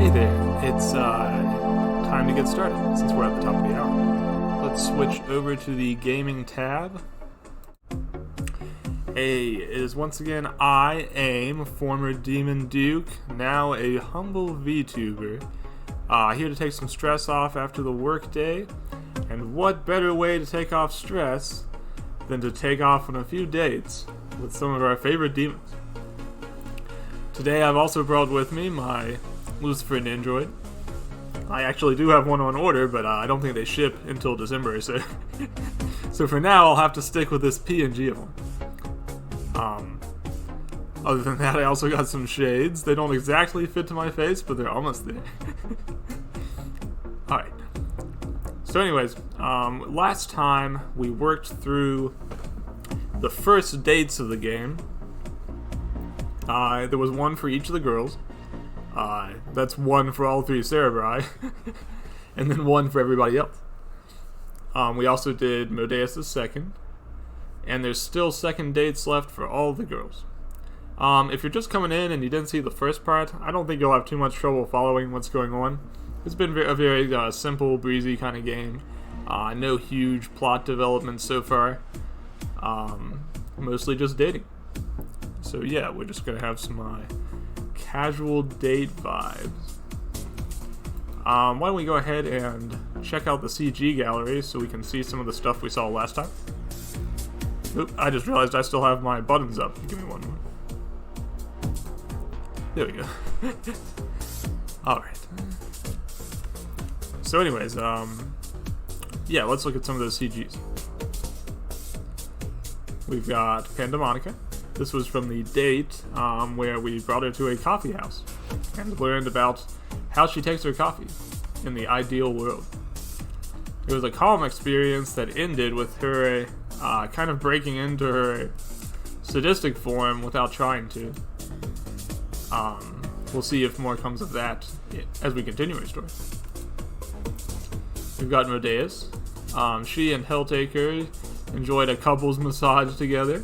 Hey there, it's time to get started since we're at the top of the hour. Let's switch over to the gaming tab. Hey, it is once again I, Aim, former Demon Duke, now a humble VTuber, here to take some stress off after the workday. And what better way to take off stress than to take off on a few dates with some of our favorite demons. Today I've also brought with me my Lucifer Nindroid. I actually do have one on order, but I don't think they ship until December, so so for now I'll have to stick with this PNG of one. Other than that, I also got some shades. They don't exactly fit to my face, but they're almost there. Alright. So anyways, last time we worked through the first dates of the game. There was one for each of the girls. That's one for all three Cerebri. And then one for everybody else. We also did Modeus' second. And there's still second dates left for all the girls. If you're just coming in and you didn't see the first part, I don't think you'll have too much trouble following what's going on. It's been a very simple, breezy kind of game. No huge plot development so far. Mostly just dating. So yeah, we're just gonna have some casual date vibes. Why don't we go ahead and check out the CG gallery so we can see some of the stuff we saw last time. Oop, I just realized I still have my buttons up. Give me one more. There we go. Alright. So anyways, yeah, let's look at some of those CGs. We've got Pandemonica. This was from the date where we brought her to a coffee house and learned about how she takes her coffee in the ideal world. It was a calm experience that ended with her kind of breaking into her sadistic form without trying to. We'll see if more comes of that as we continue our story. We've got Modeus. She and Helltaker enjoyed a couples massage together.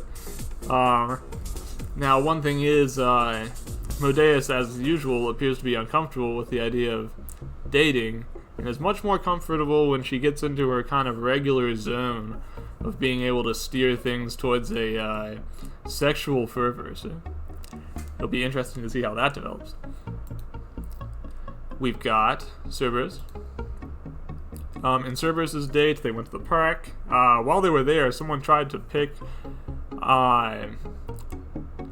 Now, one thing is, Modeus, as usual, appears to be uncomfortable with the idea of dating, and is much more comfortable when she gets into her kind of regular zone of being able to steer things towards a sexual fervor, so it'll be interesting to see how that develops. We've got Cerberus. In Cerberus' date, they went to the park. While they were there, someone tried to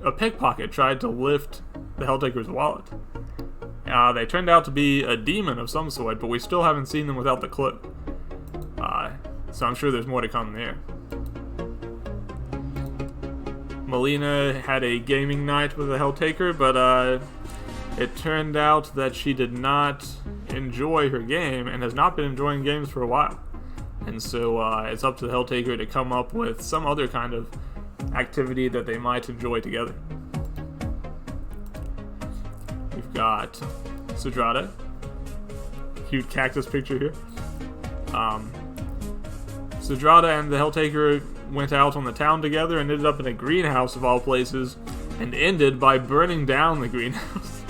a pickpocket tried to lift the Helltaker's wallet. They turned out to be a demon of some sort, but we still haven't seen them without the cloak. So I'm sure there's more to come there. Melina had a gaming night with the Helltaker, but it turned out that she did not enjoy her game and has not been enjoying games for a while. And so it's up to the Helltaker to come up with some other kind of activity that they might enjoy together. We've got Sudrada. Cute cactus picture here. Sudrada and the Helltaker went out on the town together and ended up in a greenhouse of all places, and ended by burning down the greenhouse.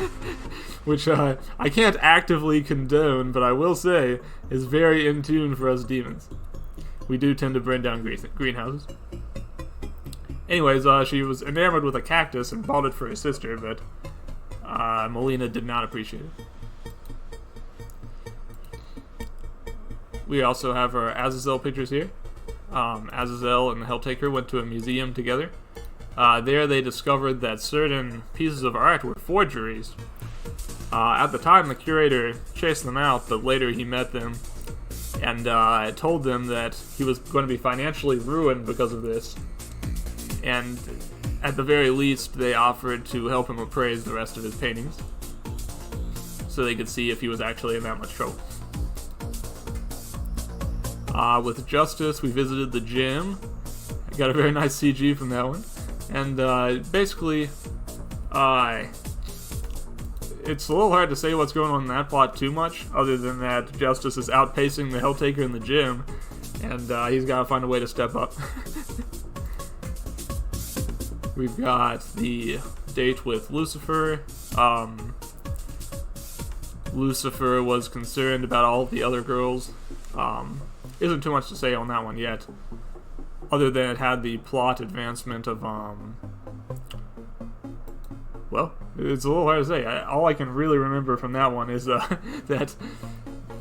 Which I can't actively condone, but I will say is very in tune for us demons. We do tend to burn down greenhouses. Anyways, she was enamored with a cactus and bought it for her sister, but Melina did not appreciate it. We also have our Azazel pictures here. Azazel and the Helltaker went to a museum together. There they discovered that certain pieces of art were forgeries. At the time, the curator chased them out, but later he met them and told them that he was going to be financially ruined because of this. And at the very least, they offered to help him appraise the rest of his paintings so they could see if he was actually in that much trouble. With Justice, we visited the gym. I got a very nice CG from that one. And basically, it's a little hard to say what's going on in that plot too much, other than that Justice is outpacing the Helltaker in the gym, and he's got to find a way to step up. We've got the date with Lucifer. Lucifer was concerned about all of the other girls. Isn't too much to say on that one yet, other than it had the plot advancement of, well, it's a little hard to say. All I can really remember from that one is that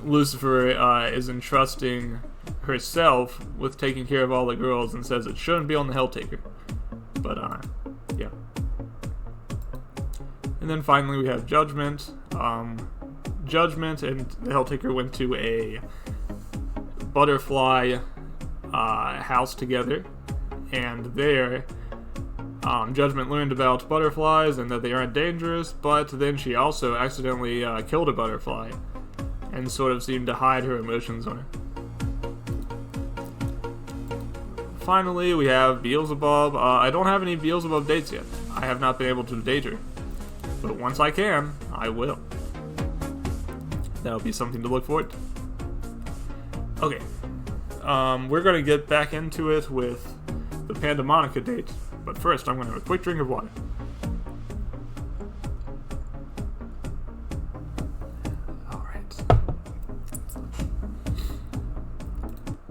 Lucifer is entrusting herself with taking care of all the girls and says it shouldn't be on the Helltaker. But, yeah. And then finally we have Judgment. Judgment and the Helltaker went to a butterfly house together, and there Judgment learned about butterflies and that they aren't dangerous, but then she also accidentally killed a butterfly and sort of seemed to hide her emotions on her. Finally, we have Beelzebub. I don't have any Beelzebub dates yet. I have not been able to date her, but once I can, I will. That'll be something to look forward to. Okay, we're going to get back into it with the Pandamonica date, but first I'm going to have a quick drink of water. Alright.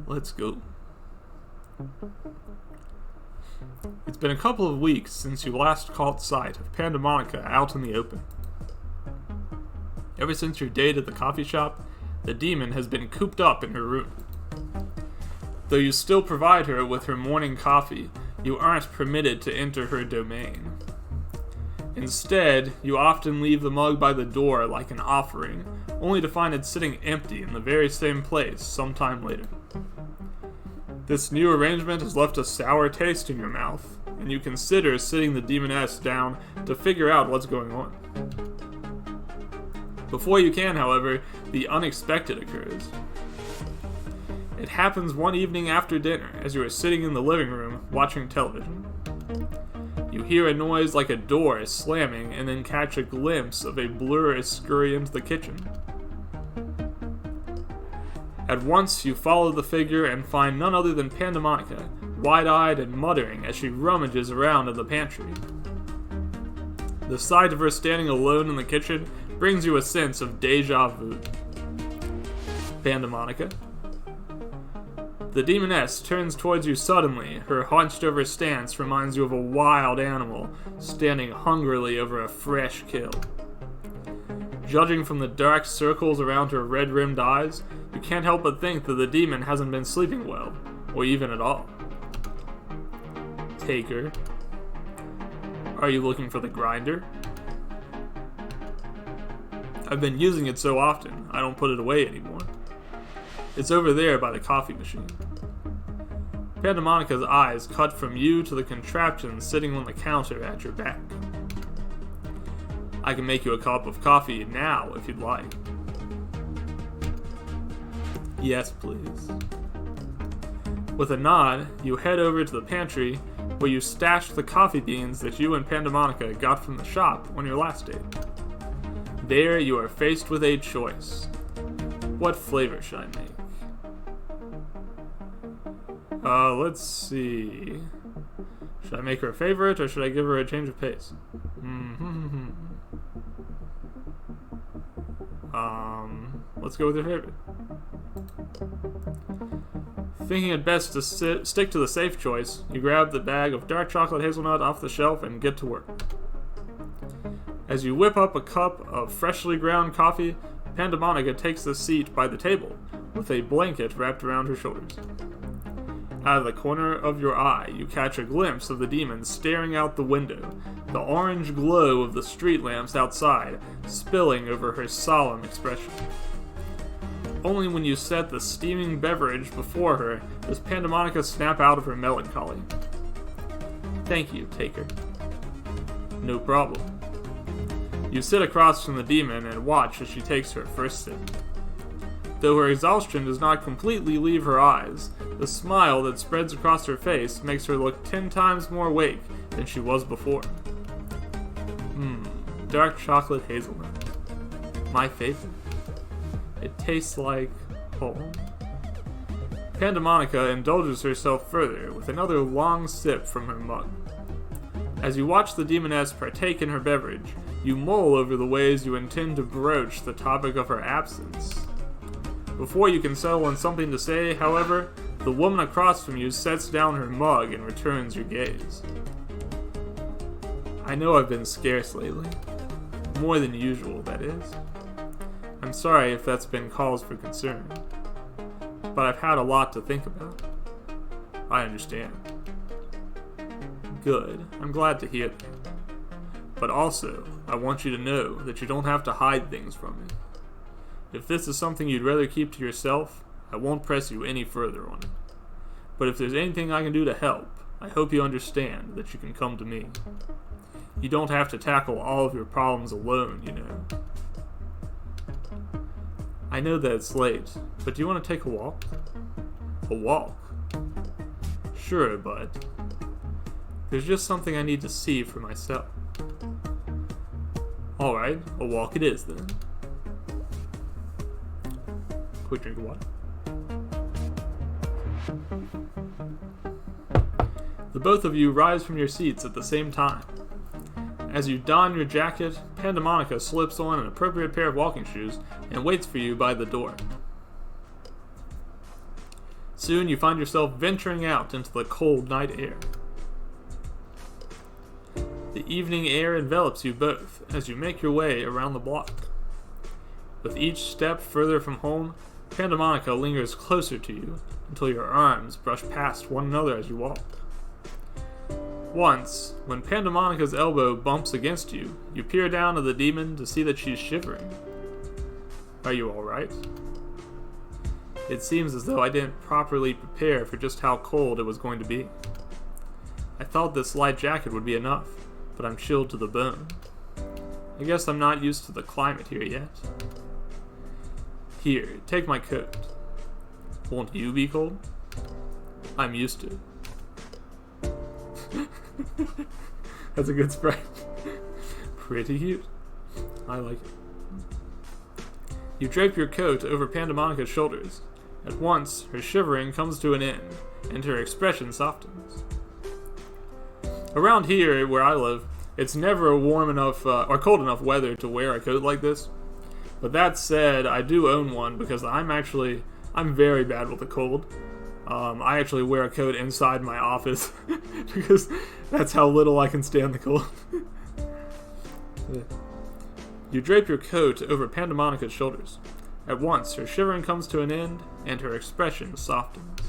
Let's go. It's been a couple of weeks since you last caught sight of Pandamonica out in the open. Ever since your date at the coffee shop, the demon has been cooped up in her room. Though you still provide her with her morning coffee, you aren't permitted to enter her domain. Instead, you often leave the mug by the door like an offering, only to find it sitting empty in the very same place sometime later. This new arrangement has left a sour taste in your mouth, and you consider sitting the demoness down to figure out what's going on. Before you can, however, the unexpected occurs. It happens one evening after dinner as you are sitting in the living room watching television. You hear a noise like a door slamming and then catch a glimpse of a blur scurry into the kitchen. At once, you follow the figure and find none other than Pandamonica, wide-eyed and muttering as she rummages around in the pantry. The sight of her standing alone in the kitchen brings you a sense of deja vu. Pandamonica. The demoness turns towards you suddenly. Her hunched-over stance reminds you of a wild animal standing hungrily over a fresh kill. Judging from the dark circles around her red-rimmed eyes, you can't help but think that the demon hasn't been sleeping well, or even at all. Taker. Are you looking for the grinder? I've been using it so often, I don't put it away anymore. It's over there by the coffee machine. Pandamonica's eyes cut from you to the contraption sitting on the counter at your back. I can make you a cup of coffee now if you'd like. Yes, please. With a nod, you head over to the pantry where you stashed the coffee beans that you and Pandamonica got from the shop on your last date. There you are faced with a choice. What flavor should I make? Let's see. Should I make her a favorite or should I give her a change of pace? Let's go with your favorite. Thinking it best to stick to the safe choice, you grab the bag of dark chocolate hazelnut off the shelf and get to work. As you whip up a cup of freshly ground coffee, Pandamonica takes the seat by the table, with a blanket wrapped around her shoulders. Out of the corner of your eye, you catch a glimpse of the demon staring out the window, the orange glow of the street lamps outside spilling over her solemn expression. Only when you set the steaming beverage before her does Pandamonica snap out of her melancholy. Thank you, Taker. No problem. You sit across from the demon and watch as she takes her first sip. Though her exhaustion does not completely leave her eyes, the smile that spreads across her face makes her look 10 times more awake than she was before. Dark chocolate hazelnut. My favorite. It tastes like home. Pandamonica indulges herself further with another long sip from her mug. As you watch the demoness partake in her beverage, you mull over the ways you intend to broach the topic of her absence. Before you can settle on something to say, however, the woman across from you sets down her mug and returns your gaze. I know I've been scarce lately. More than usual, that is. I'm sorry if that's been cause for concern. But I've had a lot to think about. I understand. Good. I'm glad to hear that. But also, I want you to know that you don't have to hide things from me. If this is something you'd rather keep to yourself, I won't press you any further on it. But if there's anything I can do to help, I hope you understand that you can come to me. You don't have to tackle all of your problems alone, you know. I know that it's late, but do you want to take a walk? A walk? Sure, bud. There's just something I need to see for myself. Alright, a walk it is then. Quick drink of water. The both of you rise from your seats at the same time. As you don your jacket, Pandemonica slips on an appropriate pair of walking shoes and waits for you by the door. Soon you find yourself venturing out into the cold night air. The evening air envelops you both as you make your way around the block. With each step further from home, Pandemonica lingers closer to you until your arms brush past one another as you walk. Once, when Pandemonica's elbow bumps against you, you peer down at the demon to see that she's shivering. Are you alright? It seems as though I didn't properly prepare for just how cold it was going to be. I thought this light jacket would be enough, but I'm chilled to the bone. I guess I'm not used to the climate here yet. Here, take my coat. Won't you be cold? I'm used to it. That's a good sprite. Pretty cute. I like it. You drape your coat over Pandemonica's shoulders. At once, her shivering comes to an end, and her expression softens. Around here, where I live, it's never warm enough or cold enough weather to wear a coat like this. But that said, I do own one because I'm very bad with the cold. I actually wear a coat inside my office because that's how little I can stand the cold. You drape your coat over Pandemonica's shoulders. At once, her shivering comes to an end, and her expression softens.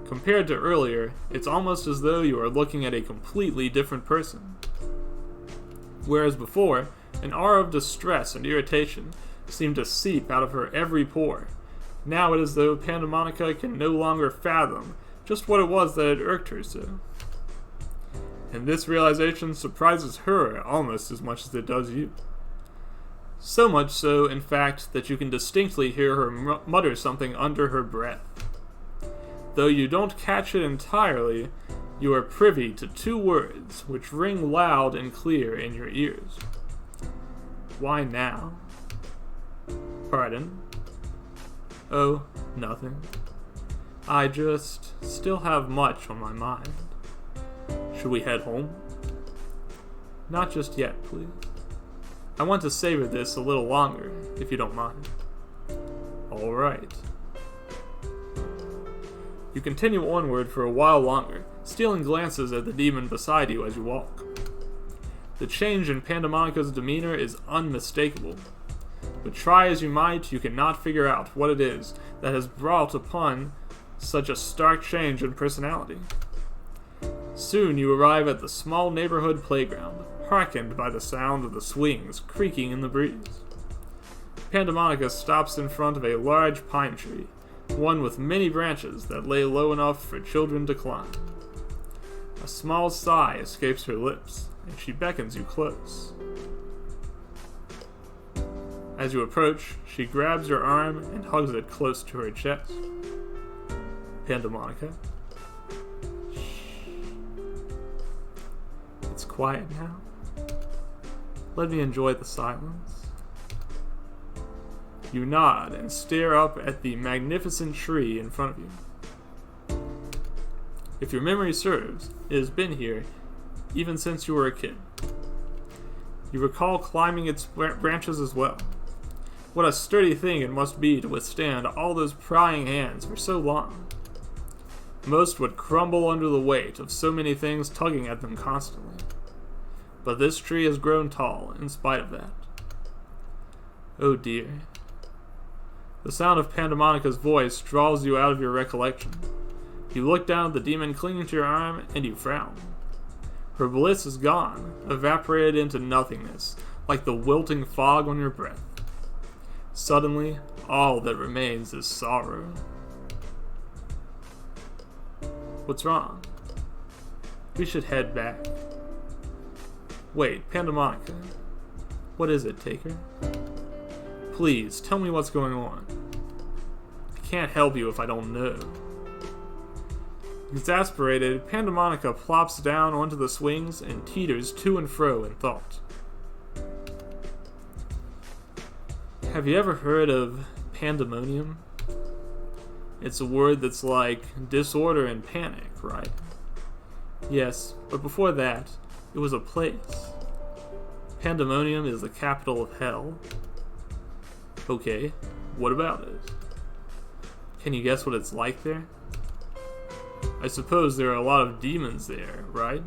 Compared to earlier, it's almost as though you are looking at a completely different person. Whereas before, an aura of distress and irritation seemed to seep out of her every pore. Now it is as though Pandemonica can no longer fathom just what it was that had irked her so. And this realization surprises her almost as much as it does you. So much so, in fact, that you can distinctly hear her mutter something under her breath. Though you don't catch it entirely, you are privy to two words which ring loud and clear in your ears. Why now? Pardon? Oh, nothing. I just still have much on my mind. Should we head home? Not just yet, please. I want to savor this a little longer, if you don't mind. All right. You continue onward for a while longer, stealing glances at the demon beside you as you walk. The change in Pandemonica's demeanor is unmistakable, but try as you might, you cannot figure out what it is that has brought upon such a stark change in personality. Soon you arrive at the small neighborhood playground, hearkened by the sound of the swings creaking in the breeze. Pandemonica stops in front of a large pine tree, one with many branches that lay low enough for children to climb. A small sigh escapes her lips, and she beckons you close. As you approach, she grabs your arm and hugs it close to her chest. Pandemonica. Shh. It's quiet now. Let me enjoy the silence. You nod and stare up at the magnificent tree in front of you. If your memory serves, it has been here even since you were a kid. You recall climbing its branches as well. What a sturdy thing it must be to withstand all those prying hands for so long. Most would crumble under the weight of so many things tugging at them constantly. But this tree has grown tall in spite of that. Oh dear. The sound of Pandemonica's voice draws you out of your recollection. You look down at the demon clinging to your arm, and you frown. Her bliss is gone, evaporated into nothingness, like the wilting fog on your breath. Suddenly, all that remains is sorrow. What's wrong? We should head back. Wait, Pandemonica. What is it, Taker? Please, tell me what's going on. I can't help you if I don't know. Exasperated, Pandemonica plops down onto the swings and teeters to and fro in thought. Have you ever heard of pandemonium? It's a word that's like disorder and panic, right? Yes, but before that, it was a place. Pandemonium is the capital of hell. Okay, what about it? Can you guess what it's like there? I suppose there are a lot of demons there, right?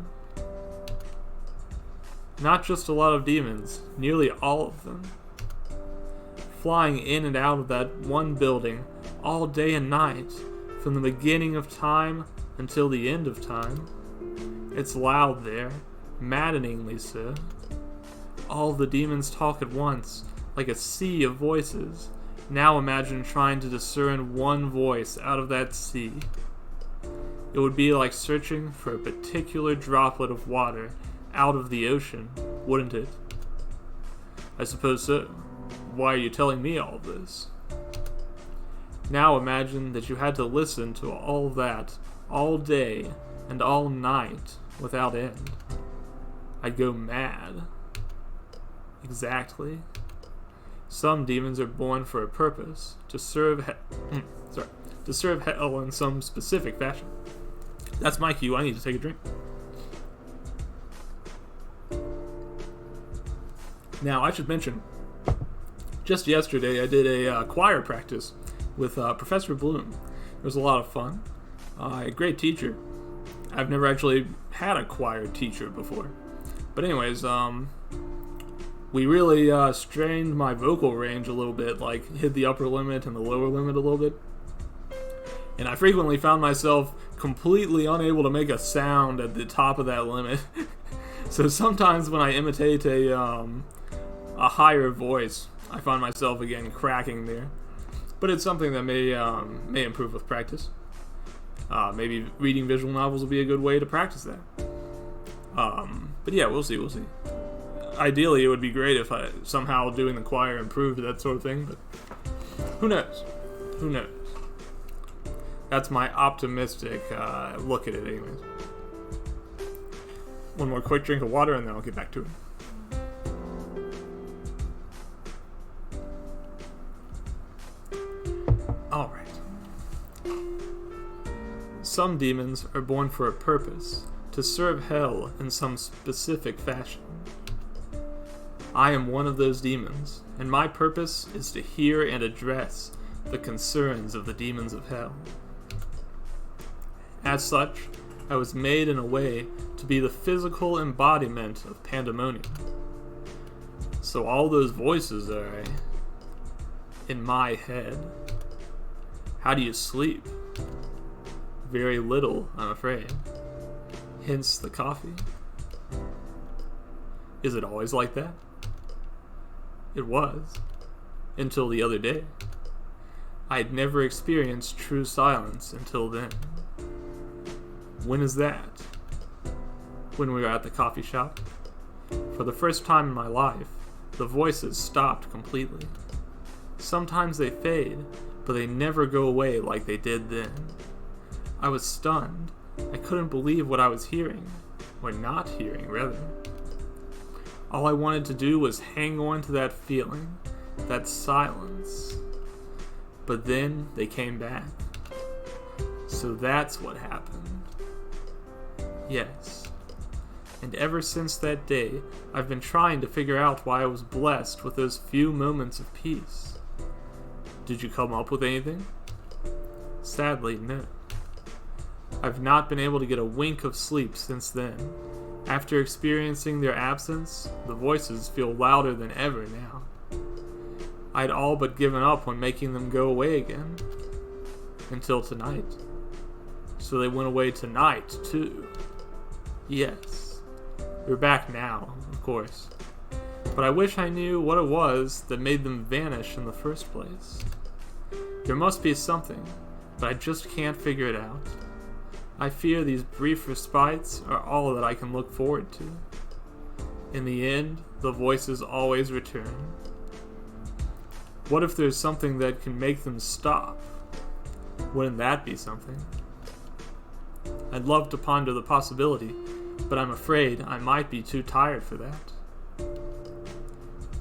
Not just a lot of demons, nearly all of them. Flying in and out of that one building all day and night, from the beginning of time until the end of time. It's loud there, maddeningly so. All the demons talk at once, like a sea of voices. Now imagine trying to discern one voice out of that sea. It would be like searching for a particular droplet of water out of the ocean, wouldn't it? I suppose so. Why are you telling me all of this? Now imagine that you had to listen to all that all day and all night without end. I'd go mad. Exactly. Some demons are born for a purpose, to serve hell in some specific fashion. That's my cue. I need to take a drink. Now, I should mention, just yesterday I did a choir practice with Professor Bloom. It was a lot of fun. A great teacher. I've never actually had a choir teacher before. But anyways, we really strained my vocal range a little bit, like hit the upper limit and the lower limit a little bit. And I frequently found myself completely unable to make a sound at the top of that limit. So sometimes when I imitate a higher voice, I find myself again cracking there. But it's something that may improve with practice. Maybe reading visual novels will be a good way to practice that. But yeah, we'll see. Ideally, it would be great if somehow doing the choir improved that sort of thing, but who knows? That's my optimistic look at it anyways. One more quick drink of water and then I'll get back to it. Alright. Some demons are born for a purpose, to serve hell in some specific fashion. I am one of those demons, and my purpose is to hear and address the concerns of the demons of hell. As such, I was made in a way to be the physical embodiment of pandemonium. So all those voices are in my head. How do you sleep? Very little, I'm afraid. Hence the coffee. Is it always like that? It was. Until the other day. I had never experienced true silence until then. When is that? When we were at the coffee shop. For the first time in my life, the voices stopped completely. Sometimes they fade, but they never go away like they did then. I was stunned. I couldn't believe what I was hearing. Or not hearing, rather. All I wanted to do was hang on to that feeling, that silence. But then they came back. So that's what happened. Yes. and ever since that day, I've been trying to figure out why I was blessed with those few moments of peace. Did you come up with anything? Sadly, no. I've not been able to get a wink of sleep since then. After experiencing their absence, the voices feel louder than ever now. I'd all but given up on making them go away again. Until tonight. So they went away tonight, too. Yes. They're back now, of course. But I wish I knew what it was that made them vanish in the first place. There must be something, but I just can't figure it out. I fear these brief respites are all that I can look forward to. In the end, the voices always return. What if there's something that can make them stop? Wouldn't that be something? I'd love to ponder the possibility, but I'm afraid I might be too tired for that.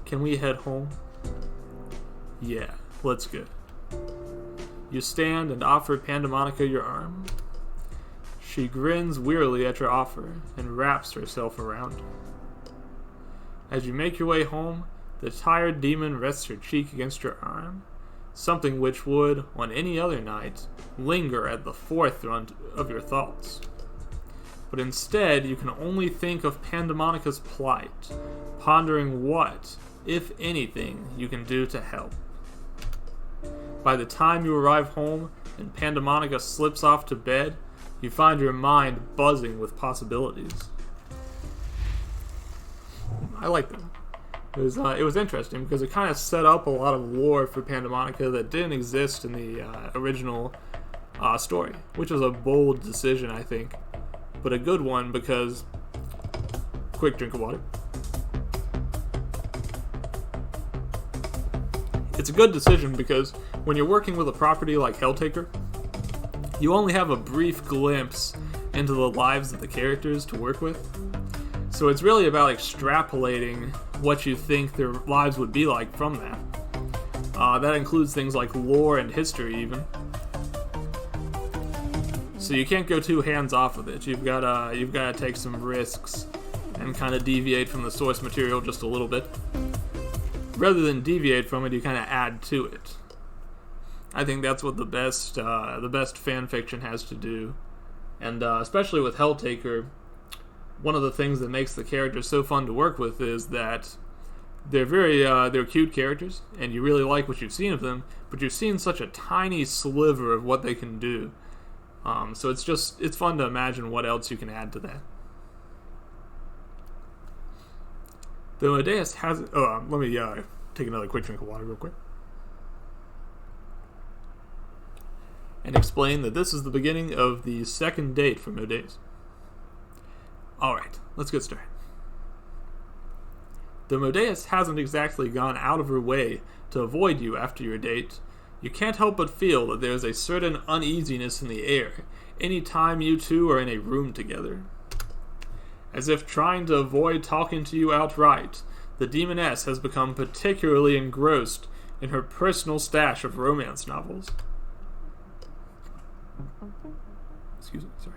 Can we head home? Yeah, let's go. You stand and offer Pandemonica your arm. She grins wearily at your offer and wraps herself around you. As you make your way home, the tired demon rests her cheek against your arm, something which would, on any other night, linger at the forefront of your thoughts. But instead, you can only think of Pandemonica's plight, pondering what, if anything, you can do to help. By the time you arrive home and Pandemonica slips off to bed, you find your mind buzzing with possibilities. I like that. It was interesting because it kind of set up a lot of lore for Pandemonica that didn't exist in the original story, which was a bold decision, I think, but a good one because... Quick drink of water. It's a good decision because when you're working with a property like Helltaker, you only have a brief glimpse into the lives of the characters to work with. So it's really about extrapolating what you think their lives would be like from that. That includes things like lore and history even. So you can't go too hands off with it. You've gotta take some risks and kind of deviate from the source material just a little bit. Rather than deviate from it, you kind of add to it. I think that's what the best fan fiction has to do, and especially with Helltaker, one of the things that makes the characters so fun to work with is that they're cute characters, and you really like what you've seen of them, but you've seen such a tiny sliver of what they can do. So it's fun to imagine what else you can add to that. The Modeus has... let me take another quick drink of water real quick. And explain that this is the beginning of the second date for Modeus. Alright, let's get started. Though Modeus hasn't exactly gone out of her way to avoid you after your date, you can't help but feel that there is a certain uneasiness in the air any time you two are in a room together. As if trying to avoid talking to you outright, the demoness has become particularly engrossed in her personal stash of romance novels. Excuse me, sorry.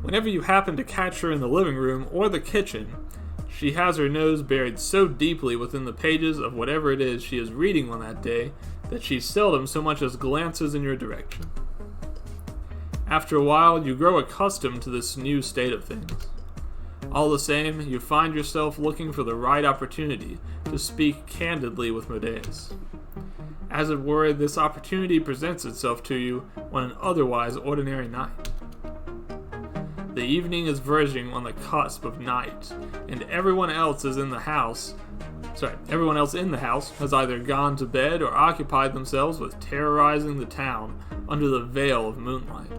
Whenever you happen to catch her in the living room or the kitchen, she has her nose buried so deeply within the pages of whatever it is she is reading on that day that she seldom so much as glances in your direction. After a while, you grow accustomed to this new state of things. All the same, you find yourself looking for the right opportunity to speak candidly with Modeus. As it were, this opportunity presents itself to you on an otherwise ordinary night. The evening is verging on the cusp of night, and everyone else in the house has either gone to bed or occupied themselves with terrorizing the town under the veil of moonlight.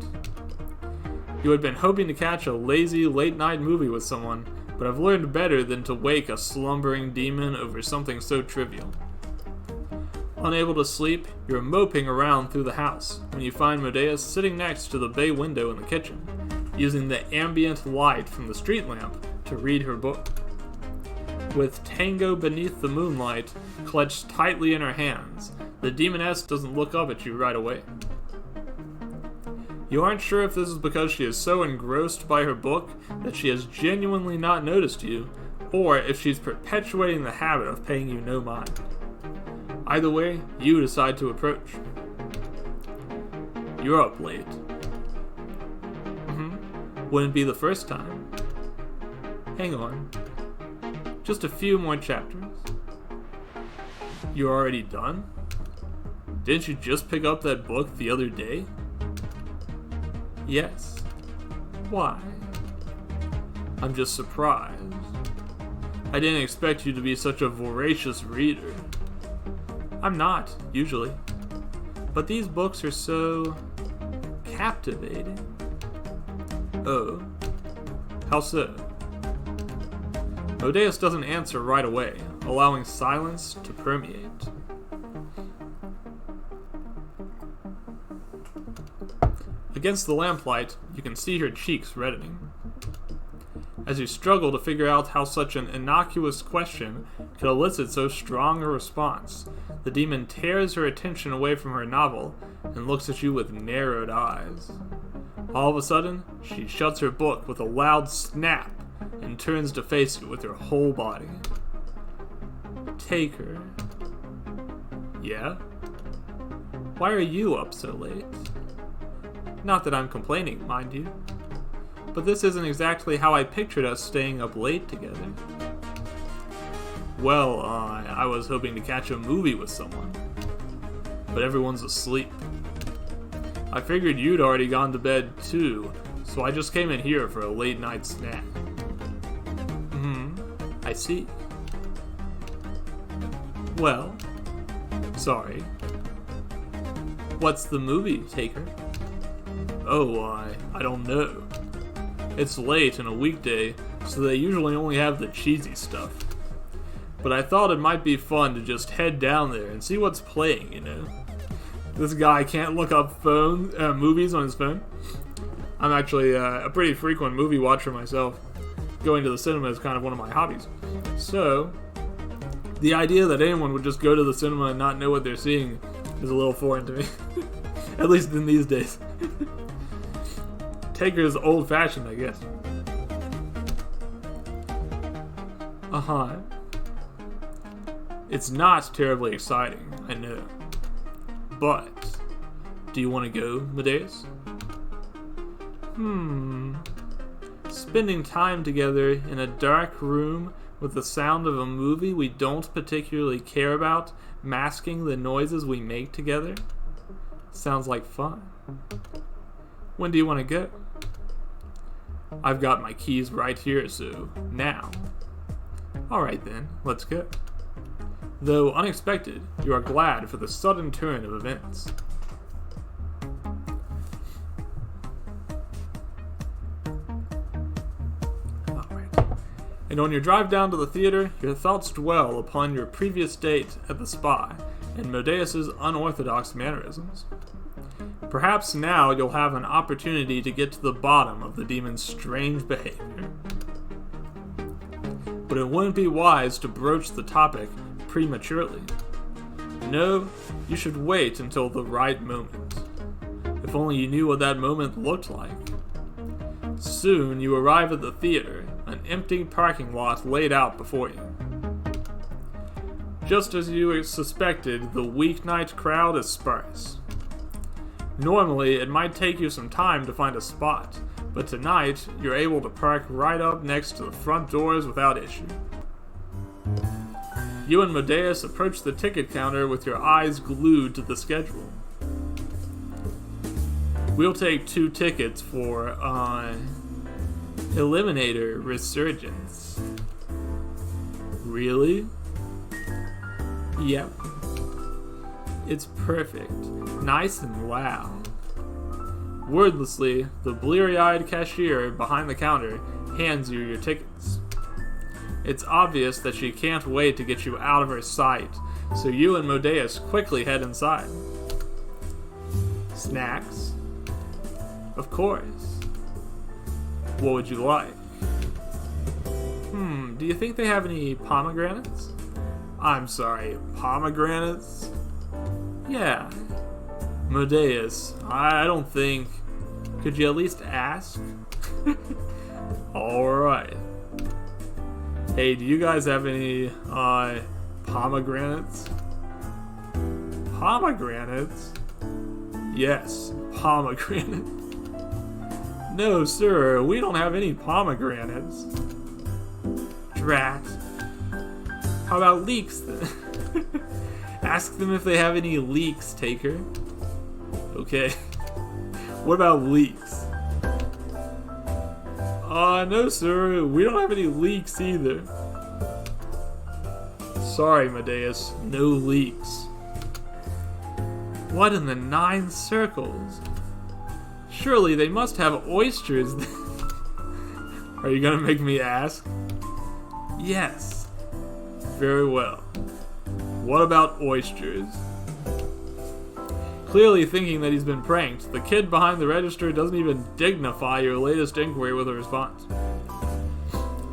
You had been hoping to catch a lazy late-night movie with someone, but have learned better than to wake a slumbering demon over something so trivial. Unable to sleep, you're moping around through the house when you find Modeus sitting next to the bay window in the kitchen, using the ambient light from the street lamp to read her book. With Tango Beneath the Moonlight clutched tightly in her hands, the demoness doesn't look up at you right away. You aren't sure if this is because she is so engrossed by her book that she has genuinely not noticed you, or if she's perpetuating the habit of paying you no mind. Either way, you decide to approach. You're up late. Wouldn't be the first time. Hang on. Just a few more chapters. You're already done? Didn't you just pick up that book the other day? Yes. Why? I'm just surprised. I didn't expect you to be such a voracious reader. I'm not, usually. But these books are so captivating. Oh. How so? Modeus doesn't answer right away, allowing silence to permeate. Against the lamplight, you can see her cheeks reddening. As you struggle to figure out how such an innocuous question could elicit so strong a response, the demon tears her attention away from her novel and looks at you with narrowed eyes. All of a sudden, she shuts her book with a loud snap and turns to face you with her whole body. Taker. Yeah? Why are you up so late? Not that I'm complaining, mind you. But this isn't exactly how I pictured us staying up late together. Well, I was hoping to catch a movie with someone. But everyone's asleep. I figured you'd already gone to bed too, so I just came in here for a late night snack. I see. Well, sorry. What's the movie, Taker? Oh, I don't know. It's late and a weekday, so they usually only have the cheesy stuff. But I thought it might be fun to just head down there and see what's playing, you know? This guy can't look up movies on his phone. I'm actually a pretty frequent movie watcher myself. Going to the cinema is kind of one of my hobbies. So, the idea that anyone would just go to the cinema and not know what they're seeing is a little foreign to me. At least in these days. Taker's old-fashioned, I guess. It's not terribly exciting, I know. But, do you want to go, Modeus? Spending time together in a dark room with the sound of a movie we don't particularly care about masking the noises we make together? Sounds like fun. When do you want to go? I've got my keys right here, so now. Alright then, let's go. Though unexpected, you are glad for the sudden turn of events. Alright. And on your drive down to the theater, your thoughts dwell upon your previous date at the spa and Modeus' unorthodox mannerisms. Perhaps now you'll have an opportunity to get to the bottom of the demon's strange behavior. But it wouldn't be wise to broach the topic prematurely. No, you should wait until the right moment. If only you knew what that moment looked like. Soon you arrive at the theater, an empty parking lot laid out before you. Just as you suspected, the weeknight crowd is sparse. Normally, it might take you some time to find a spot, but tonight, you're able to park right up next to the front doors without issue. You and Modeus approach the ticket counter with your eyes glued to the schedule. We'll take 2 tickets for, Eliminator Resurgence. Really? Yep. It's perfect. Nice and loud. Wordlessly, the bleary-eyed cashier behind the counter hands you your tickets. It's obvious that she can't wait to get you out of her sight, so you and Modeus quickly head inside. Snacks? Of course. What would you like? Do you think they have any pomegranates? I'm sorry, pomegranates? Yeah. Modeus, I don't think... Could you at least ask? Alright. Hey, do you guys have any pomegranates? Pomegranates? Yes, pomegranate. No, sir, we don't have any pomegranates. Drat. How about leeks then? Ask them if they have any leeks, Taker. Okay. What about leeks? No, sir, we don't have any leeks either. Sorry, Medeus, no leeks. What in the 9 circles? Surely they must have oysters. Are you gonna make me ask? Yes. Very well. What about oysters? Clearly thinking that he's been pranked, the kid behind the register doesn't even dignify your latest inquiry with a response.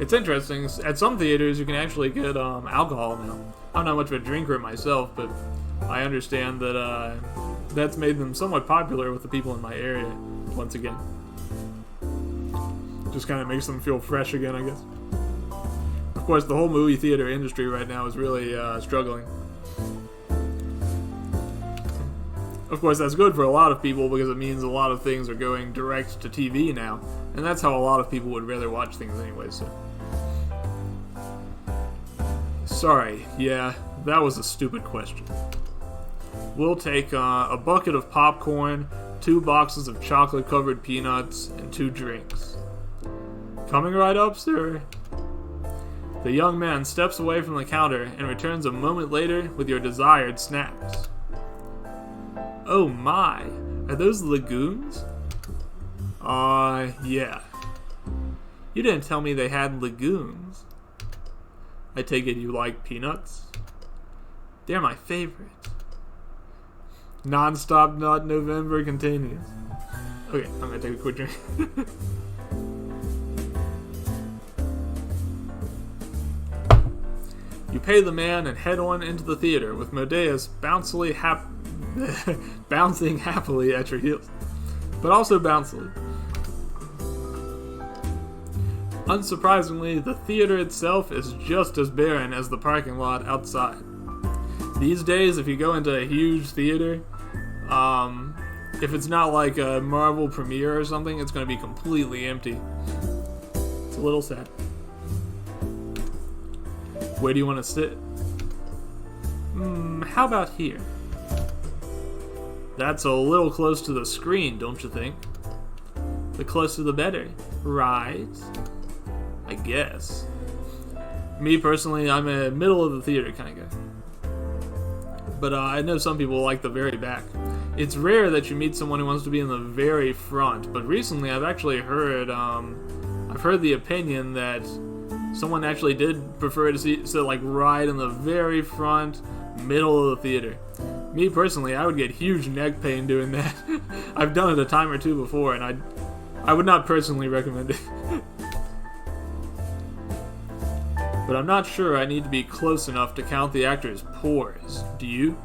It's interesting, at some theaters you can actually get alcohol now. I'm not much of a drinker myself, but I understand that that's made them somewhat popular with the people in my area, once again. Just kind of makes them feel fresh again, I guess. Of course, the whole movie theater industry right now is really struggling. Of course, that's good for a lot of people because it means a lot of things are going direct to TV now, and that's how a lot of people would rather watch things anyway, so. Sorry, yeah, that was a stupid question. We'll take a bucket of popcorn, 2 boxes of chocolate-covered peanuts, and 2 drinks. Coming right up, sir. The young man steps away from the counter and returns a moment later with your desired snacks. Oh my, are those legumes? Yeah. You didn't tell me they had legumes. I take it you like peanuts? They're my favorite. Non-stop Nut November continues. Okay, I'm gonna take a quick drink. You pay the man and head on into the theater with Medeus bouncing happily at your heels, but also bouncily. Unsurprisingly, the theater itself is just as barren as the parking lot outside. These days, if you go into a huge theater, if it's not like a Marvel premiere or something, it's going to be completely empty. It's a little sad. Where do you want to sit? How about here? That's a little close to the screen, don't you think? The closer the better, right? I guess. Me personally, I'm a middle of the theater kind of guy. But I know some people like the very back. It's rare that you meet someone who wants to be in the very front, but recently I've actually heard, the opinion that someone actually did prefer to sit like right in the very front, middle of the theater. Me personally, I would get huge neck pain doing that. I've done it a time or two before, and I would not personally recommend it. But I'm not sure I need to be close enough to count the actor's pores. Do you?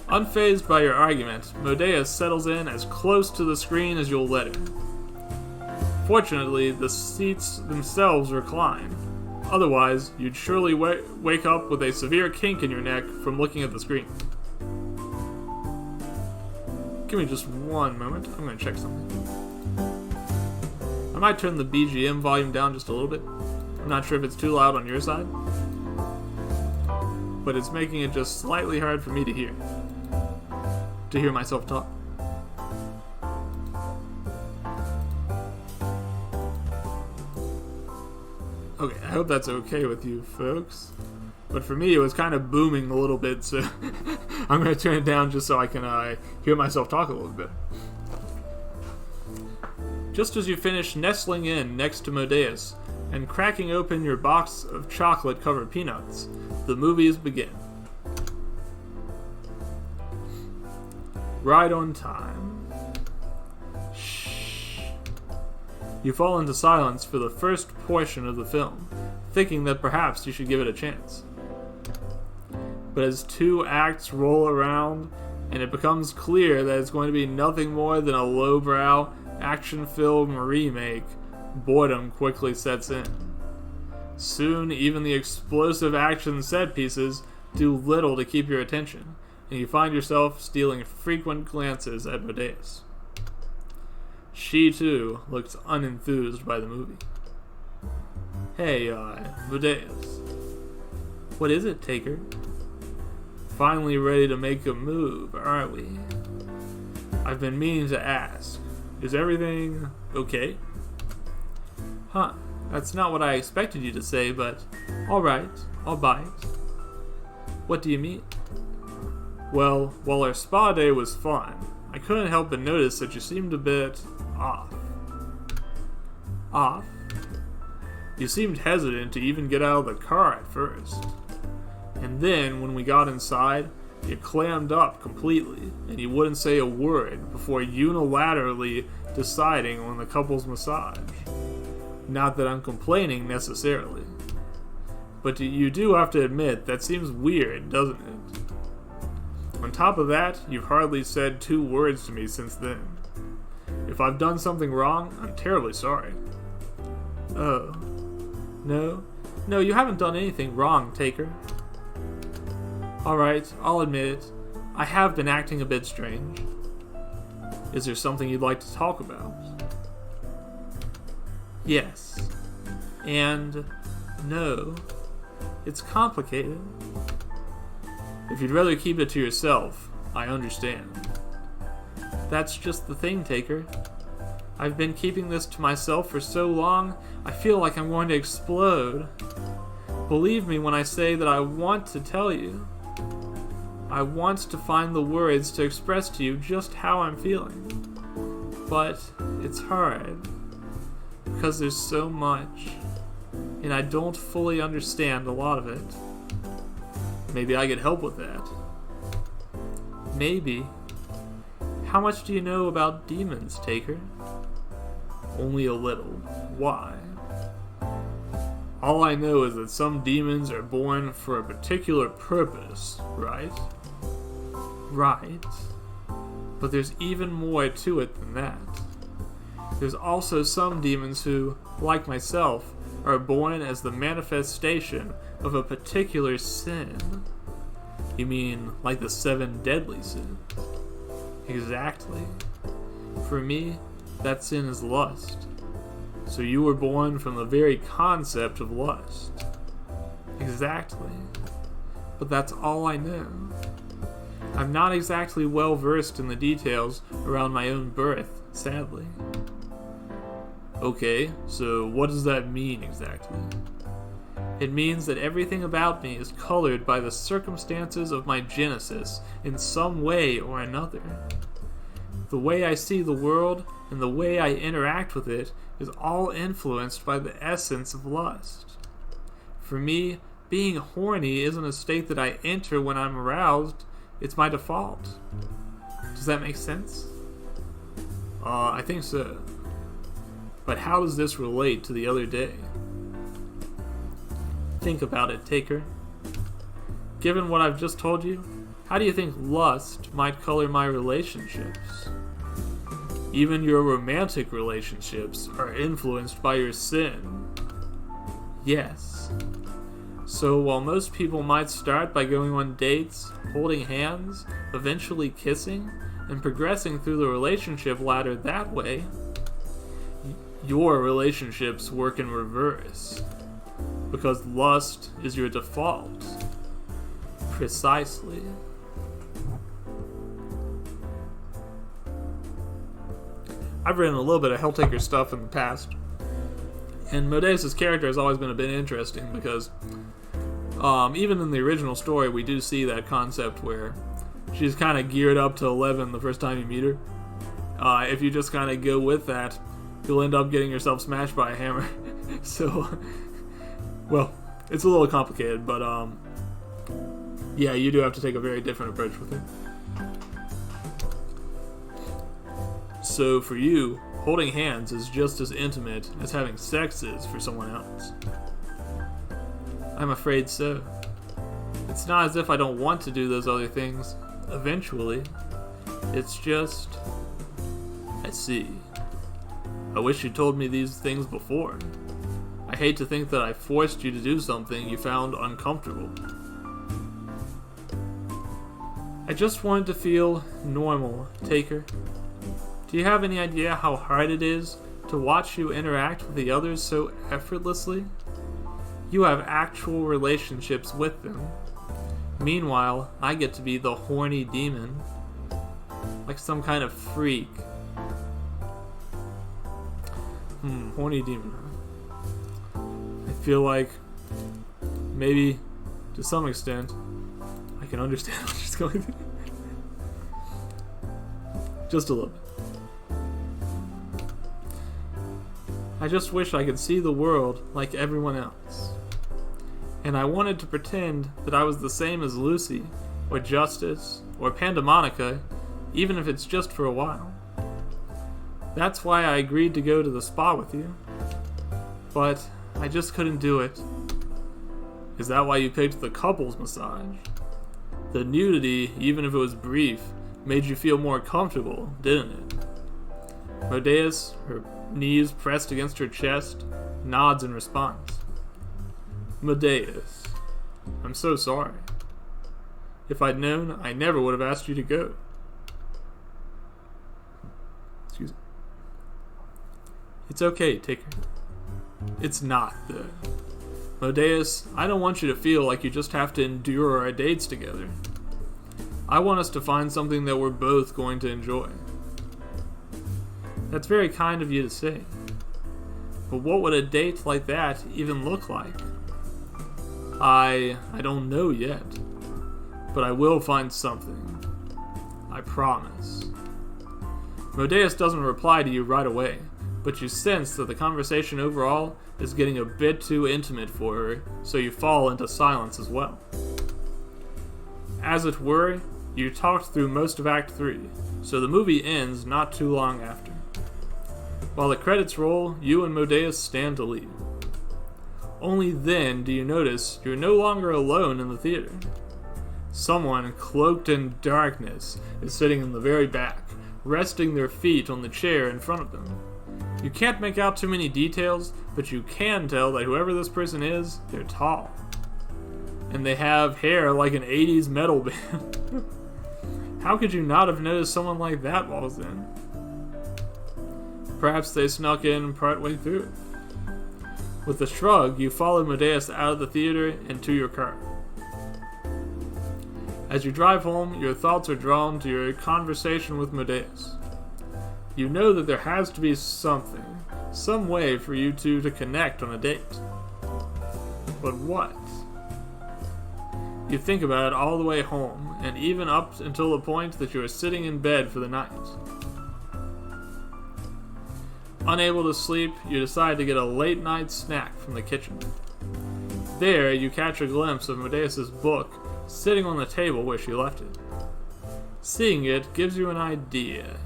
Unfazed by your argument, Medeus settles in as close to the screen as you'll let him. Fortunately, the seats themselves recline. Otherwise, you'd surely wake up with a severe kink in your neck from looking at the screen. Give me just one moment. I'm going to check something. I might turn the BGM volume down just a little bit. I'm not sure if it's too loud on your side, but it's making it just slightly hard for me to hear myself talk. Okay, I hope that's okay with you folks. But for me, it was kind of booming a little bit, so I'm going to turn it down just so I can hear myself talk a little bit. Just as you finish nestling in next to Medeus and cracking open your box of chocolate-covered peanuts, the movies begin. Right on time. Shh. You fall into silence for the first portion of the film, thinking that perhaps you should give it a chance. But as 2 acts roll around, and it becomes clear that it's going to be nothing more than a lowbrow action film remake, boredom quickly sets in. Soon, even the explosive action set pieces do little to keep your attention, and you find yourself stealing frequent glances at Modeus. She, too, looks unenthused by the movie. Hey, Modeus. What is it, Taker? Finally ready to make a move, aren't we? I've been meaning to ask. Is everything okay? Huh, that's not what I expected you to say, but alright, I'll buy it. What do you mean? Well, while our spa day was fun, I couldn't help but notice that you seemed a bit off. Off? You seemed hesitant to even get out of the car at first. And then, when we got inside, you clammed up completely, and you wouldn't say a word before unilaterally deciding on the couple's massage. Not that I'm complaining necessarily. But you do have to admit, that seems weird, doesn't it? On top of that, you've hardly said 2 words to me since then. If I've done something wrong, I'm terribly sorry. Oh. No, you haven't done anything wrong, Taker. Alright, I'll admit it. I have been acting a bit strange. Is there something you'd like to talk about? Yes. And no. It's complicated. If you'd rather keep it to yourself, I understand. That's just the thing, Taker. I've been keeping this to myself for so long, I feel like I'm going to explode. Believe me when I say that I want to tell you. I want to find the words to express to you just how I'm feeling. But it's hard. Because there's so much. And I don't fully understand a lot of it. Maybe I could help with that. Maybe. How much do you know about demons, Taker? Only a little. Why? All I know is that some demons are born for a particular purpose, right? Right. But there's even more to it than that. There's also some demons who, like myself, are born as the manifestation of a particular sin. You mean, like the 7 deadly sins? Exactly. For me, that sin is lust. So you were born from the very concept of lust. Exactly. But that's all I know. I'm not exactly well versed in the details around my own birth, sadly. Okay, so what does that mean exactly? It means that everything about me is colored by the circumstances of my genesis in some way or another. The way I see the world and the way I interact with it is all influenced by the essence of lust. For me, being horny isn't a state that I enter when I'm aroused, it's my default. Does that make sense? I think so. But how does this relate to the other day? Think about it, Taker. Given what I've just told you, how do you think lust might color my relationships? Even your romantic relationships are influenced by your sin. Yes. So while most people might start by going on dates, holding hands, eventually kissing, and progressing through the relationship ladder that way, your relationships work in reverse. Because lust is your default. Precisely. I've written a little bit of Helltaker stuff in the past, and Modeus' character has always been a bit interesting because even in the original story we do see that concept where she's kind of geared up to 11 the first time you meet her. If you just kind of go with that, you'll end up getting yourself smashed by a hammer. So, well, it's a little complicated, but yeah, you do have to take a very different approach with it. So for you, holding hands is just as intimate as having sex is for someone else. I'm afraid so. It's not as if I don't want to do those other things. eventually. It's just... I see. I wish you told me these things before. I hate to think that I forced you to do something you found uncomfortable. I just wanted to feel normal, Taker. Do you have any idea how hard it is to watch you interact with the others so effortlessly? You have actual relationships with them. Meanwhile, I get to be the horny demon. Like some kind of freak. Horny demon. I feel like maybe to some extent I can understand what she's going through. Just a little bit. I just wish I could see the world like everyone else. And I wanted to pretend that I was the same as Lucy, or Justice, or Pandamonica, even if it's just for a while. That's why I agreed to go to the spa with you. But I just couldn't do it. Is that why you picked the couples massage? The nudity, even if it was brief, made you feel more comfortable, didn't it? Modeus, her knees pressed against her chest, nods in response. Modeus, I'm so sorry. If I'd known, I never would have asked you to go. Excuse me. It's okay, Taker. It's not, though. Modeus, I don't want you to feel like you just have to endure our dates together. I want us to find something that we're both going to enjoy. That's very kind of you to say. But what would a date like that even look like? I don't know yet. But I will find something. I promise. Modeus doesn't reply to you right away, but you sense that the conversation overall is getting a bit too intimate for her, so you fall into silence as well. As it were, you talked through most of Act 3, so the movie ends not too long after. While the credits roll, you and Modeus stand to leave. Only then do you notice you're no longer alone in the theater. Someone cloaked in darkness is sitting in the very back, resting their feet on the chair in front of them. You can't make out too many details, but you can tell that whoever this person is, they're tall. And they have hair like an 80s metal band. How could you not have noticed someone like that while I was in? Perhaps they snuck in partway through. With a shrug, you follow Modeus out of the theater and to your car. As you drive home, your thoughts are drawn to your conversation with Modeus. You know that there has to be something, some way for you two to connect on a date. But what? You think about it all the way home, and even up until the point that you are sitting in bed for the night. Unable to sleep, you decide to get a late-night snack from the kitchen. There, you catch a glimpse of Modeus' book sitting on the table where she left it. Seeing it gives you an idea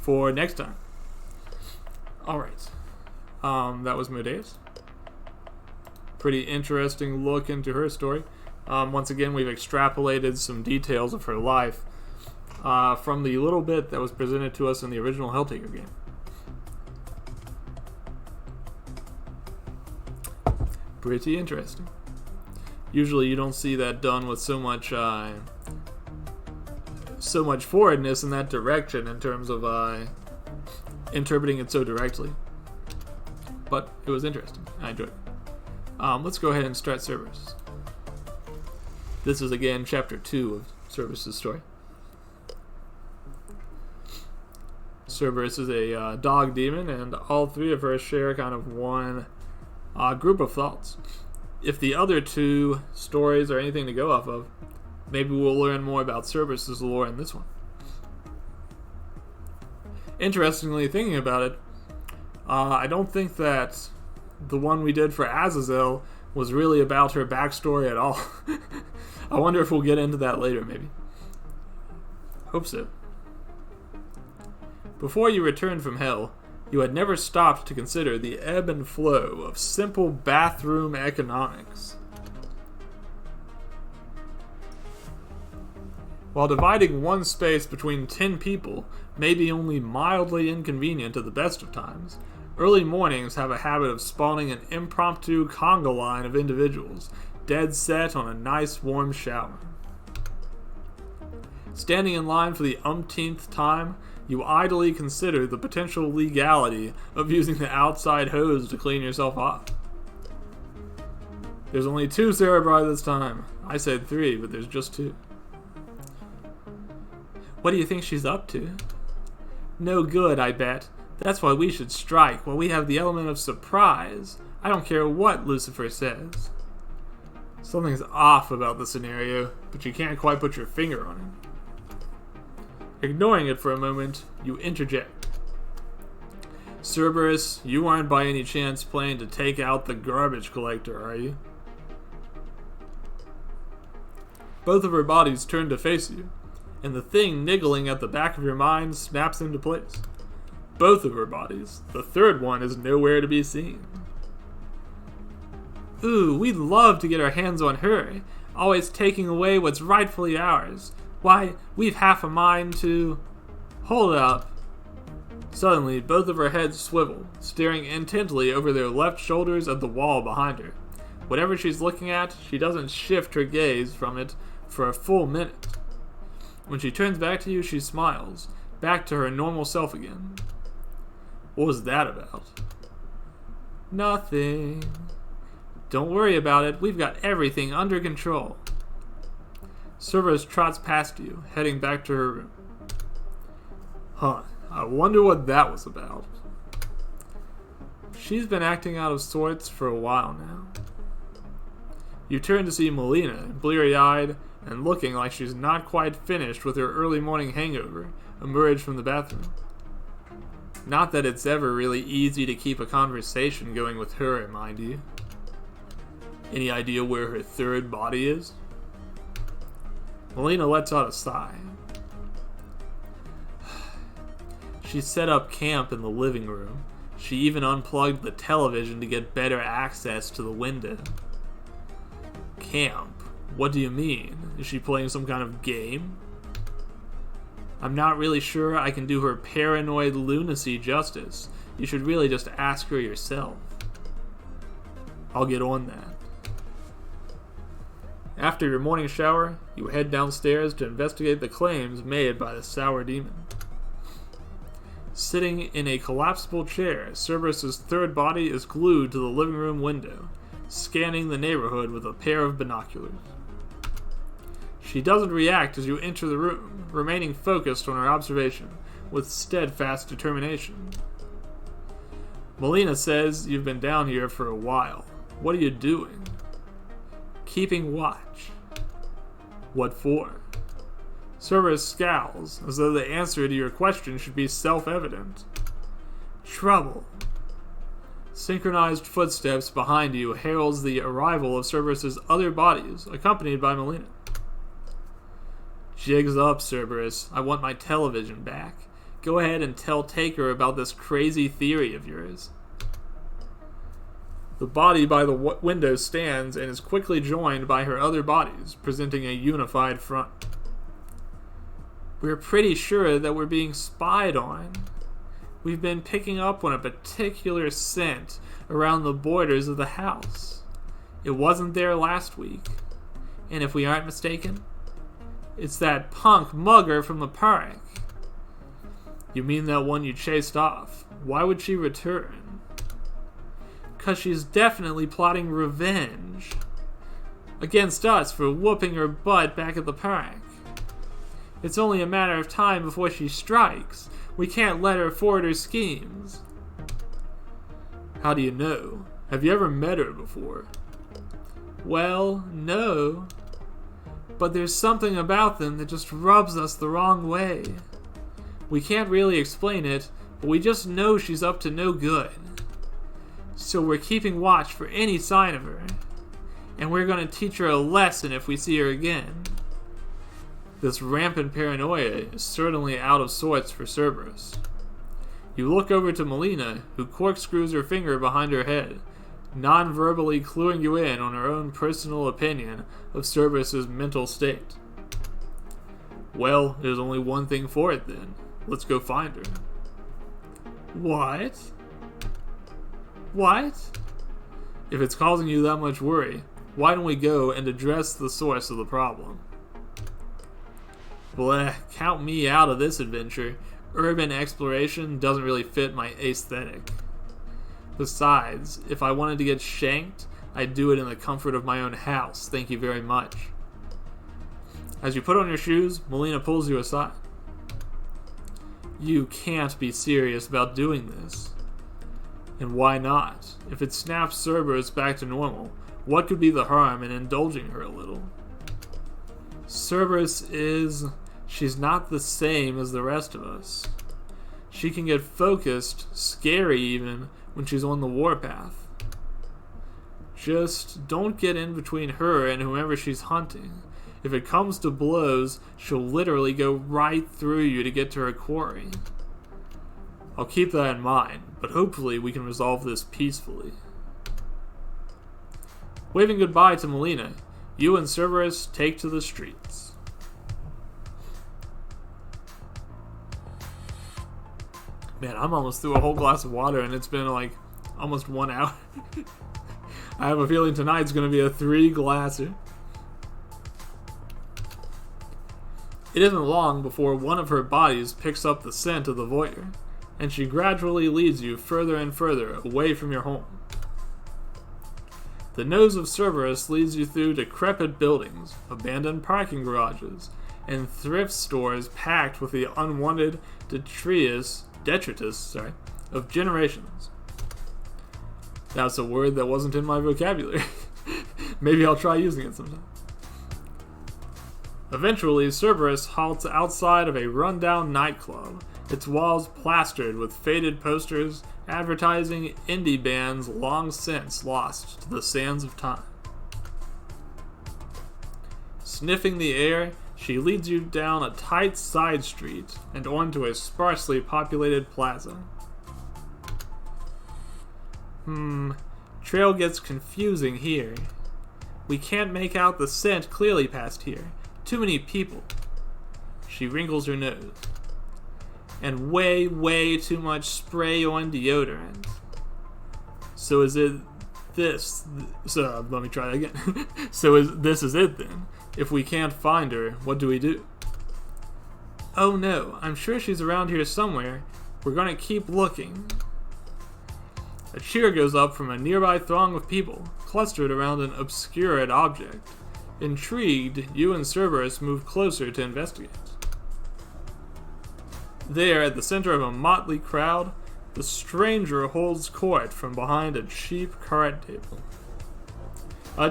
for next time. Alright. That was Modeus. Pretty interesting look into her story. Once again, we've extrapolated some details of her life from the little bit that was presented to us in the original Helltaker game. Pretty interesting. Usually you don't see that done with so much forwardness in that direction in terms of interpreting it so directly. But it was interesting. I enjoyed it. Let's go ahead and start Cerberus. This is again chapter 2 of Cerberus' story. Cerberus is a dog demon, and all three of her share kind of one group of thoughts. If the other two stories are anything to go off of, maybe we'll learn more about Cerberus' lore in this one. Interestingly, thinking about it, I don't think that the one we did for Azazel was really about her backstory at all. I wonder if we'll get into that later, maybe. Hope so. Before you returned from hell, you had never stopped to consider the ebb and flow of simple bathroom economics. While dividing one space between 10 people may be only mildly inconvenient at the best of times, early mornings have a habit of spawning an impromptu conga line of individuals, dead set on a nice warm shower. Standing in line for the umpteenth time, you idly consider the potential legality of using the outside hose to clean yourself off. There's only 2 cerebri this time. I said 3, but there's just 2. What do you think she's up to? No good, I bet. That's why we should strike, while we have the element of surprise. I don't care what Lucifer says. Something's off about the scenario, but you can't quite put your finger on it. Ignoring it for a moment, you interject. Cerberus, you aren't by any chance planning to take out the garbage collector, are you? Both of her bodies turn to face you, and the thing niggling at the back of your mind snaps into place. Both of her bodies. The third one is nowhere to be seen. Ooh, we'd love to get our hands on her, always taking away what's rightfully ours. Why, we've half a mind to... Hold up. Suddenly, both of her heads swivel, staring intently over their left shoulders at the wall behind her. Whatever she's looking at, she doesn't shift her gaze from it for a full minute. When she turns back to you, she smiles, back to her normal self again. What was that about? Nothing. Don't worry about it, we've got everything under control. Cerberus trots past you, heading back to her room. Huh, I wonder what that was about. She's been acting out of sorts for a while now. You turn to see Melina, bleary-eyed and looking like she's not quite finished with her early morning hangover, emerge from the bathroom. Not that it's ever really easy to keep a conversation going with her, mind you. Any idea where her third body is? Melina lets out a sigh. She set up camp in the living room. She even unplugged the television to get better access to the window. Camp? What do you mean? Is she playing some kind of game? I'm not really sure I can do her paranoid lunacy justice. You should really just ask her yourself. I'll get on that. After your morning shower, you head downstairs to investigate the claims made by the sour demon. Sitting in a collapsible chair, Cerberus's third body is glued to the living room window, scanning the neighborhood with a pair of binoculars. She doesn't react as you enter the room, remaining focused on her observation with steadfast determination. Melina says you've been down here for a while. What are you doing? Keeping watch. What for? Cerberus scowls, as though the answer to your question should be self-evident. Trouble. Synchronized footsteps behind you heralds the arrival of Cerberus's other bodies, accompanied by Melina. Jigs up, Cerberus. I want my television back. Go ahead and tell Taker about this crazy theory of yours. The body by the window stands and is quickly joined by her other bodies, presenting a unified front. We're pretty sure that we're being spied on. We've been picking up on a particular scent around the borders of the house. It wasn't there last week. And if we aren't mistaken, it's that punk mugger from the park. You mean that one you chased off? Why would she return? 'Cause she's definitely plotting revenge against us for whooping her butt back at the park. It's only a matter of time before she strikes. We can't let her forward her schemes. How do you know? Have you ever met her before? Well, no. But there's something about them that just rubs us the wrong way. We can't really explain it, but we just know she's up to no good. So we're keeping watch for any sign of her. And we're going to teach her a lesson if we see her again. This rampant paranoia is certainly out of sorts for Cerberus. You look over to Melina, who corkscrews her finger behind her head, non-verbally cluing you in on her own personal opinion of Cerberus's mental state. Well, there's only one thing for it then. Let's go find her. What? What? If it's causing you that much worry, why don't we go and address the source of the problem? Bleh, count me out of this adventure. Urban exploration doesn't really fit my aesthetic. Besides, if I wanted to get shanked, I'd do it in the comfort of my own house, thank you very much. As you put on your shoes, Melina pulls you aside. You can't be serious about doing this. And why not? If it snaps Cerberus back to normal, what could be the harm in indulging her a little? Cerberus she's not the same as the rest of us. She can get focused, scary even, when she's on the warpath. Just don't get in between her and whomever she's hunting. If it comes to blows, she'll literally go right through you to get to her quarry. I'll keep that in mind, but hopefully we can resolve this peacefully. Waving goodbye to Melina, you and Cerberus take to the streets. Man, I'm almost through a whole glass of water and it's been like almost 1 hour. I have a feeling tonight's going to be a 3-glasser. It isn't long before one of her bodies picks up the scent of the voyeur, and she gradually leads you further and further away from your home. The nose of Cerberus leads you through decrepit buildings, abandoned parking garages, and thrift stores packed with the unwanted detritus of generations. That's a word that wasn't in my vocabulary. Maybe I'll try using it sometime. Eventually, Cerberus halts outside of a rundown nightclub, its walls plastered with faded posters advertising indie bands long since lost to the sands of time. Sniffing the air, she leads you down a tight side street and onto a sparsely populated plaza. Trail gets confusing here. We can't make out the scent clearly past here. Too many people. She wrinkles her nose. And way too much spray on deodorant. So is it this? Let me try that again. This is it then? If we can't find her, what do we do? Oh no, I'm sure she's around here somewhere. We're gonna keep looking. A cheer goes up from a nearby throng of people, clustered around an obscured object. Intrigued, you and Cerberus move closer to investigate. There, at the center of a motley crowd, the stranger holds court from behind a cheap card table.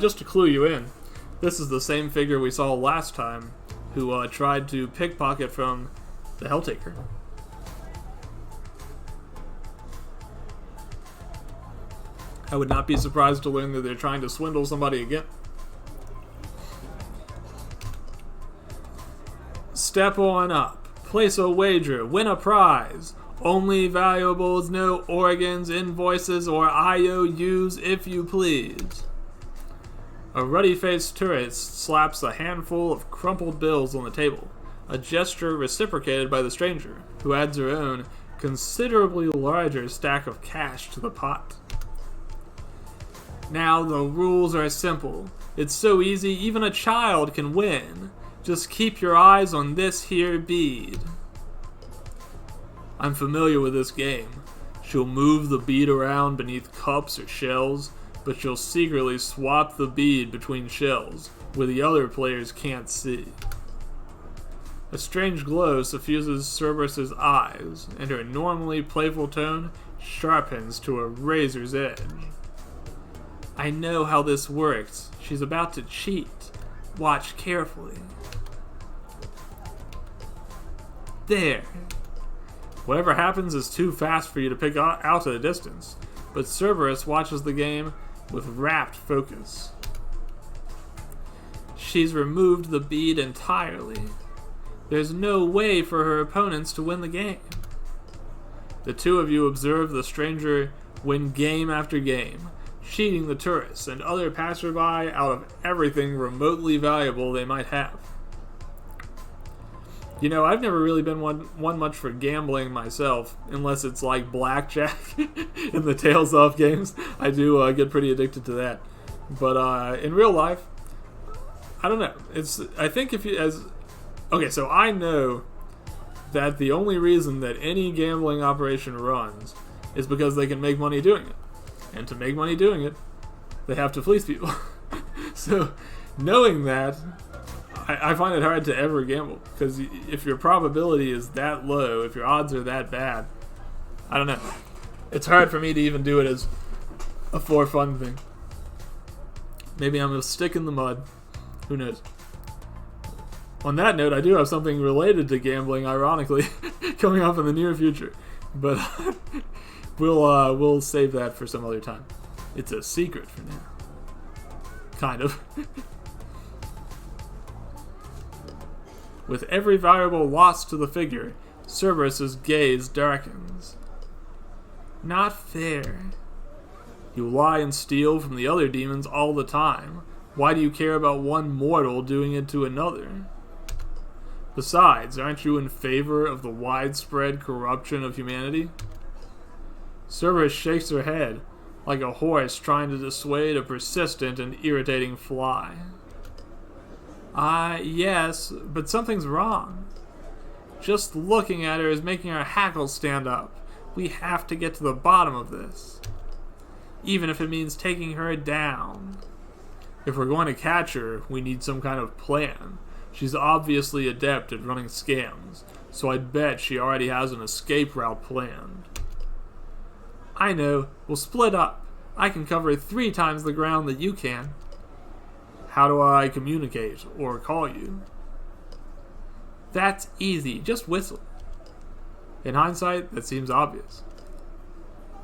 Just to clue you in, this is the same figure we saw last time, who tried to pickpocket from the Helltaker. I would not be surprised to learn that they're trying to swindle somebody again. Step on up, place a wager, win a prize. Only valuables, no organs, invoices, or IOUs if you please. A ruddy-faced tourist slaps a handful of crumpled bills on the table, a gesture reciprocated by the stranger, who adds her own, considerably larger stack of cash to the pot. Now the rules are simple. It's so easy, even a child can win. Just keep your eyes on this here bead. I'm familiar with this game. She'll move the bead around beneath cups or shells, but she'll secretly swap the bead between shells, where the other players can't see. A strange glow suffuses Cerberus's eyes, and her normally playful tone sharpens to a razor's edge. I know how this works. She's about to cheat. Watch carefully. There. Whatever happens is too fast for you to pick out at a distance, but Cerberus watches the game with rapt focus. She's removed the bead entirely. There's no way for her opponents to win the game. The two of you observe the stranger win game after game, cheating the tourists and other passerby out of everything remotely valuable they might have. You know, I've never really been one much for gambling myself, unless it's like blackjack in the Tales of games. I do get pretty addicted to that. But in real life, I don't know. I think if you okay, so I know that the only reason that any gambling operation runs is because they can make money doing it, and to make money doing it, they have to fleece people. So, knowing that, I find it hard to ever gamble, because if your probability is that low, if your odds are that bad, I don't know. It's hard for me to even do it as a for fun thing. Maybe I'm a stick in the mud. Who knows? On that note, I do have something related to gambling, ironically, coming up in the near future. But we'll save that for some other time. It's a secret for now. Kind of. With every variable lost to the figure, Cerberus's gaze darkens. Not fair. You lie and steal from the other demons all the time. Why do you care about one mortal doing it to another? Besides, aren't you in favor of the widespread corruption of humanity? Cerberus shakes her head, like a horse trying to dissuade a persistent and irritating fly. Yes, but something's wrong. Just looking at her is making our hackles stand up. We have to get to the bottom of this. Even if it means taking her down. If we're going to catch her, we need some kind of plan. She's obviously adept at running scams, so I'd bet she already has an escape route planned. I know, we'll split up. I can cover 3 times the ground that you can. How do I communicate or call you? That's easy, just whistle. In hindsight, that seems obvious.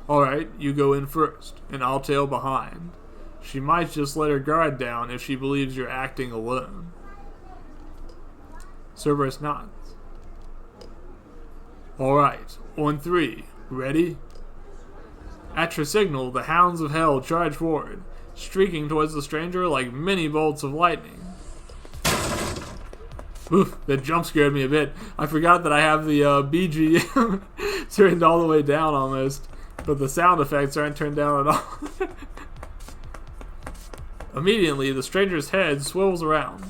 Alright, you go in first, and I'll tail behind. She might just let her guard down if she believes you're acting alone. Cerberus nods. Alright, on 3. Ready? At your signal, the hounds of hell charge forward, streaking towards the stranger like many bolts of lightning. Oof, that jump scared me a bit. I forgot that I have the BGM turned all the way down almost, but the sound effects aren't turned down at all. Immediately, the stranger's head swivels around.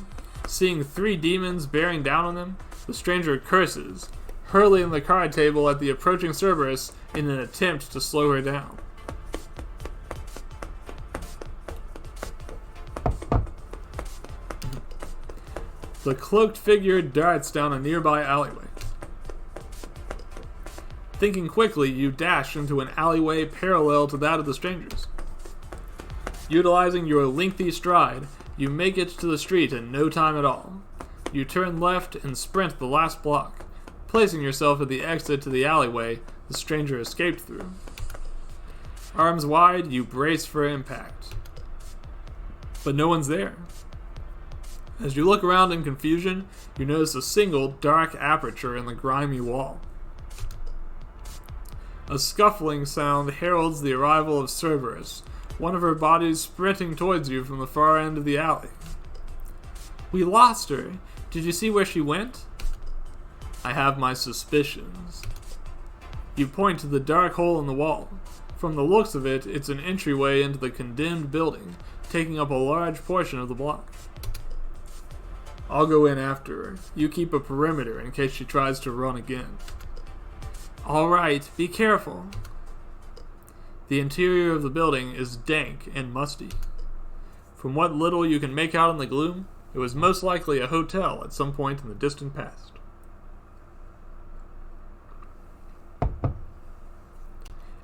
Seeing 3 demons bearing down on them, the stranger curses, hurling the card table at the approaching Cerberus in an attempt to slow her down. The cloaked figure darts down a nearby alleyway. Thinking quickly, you dash into an alleyway parallel to that of the stranger's. Utilizing your lengthy stride, you make it to the street in no time at all. You turn left and sprint the last block, placing yourself at the exit to the alleyway the stranger escaped through. Arms wide, you brace for impact. But no one's there. As you look around in confusion, you notice a single dark aperture in the grimy wall. A scuffling sound heralds the arrival of Cerberus, one of her bodies sprinting towards you from the far end of the alley. We lost her. Did you see where she went? I have my suspicions. You point to the dark hole in the wall. From the looks of it, it's an entryway into the condemned building, taking up a large portion of the block. I'll go in after her. You keep a perimeter in case she tries to run again. Alright, be careful. The interior of the building is dank and musty. From what little you can make out in the gloom, it was most likely a hotel at some point in the distant past.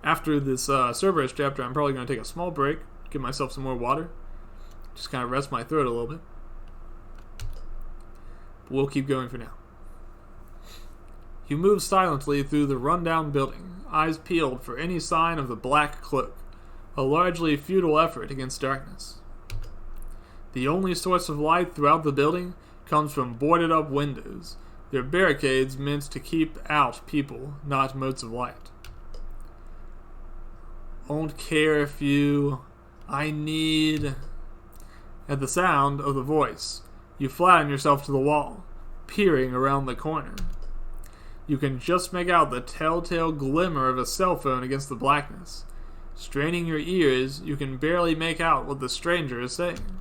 After this Cerberus chapter, I'm probably going to take a small break, give myself some more water, just kind of rest my throat a little bit. But we'll keep going for now. You move silently through the rundown building, eyes peeled for any sign of the Black Cloak, a largely futile effort against darkness. The only source of light throughout the building comes from boarded-up windows, their barricades meant to keep out people, not motes of light. Won't care if you... I need... At the sound of the voice, you flatten yourself to the wall, peering around the corner. You can just make out the telltale glimmer of a cell phone against the blackness. Straining your ears, you can barely make out what the stranger is saying.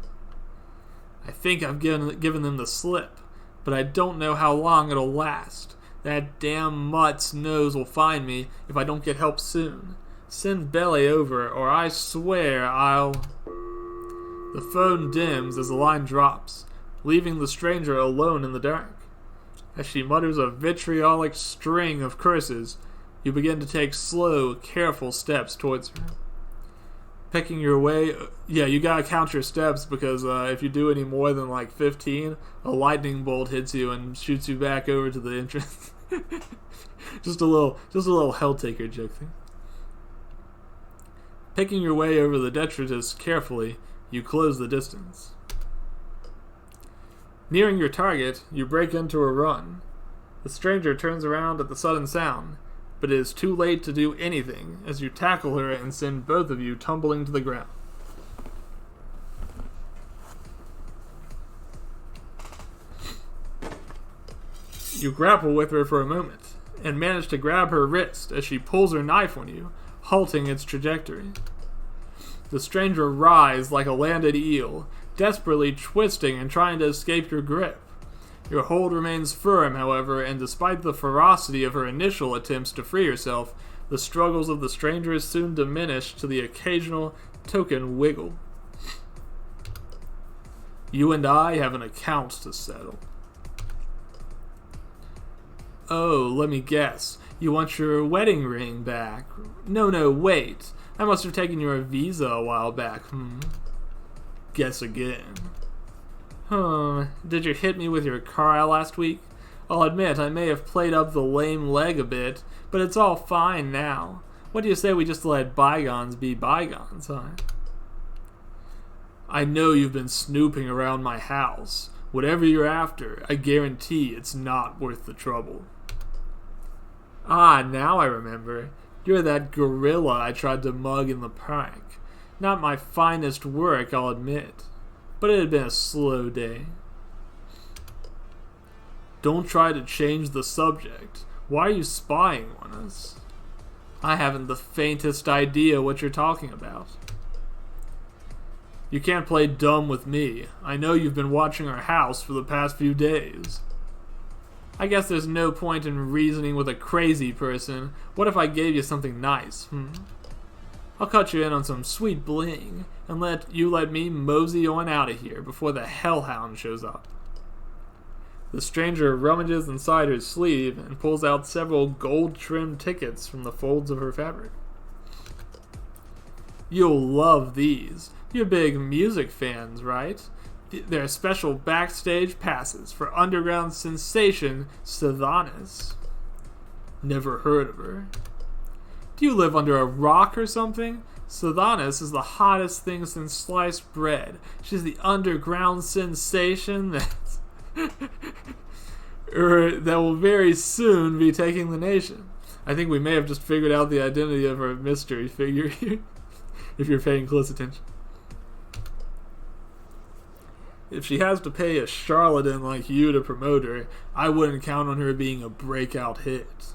I think I've given them the slip, but I don't know how long it'll last. That damn mutt's nose will find me if I don't get help soon. Send Belly over, or I swear I'll... The phone dims as the line drops, leaving the stranger alone in the dark. As she mutters a vitriolic string of curses, you begin to take slow, careful steps towards her. Picking your way... Yeah, you gotta count your steps, because if you do any more than like 15, a lightning bolt hits you and shoots you back over to the entrance. just a little Helltaker joke thing. Picking your way over the detritus carefully, you close the distance. Nearing your target, you break into a run. The stranger turns around at the sudden sound, but it is too late to do anything as you tackle her and send both of you tumbling to the ground. You grapple with her for a moment, and manage to grab her wrist as she pulls her knife on you, halting its trajectory. The stranger writhes like a landed eel, desperately twisting and trying to escape your grip. Your hold remains firm, however, and despite the ferocity of her initial attempts to free herself, the struggles of the stranger soon diminish to the occasional token wiggle. You and I have an account to settle. Oh, let me guess. You want your wedding ring back? No, wait. I must have taken your visa a while back. Guess again. Did you hit me with your car last week? I'll admit I may have played up the lame leg a bit, but it's all fine now. What do you say we just let bygones be bygones, huh? I know you've been snooping around my house. Whatever you're after, I guarantee it's not worth the trouble. Ah, now I remember. You're that gorilla I tried to mug in the park. Not my finest work, I'll admit. But it had been a slow day. Don't try to change the subject. Why are you spying on us? I haven't the faintest idea what you're talking about. You can't play dumb with me. I know you've been watching our house for the past few days. I guess there's no point in reasoning with a crazy person. What if I gave you something nice, I'll cut you in on some sweet bling, and let me mosey on out of here before the hellhound shows up. The stranger rummages inside her sleeve and pulls out several gold-trimmed tickets from the folds of her fabric. You'll love these. You're big music fans, right? They're special backstage passes for underground sensation Savanas. Never heard of her. Do you live under a rock or something? Savanas is the hottest thing since sliced bread. She's the underground sensation that will very soon be taking the nation. I think we may have just figured out the identity of our mystery figure here, if you're paying close attention. If she has to pay a charlatan like you to promote her, I wouldn't count on her being a breakout hit.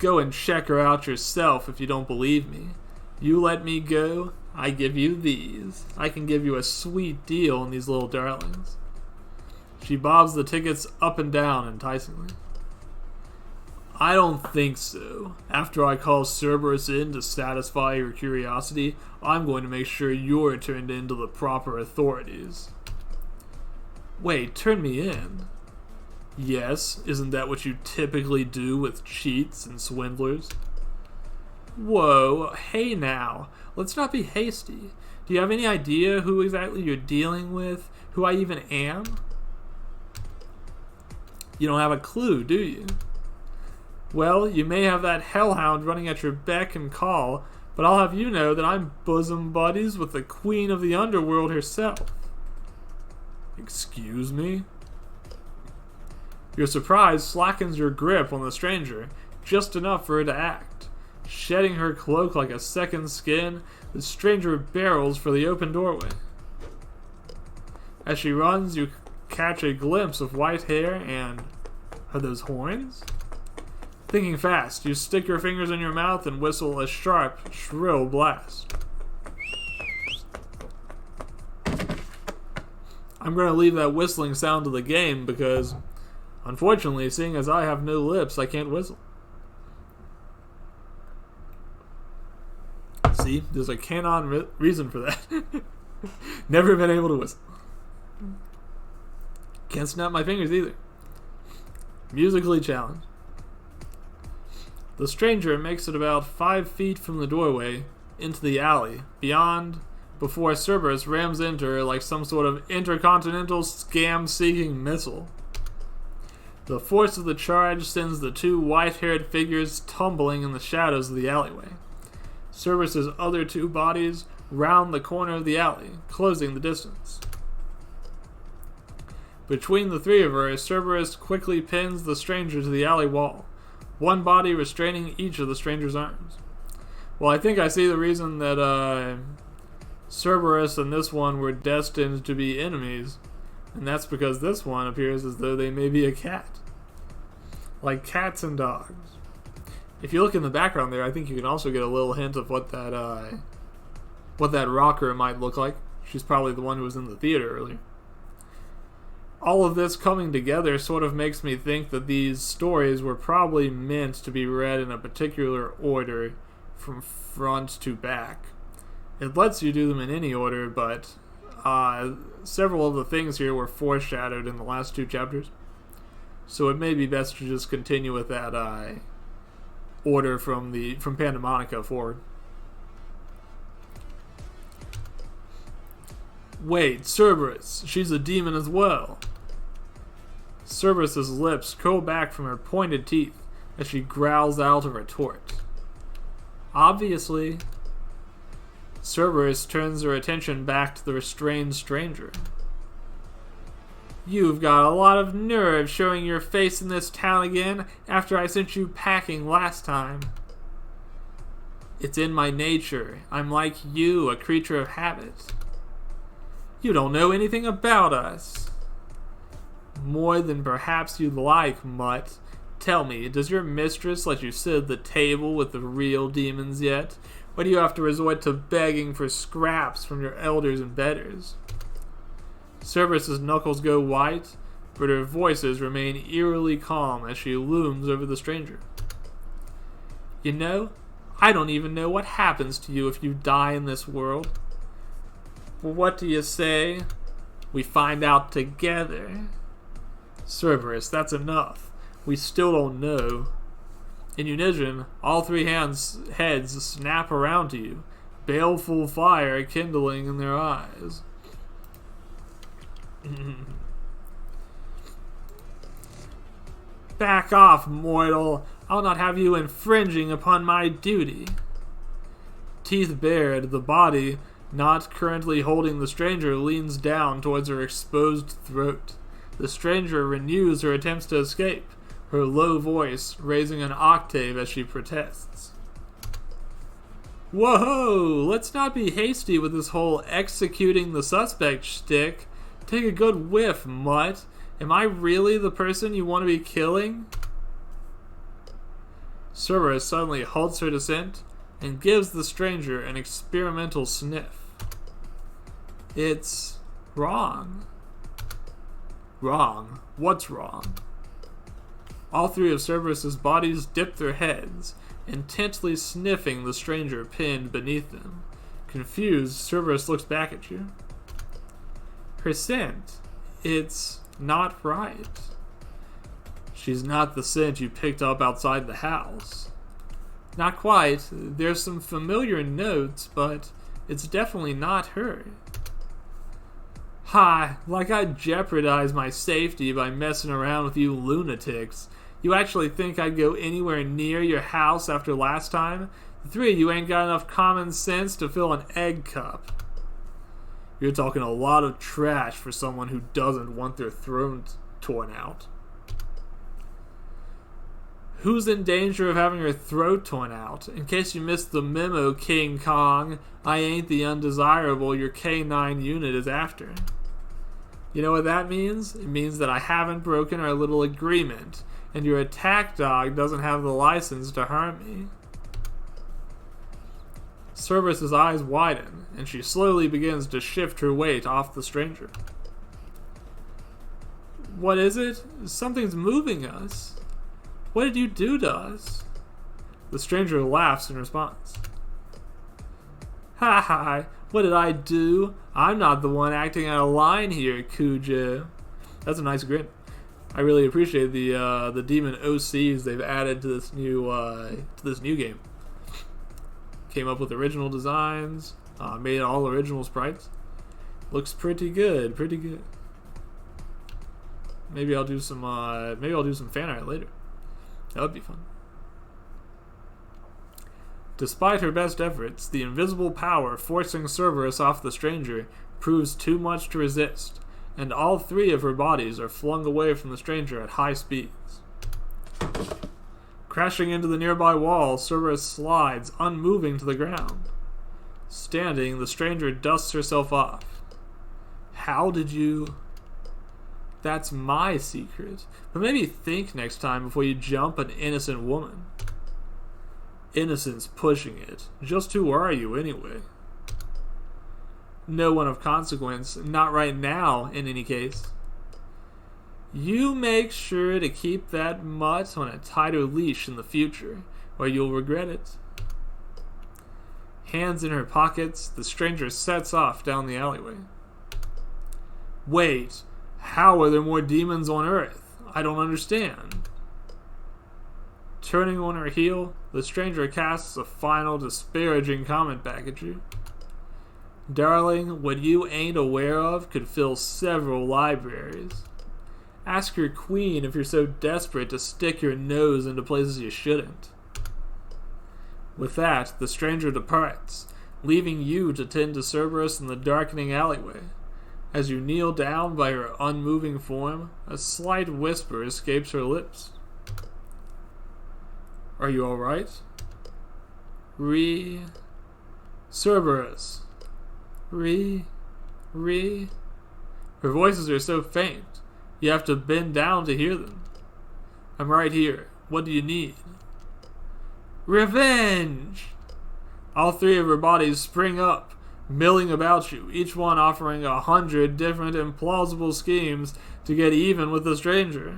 Go and check her out yourself if you don't believe me. You let me go, I give you these. I can give you a sweet deal on these little darlings. She bobs the tickets up and down enticingly. I don't think so. After I call Cerberus in to satisfy your curiosity, I'm going to make sure you're turned in to the proper authorities. Wait, turn me in? Yes, isn't that what you typically do with cheats and swindlers? Whoa, hey now, let's not be hasty. Do you have any idea who exactly you're dealing with? Who I even am? You don't have a clue, do you? Well, you may have that hellhound running at your beck and call, but I'll have you know that I'm bosom buddies with the queen of the underworld herself. Excuse me? Your surprise slackens your grip on the stranger, just enough for her to act. Shedding her cloak like a second skin, the stranger barrels for the open doorway. As she runs, you catch a glimpse of white hair and... Are those horns? Thinking fast, you stick your fingers in your mouth and whistle a sharp, shrill blast. I'm going to leave that whistling sound to the game because, unfortunately, seeing as I have no lips, I can't whistle. See, there's a canon reason for that. Never been able to whistle. Can't snap my fingers either. Musically challenged. The stranger makes it about 5 feet from the doorway into the alley beyond before Cerberus rams into her like some sort of intercontinental scam-seeking missile. The force of the charge sends the two white-haired figures tumbling in the shadows of the alleyway. Cerberus's other two bodies round the corner of the alley, closing the distance. Between the three of her, Cerberus quickly pins the stranger to the alley wall, one body restraining each of the stranger's arms. Well, I think I see the reason that Cerberus and this one were destined to be enemies, and that's because this one appears as though they may be a cat. Like cats and dogs. If you look in the background there, I think you can also get a little hint of what that rocker might look like. She's probably the one who was in the theater earlier. All of this coming together sort of makes me think that these stories were probably meant to be read in a particular order from front to back. It lets you do them in any order, but several of the things here were foreshadowed in the last 2 chapters. So it may be best to just continue with that order from Pandemonica forward. Wait, Cerberus, she's a demon as well. Cerberus's lips curl back from her pointed teeth as she growls out a retort. Obviously, Cerberus turns her attention back to the restrained stranger. You've got a lot of nerve showing your face in this town again after I sent you packing last time. It's in my nature. I'm like you, a creature of habit. You don't know anything about us. More than perhaps you'd like, mutt. Tell me, does your mistress let you sit at the table with the real demons yet? Or do you have to resort to begging for scraps from your elders and betters? Cerberus's knuckles go white, but her voices remain eerily calm as she looms over the stranger. You know, I don't even know what happens to you if you die in this world. But what do you say? We find out together. Cerberus, that's enough. We still don't know. In unison, all 3 heads snap around to you, baleful fire kindling in their eyes. Back off, mortal. I'll not have you infringing upon my duty. Teeth bared, the body, not currently holding the stranger, leans down towards her exposed throat. The stranger renews her attempts to escape, her low voice raising an octave as she protests. Whoa! Let's not be hasty with this whole executing the suspect shtick. Take a good whiff, mutt. Am I really the person you want to be killing? Cerberus suddenly halts her descent and gives the stranger an experimental sniff. It's wrong. Wrong? What's wrong? All 3 of Cerberus's bodies dip their heads, intently sniffing the stranger pinned beneath them. Confused, Cerberus looks back at you. Her scent, it's not right. She's not the scent you picked up outside the house. Not quite. There's some familiar notes, but it's definitely not her. Ha! Like I'd jeopardize my safety by messing around with you lunatics. You actually think I'd go anywhere near your house after last time? The 3 of you ain't got enough common sense to fill an egg cup. You're talking a lot of trash for someone who doesn't want their throat torn out. Who's in danger of having her throat torn out? In case you missed the memo, King Kong, I ain't the undesirable your K9 unit is after. You know what that means? It means that I haven't broken our little agreement, and your attack dog doesn't have the license to harm me. Cerberus' eyes widen, and she slowly begins to shift her weight off the stranger. What is it? Something's moving us. What did you do to us? The stranger laughs in response. Ha ha, what did I do? I'm not the one acting out of line here, Cujo. That's a nice grin. I really appreciate the demon OCs they've added to this new game. Came up with original designs, made all original sprites. Looks pretty good, pretty good. Maybe I'll do some fan art later. That would be fun. Despite her best efforts, the invisible power forcing Cerberus off the stranger proves too much to resist, and all three of her bodies are flung away from the stranger at high speeds. Crashing into the nearby wall, Cerberus slides, unmoving to the ground. Standing, the stranger dusts herself off. How did you... That's my secret. But maybe think next time before you jump an innocent woman. Innocence pushing it. Just who are you, anyway? No one of consequence. Not right now, in any case. You make sure to keep that mutt on a tighter leash in the future, or you'll regret it. Hands in her pockets, the stranger sets off down the alleyway. Wait, how are there more demons on Earth? I don't understand. Turning on her heel, the stranger casts a final disparaging comment back at you. Darling, what you ain't aware of could fill several libraries. Ask your queen if you're so desperate to stick your nose into places you shouldn't. With that, the stranger departs, leaving you to tend to Cerberus in the darkening alleyway. As you kneel down by her unmoving form, a slight whisper escapes her lips. Are you alright? Cerberus. Her voices are so faint, you have to bend down to hear them. I'm right here. What do you need? Revenge! All three of her bodies spring up, milling about you, each one offering 100 different implausible schemes to get even with the stranger.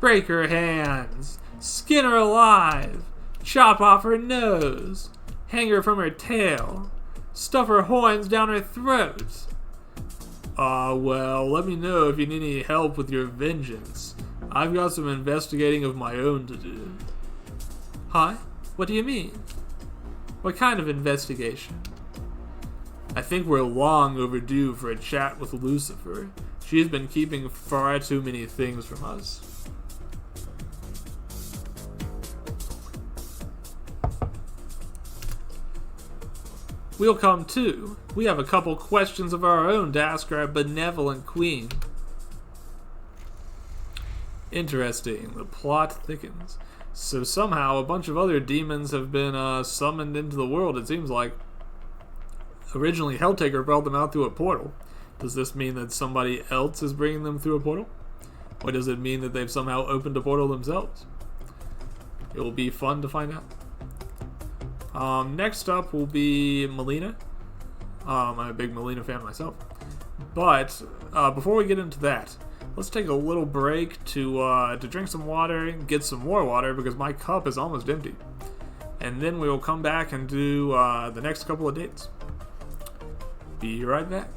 Break her hands, skin her alive, chop off her nose, hang her from her tail, stuff her horns down her throat. Well, let me know if you need any help with your vengeance. I've got some investigating of my own to do. Huh? What do you mean? What kind of investigation? I think we're long overdue for a chat with Lucifer. She's been keeping far too many things from us. We'll come too. We have a couple questions of our own to ask our benevolent queen. Interesting. The plot thickens. So somehow a bunch of other demons have been summoned into the world, it seems like. Originally, Helltaker brought them out through a portal. Does this mean that somebody else is bringing them through a portal? Or does it mean that they've somehow opened a portal themselves? It will be fun to find out. Next up will be Melina. I'm a big Melina fan myself. But before we get into that, let's take a little break to drink some water, get some more water because my cup is almost empty. And then we will come back and do the next couple of dates. Be right back.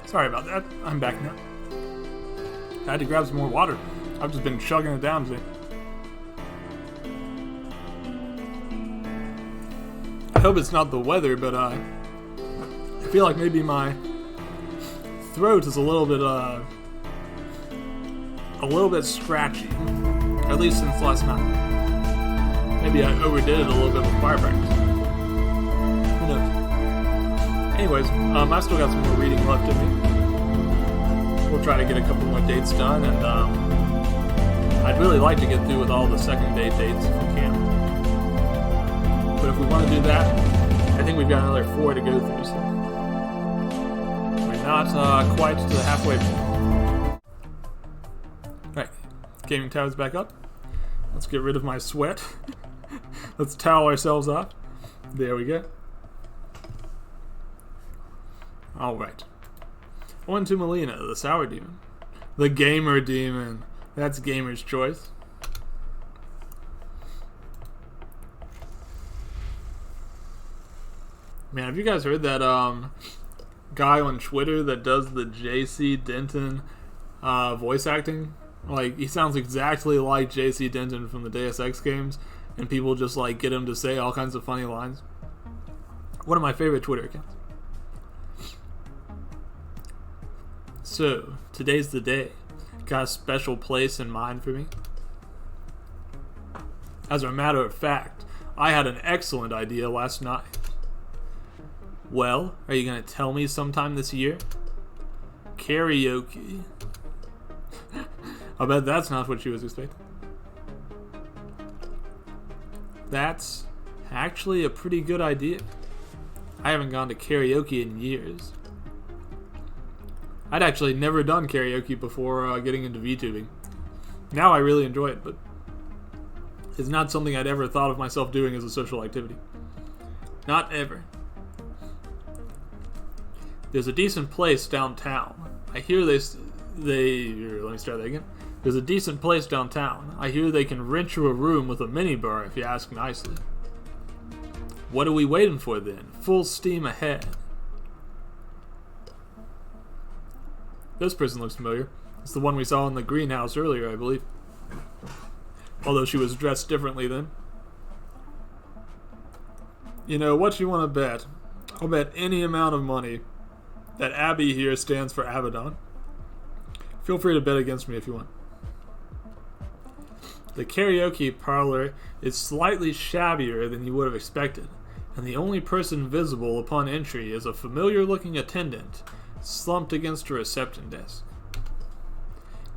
Sorry about that. I'm back now. I had to grab some more water. I've just been chugging it down today. I hope it's not the weather, but I feel like maybe my throat is a little bit scratchy. At least since last night. Maybe I overdid it a little bit with fire practice. Who knows? Anyways, I still got some more reading left in me. We'll try to get a couple more dates done, and I'd really like to get through with all the second day dates if we can. But if we want to do that, I think we've got another 4 to go through, so we're not quite to the halfway point. Alright, gaming tower's back up. Let's get rid of my sweat. Let's towel ourselves off. There we go. Alright. On to Melina, the Sour Demon. The Gamer Demon. That's Gamer's choice. Man, have you guys heard that guy on Twitter that does the JC Denton voice acting? Like, he sounds exactly like JC Denton from the Deus Ex games, and people just like get him to say all kinds of funny lines. One of my favorite Twitter accounts. So, today's the day. Got a special place in mind for me? As a matter of fact, I had an excellent idea last night. Well, are you going to tell me sometime this year? Karaoke. I bet that's not what she was expecting. That's actually a pretty good idea. I haven't gone to karaoke in years. I'd actually never done karaoke before getting into VTubing. Now I really enjoy it, but it's not something I'd ever thought of myself doing as a social activity. Not ever. There's a decent place downtown. I hear let me start that again. There's a decent place downtown. I hear they can rent you a room with a minibar if you ask nicely. What are we waiting for then? Full steam ahead. This person looks familiar. It's the one we saw in the greenhouse earlier, I believe. Although she was dressed differently then. You know, what you want to bet? I'll bet any amount of money that Abby here stands for Abaddon. Feel free to bet against me if you want. The karaoke parlor is slightly shabbier than you would have expected, and the only person visible upon entry is a familiar-looking attendant slumped against a reception desk.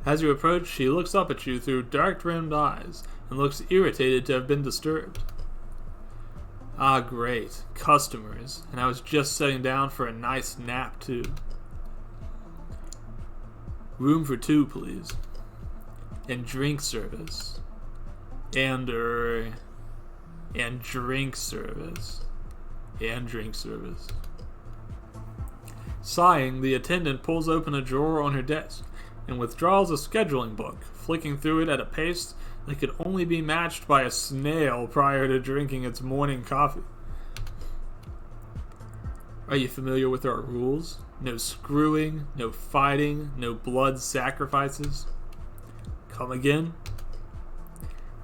As you approach, she looks up at you through dark-rimmed eyes and looks irritated to have been disturbed. Ah, great. Customers. And I was just sitting down for a nice nap, too. Room for 2, please. And drink service. And drink service. And drink service. Sighing, the attendant pulls open a drawer on her desk and withdraws a scheduling book, flicking through it at a pace that could only be matched by a snail prior to drinking its morning coffee. Are you familiar with our rules? No screwing, no fighting, no blood sacrifices. Come again?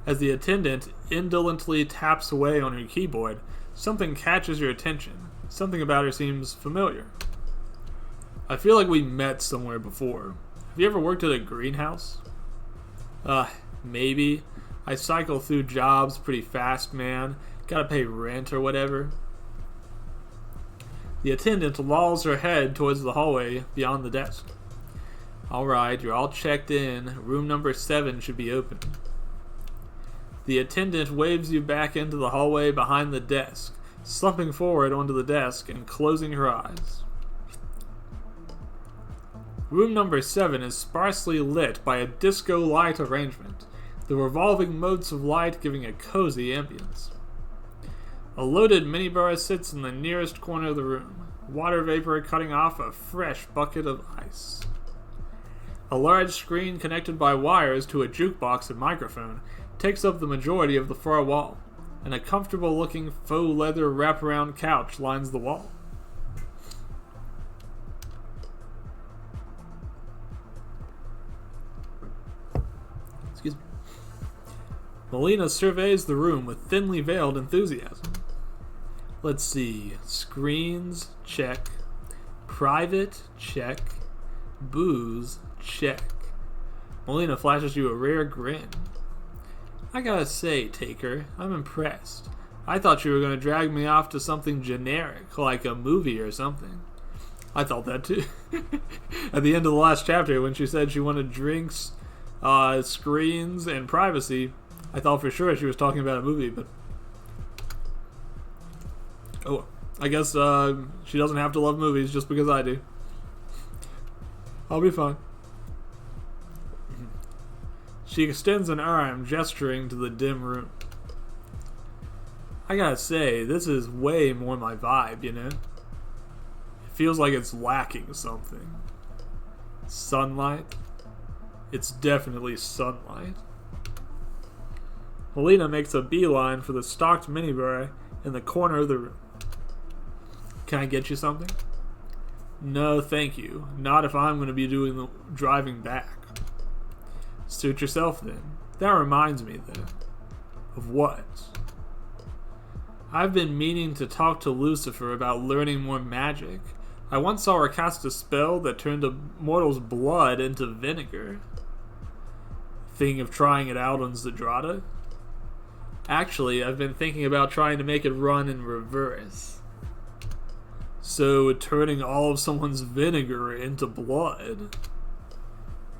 As the attendant indolently taps away on her keyboard, something catches your attention. Something about her seems familiar. I feel like we met somewhere before. Have you ever worked at a greenhouse? Maybe. I cycle through jobs pretty fast, man. Gotta pay rent or whatever. The attendant lolls her head towards the hallway beyond the desk. Alright, you're all checked in. Room number 7 should be open. The attendant waves you back into the hallway behind the desk, slumping forward onto the desk and closing her eyes. Room number 7 is sparsely lit by a disco light arrangement, the revolving motes of light giving a cozy ambience. A loaded minibar sits in the nearest corner of the room, water vapor cutting off a fresh bucket of ice. A large screen connected by wires to a jukebox and microphone takes up the majority of the far wall, and a comfortable-looking faux leather wraparound couch lines the wall. Excuse me. Melina surveys the room with thinly veiled enthusiasm. Let's see. Screens, check. Private, check. Booze, check. Melina flashes you a rare grin. I gotta say, Taker, I'm impressed. I thought you were gonna drag me off to something generic, like a movie or something. I thought that too. At the end of the last chapter, when she said she wanted drinks, screens, and privacy, I thought for sure she was talking about a movie, but... Oh, I guess she doesn't have to love movies just because I do. I'll be fine. She extends an arm, gesturing to the dim room. I gotta say, this is way more my vibe, you know? It feels like it's lacking something. Sunlight? It's definitely sunlight. Melina makes a beeline for the stocked minibar in the corner of the room. Can I get you something? No, thank you. Not if I'm going to be doing the driving back. Suit yourself then. That reminds me, though. Of what? I've been meaning to talk to Lucifer about learning more magic. I once saw her cast a spell that turned a mortal's blood into vinegar. Thinking of trying it out on Zedrata? Actually, I've been thinking about trying to make it run in reverse. So, turning all of someone's vinegar into blood.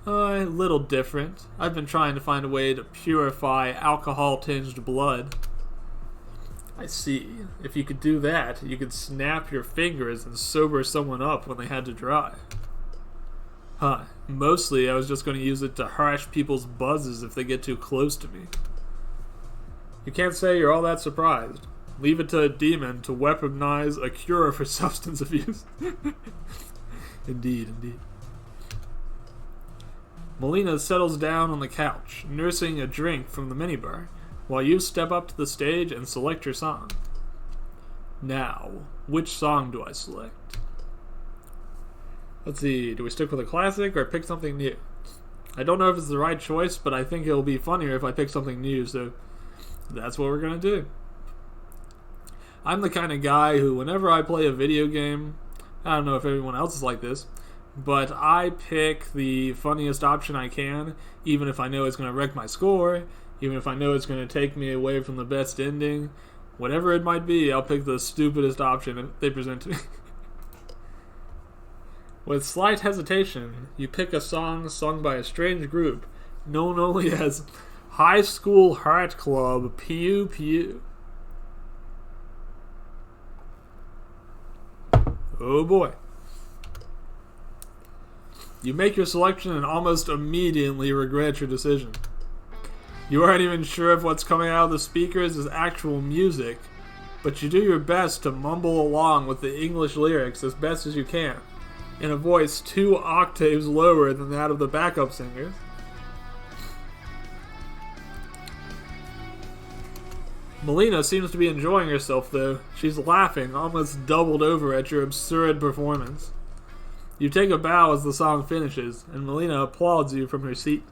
A little different. I've been trying to find a way to purify alcohol-tinged blood. I see. If you could do that, you could snap your fingers and sober someone up when they had to drive. Huh. Mostly, I was just going to use it to harsh people's buzzes if they get too close to me. You can't say you're all that surprised. Leave it to a demon to weaponize a cure for substance abuse. Indeed, indeed. Melina settles down on the couch, nursing a drink from the minibar, while you step up to the stage and select your song. Now, which song do I select? Let's see, do we stick with a classic or pick something new? I don't know if it's the right choice, but I think it'll be funnier if I pick something new, so that's what we're gonna do. I'm the kind of guy who, whenever I play a video game, I don't know if everyone else is like this, but I pick the funniest option I can, even if I know it's going to wreck my score, even if I know it's going to take me away from the best ending. Whatever it might be, I'll pick the stupidest option they present to me. With slight hesitation, you pick a song sung by a strange group, known only as High School Heart Club Pew Pew. Oh boy. You make your selection and almost immediately regret your decision. You aren't even sure if what's coming out of the speakers is actual music, but you do your best to mumble along with the English lyrics as best as you can, in a voice 2 octaves lower than that of the backup singers. Melina seems to be enjoying herself, though. She's laughing, almost doubled over at your absurd performance. You take a bow as the song finishes, and Melina applauds you from her seat.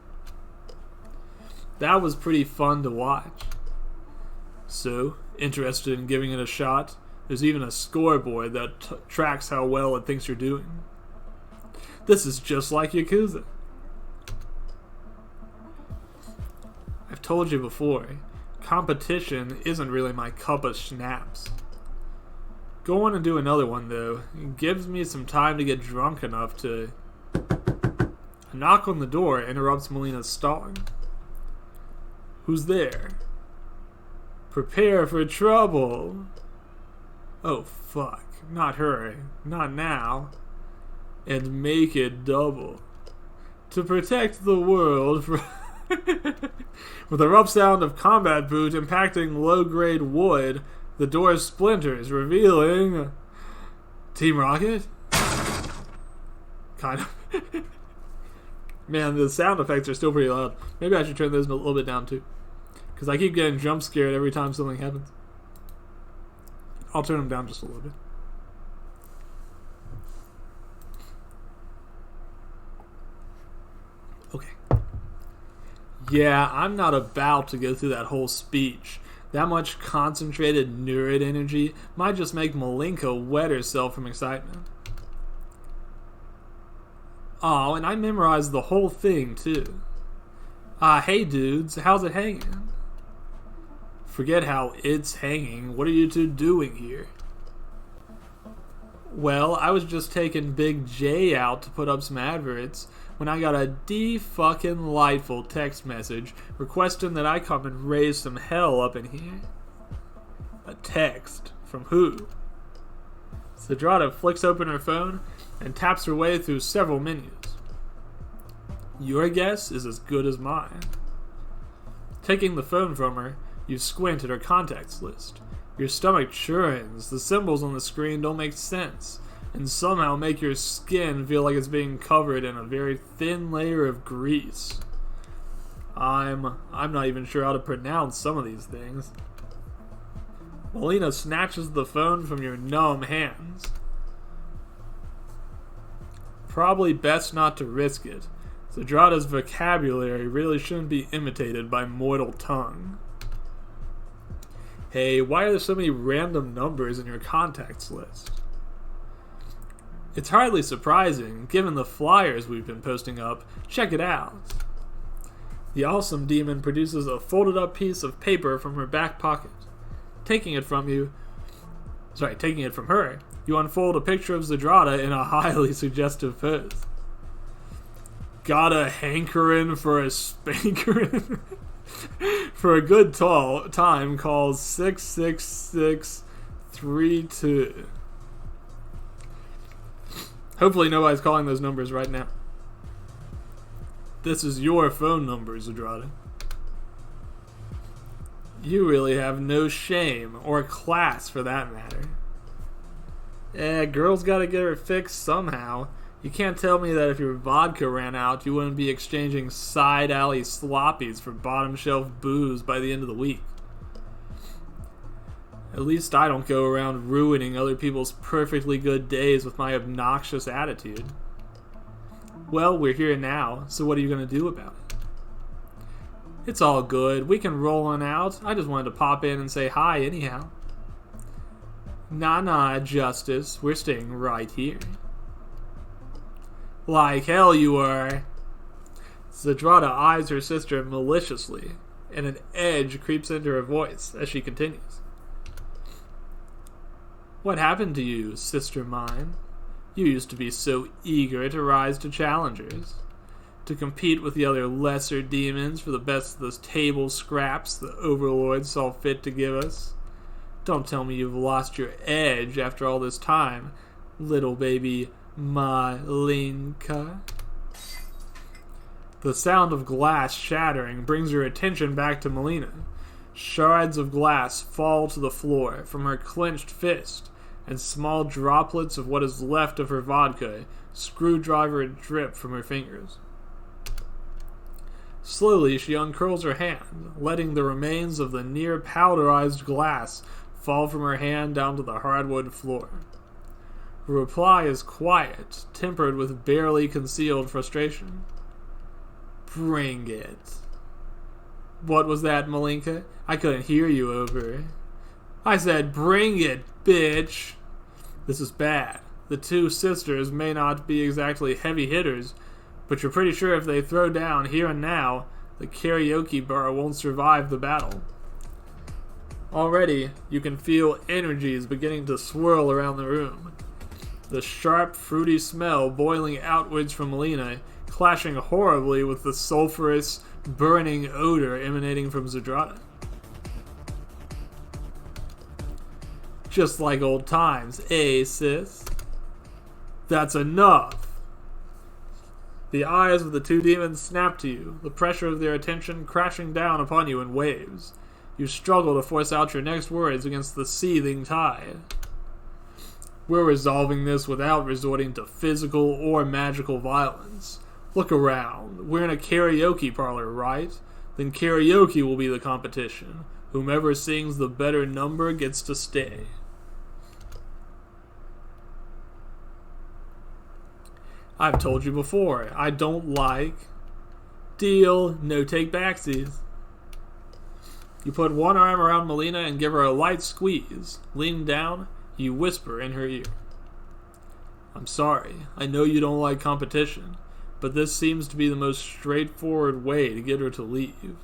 That was pretty fun to watch. So, interested in giving it a shot? There's even a scoreboard that tracks how well it thinks you're doing. This is just like Yakuza. I've told you before, competition isn't really my cup of schnapps. Go on and do another one, though. It gives me some time to get drunk enough to... A knock on the door interrupts Melina's stalling. Who's there? Prepare for trouble. Oh, fuck. Not her. Not now. And make it double. To protect the world from... With a rough sound of combat boot impacting low-grade wood, the door splinters, revealing... Team Rocket? Kind of. Man, the sound effects are still pretty loud. Maybe I should turn those a little bit down, too. Because I keep getting jump scared every time something happens. I'll turn them down just a little bit. Okay. Yeah, I'm not about to go through that whole speech. That much concentrated nerd energy might just make Malinka wet herself from excitement. Oh, and I memorized the whole thing, too. Hey dudes, how's it hanging? Forget how it's hanging. What are you two doing here? Well, I was just taking Big J out to put up some adverts when I got a de-fucking-lightful text message requesting that I come and raise some hell up in here. A text? From who? Zedrata flicks open her phone and taps her way through several menus. Your guess is as good as mine. Taking the phone from her, you squint at her contacts list. Your stomach churns, the symbols on the screen don't make sense, and somehow make your skin feel like it's being covered in a very thin layer of grease. I'm not even sure how to pronounce some of these things. Melina snatches the phone from your numb hands. Probably best not to risk it. Zedrata's vocabulary really shouldn't be imitated by mortal tongue. Hey, why are there so many random numbers in your contacts list? It's hardly surprising, given the flyers we've been posting up. Check it out. The awesome demon produces a folded up piece of paper from her back pocket. Taking it from her, you unfold a picture of Zedrata in a highly suggestive pose. Got a hankering for a spankerin'? For a good time, call 66632. Hopefully nobody's calling those numbers right now. This is your phone number, Zedrata. You really have no shame, or class for that matter. Girl's gotta get her fixed somehow. You can't tell me that if your vodka ran out, you wouldn't be exchanging side alley sloppies for bottom shelf booze by the end of the week. At least I don't go around ruining other people's perfectly good days with my obnoxious attitude. Well, we're here now, so what are you going to do about it? It's all good. We can roll on out. I just wanted to pop in and say hi anyhow. Nah, Justice. We're staying right here. Like hell you are. Zedrata eyes her sister maliciously, and an edge creeps into her voice as she continues. What happened to you, sister mine? You used to be so eager to rise to challengers, to compete with the other lesser demons for the best of those table scraps the overlord saw fit to give us. Don't tell me you've lost your edge after all this time, little baby Malinka. The sound of glass shattering brings your attention back to Melina. Shards of glass fall to the floor from her clenched fist, and small droplets of what is left of her vodka screwdriver drip from her fingers. Slowly she uncurls her hand, letting the remains of the near powderized glass fall from her hand down to the hardwood floor. Her reply is quiet, tempered with barely concealed frustration. Bring it. What was that, Malinka? I couldn't hear you over. I said, bring it, bitch. This is bad. The two sisters may not be exactly heavy hitters, but you're pretty sure if they throw down here and now, the karaoke bar won't survive the battle. Already, you can feel energies beginning to swirl around the room. The sharp, fruity smell boiling outwards from Melina, clashing horribly with the sulphurous, burning odor emanating from Zedrata. Just like old times, eh, sis? That's enough! The eyes of the two demons snap to you, the pressure of their attention crashing down upon you in waves. You struggle to force out your next words against the seething tide. We're resolving this without resorting to physical or magical violence. Look around. We're in a karaoke parlor, right? Then karaoke will be the competition. Whomever sings the better number gets to stay. I've told you before, I don't like... Deal. No take backsies. You put one arm around Melina and give her a light squeeze. Leaning down, you whisper in her ear. I'm sorry. I know you don't like competition, but this seems to be the most straightforward way to get her to leave.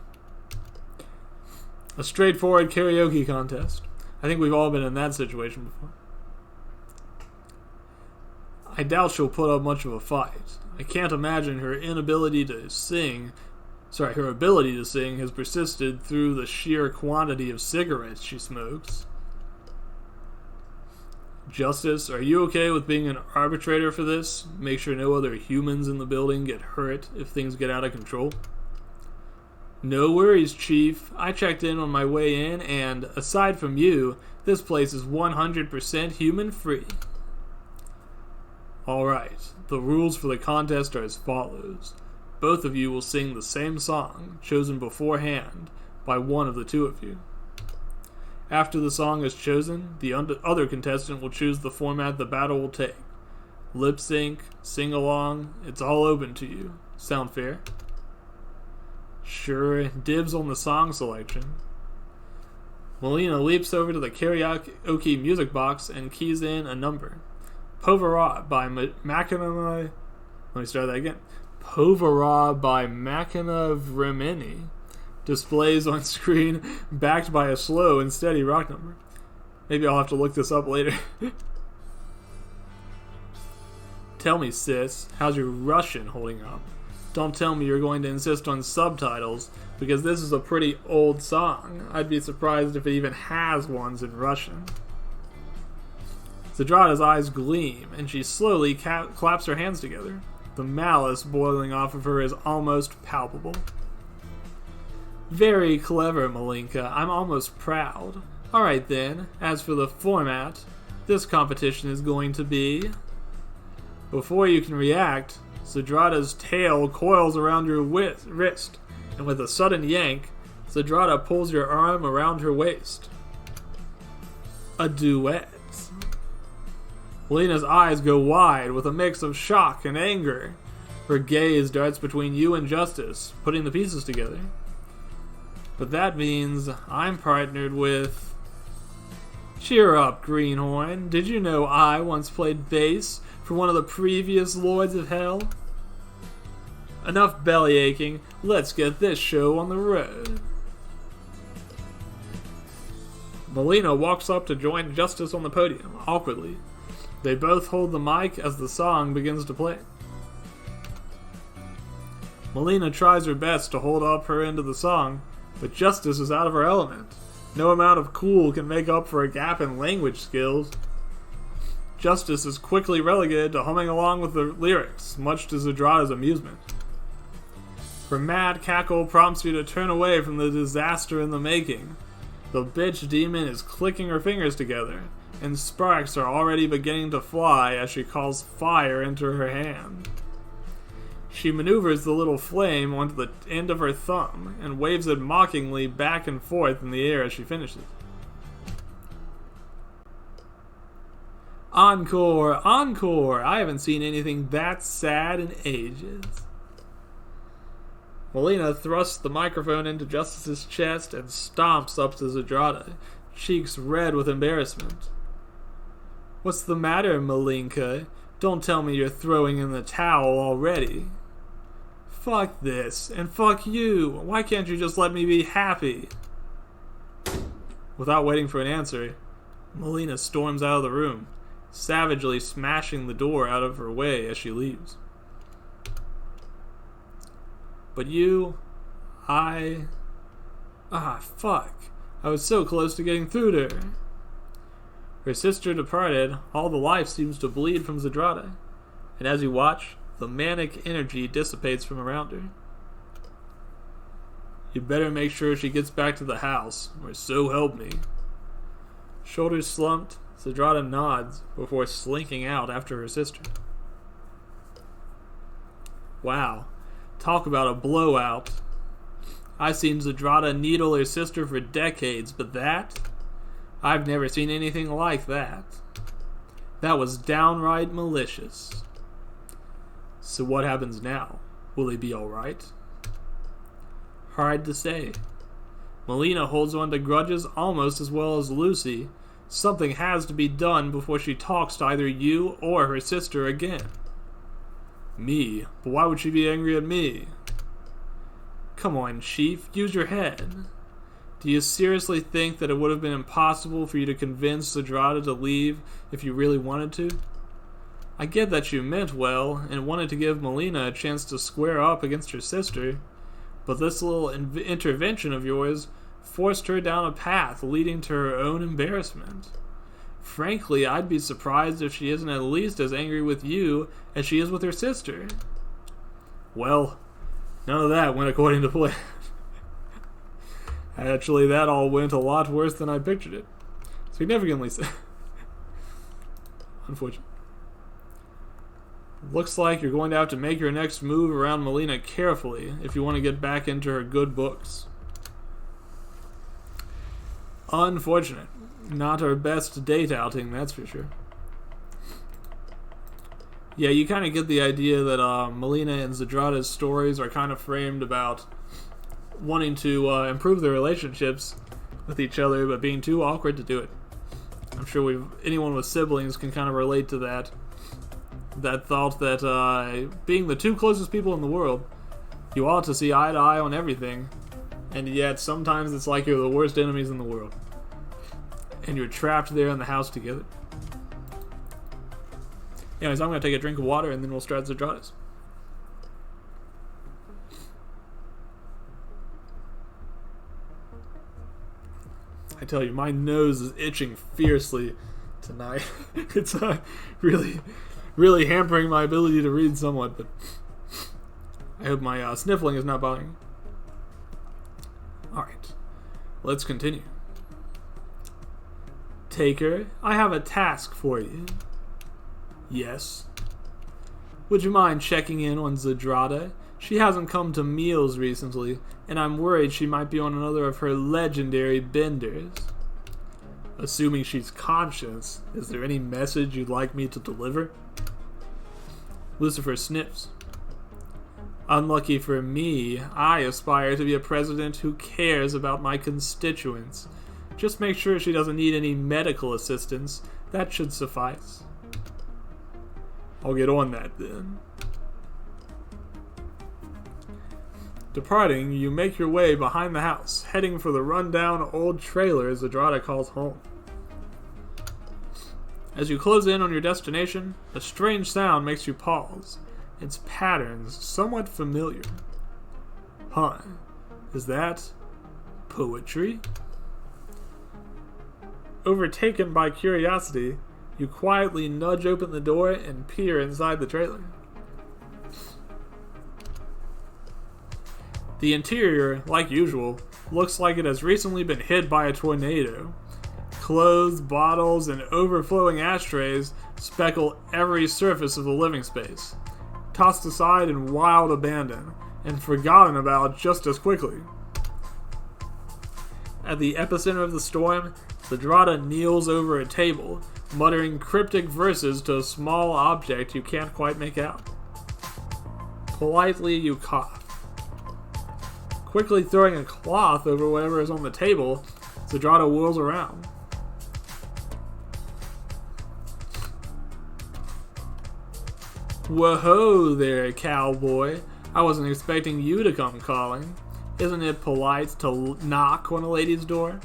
A straightforward karaoke contest. I think we've all been in that situation before. I doubt she'll put up much of a fight. I can't imagine her ability to sing has persisted through the sheer quantity of cigarettes she smokes. Justice, are you okay with being an arbitrator for this? Make sure no other humans in the building get hurt if things get out of control. No worries, Chief. I checked in on my way in, and aside from you, this place is 100% human-free. Alright, the rules for the contest are as follows. Both of you will sing the same song, chosen beforehand by one of the two of you. After the song is chosen, the other contestant will choose the format the battle will take. Lip sync, sing along, it's all open to you. Sound fair? Sure, dibs on the song selection. Melina leaps over to the karaoke music box and keys in a number. Povera by Makina. Let me start that again. Povera by Makina Vremeni displays on screen, backed by a slow and steady rock number. Maybe I'll have to look this up later. Tell me, sis, how's your Russian holding up? Don't tell me you're going to insist on subtitles, because this is a pretty old song. I'd be surprised if it even has ones in Russian. Zedrada's eyes gleam, and she slowly claps her hands together. The malice boiling off of her is almost palpable. Very clever, Malinka. I'm almost proud. Alright then, as for the format, this competition is going to be... Before you can react, Zedrada's tail coils around your wrist, and with a sudden yank, Zedrada pulls your arm around her waist. A duet. Melina's eyes go wide with a mix of shock and anger. Her gaze darts between you and Justice, putting the pieces together. But that means I'm partnered with... Cheer up, Greenhorn. Did you know I once played bass for one of the previous Lords of Hell? Enough belly aching, let's get this show on the road. Melina walks up to join Justice on the podium, awkwardly. They both hold the mic as the song begins to play. Melina tries her best to hold up her end of the song, but Justice is out of her element. No amount of cool can make up for a gap in language skills. Justice is quickly relegated to humming along with the lyrics, much to Zedrada's amusement. Her mad cackle prompts you to turn away from the disaster in the making. The bitch demon is clicking her fingers together, and sparks are already beginning to fly as she calls fire into her hand. She maneuvers the little flame onto the end of her thumb and waves it mockingly back and forth in the air as she finishes. Encore! Encore! I haven't seen anything that sad in ages. Melina thrusts the microphone into Justice's chest and stomps up to Zedrada, cheeks red with embarrassment. What's the matter, Malinka? Don't tell me you're throwing in the towel already. Fuck this, and fuck you. Why can't you just let me be happy? Without waiting for an answer, Melina storms out of the room, savagely smashing the door out of her way as she leaves. But you... fuck. I was so close to getting through to her. Her sister departed, all the life seems to bleed from Zedrada, and as you watch, the manic energy dissipates from around her. You better make sure she gets back to the house, or so help me. Shoulders slumped, Zedrada nods before slinking out after her sister. Wow, talk about a blowout. I've seen Zedrada needle her sister for decades, but that? I've never seen anything like that. That was downright malicious. So what happens now? Will he be alright? Hard to say. Melina holds on to grudges almost as well as Lucy. Something has to be done before she talks to either you or her sister again. Me? But why would she be angry at me? Come on, Chief, use your head. Do you seriously think that it would have been impossible for you to convince Zedrada to leave if you really wanted to? I get that you meant well and wanted to give Melina a chance to square up against her sister, but this little intervention of yours forced her down a path leading to her own embarrassment. Frankly, I'd be surprised if she isn't at least as angry with you as she is with her sister. Well, none of that went according to plan. Actually, that all went a lot worse than I pictured it. Significantly so. Unfortunate. Looks like you're going to have to make your next move around Melina carefully if you want to get back into her good books. Unfortunate. Not our best date outing, that's for sure. Yeah, you kind of get the idea that Melina and Zedrada's stories are kind of framed about wanting to improve their relationships with each other, but being too awkward to do it. I'm sure anyone with siblings can kind of relate to that. That thought that being the two closest people in the world, you ought to see eye to eye on everything, and yet sometimes it's like you're the worst enemies in the world. And you're trapped there in the house together. Anyways, I'm going to take a drink of water and then we'll start Zedrada's. I tell you, my nose is itching fiercely tonight. It's really, really hampering my ability to read somewhat, but I hope my sniffling is not bothering you. Alright, let's continue. Taker, I have a task for you. Yes. Would you mind checking in on Zedrada? She hasn't come to meals recently, and I'm worried she might be on another of her legendary benders. Assuming she's conscious, is there any message you'd like me to deliver? Lucifer sniffs. Unlucky for me, I aspire to be a president who cares about my constituents. Just make sure she doesn't need any medical assistance. That should suffice. I'll get on that then. Departing, you make your way behind the house, heading for the rundown old trailer Zedrada calls home. As you close in on your destination, a strange sound makes you pause. Its patterns somewhat familiar. Huh, is that poetry? Overtaken by curiosity, you quietly nudge open the door and peer inside the trailer. The interior, like usual, looks like it has recently been hit by a tornado. Clothes, bottles, and overflowing ashtrays speckle every surface of the living space, tossed aside in wild abandon, and forgotten about just as quickly. At the epicenter of the storm, Zedrada kneels over a table, muttering cryptic verses to a small object you can't quite make out. Politely, you cough. Quickly throwing a cloth over whatever is on the table, Zedrada whirls around. Whoa there, cowboy. I wasn't expecting you to come calling. Isn't it polite to knock on a lady's door?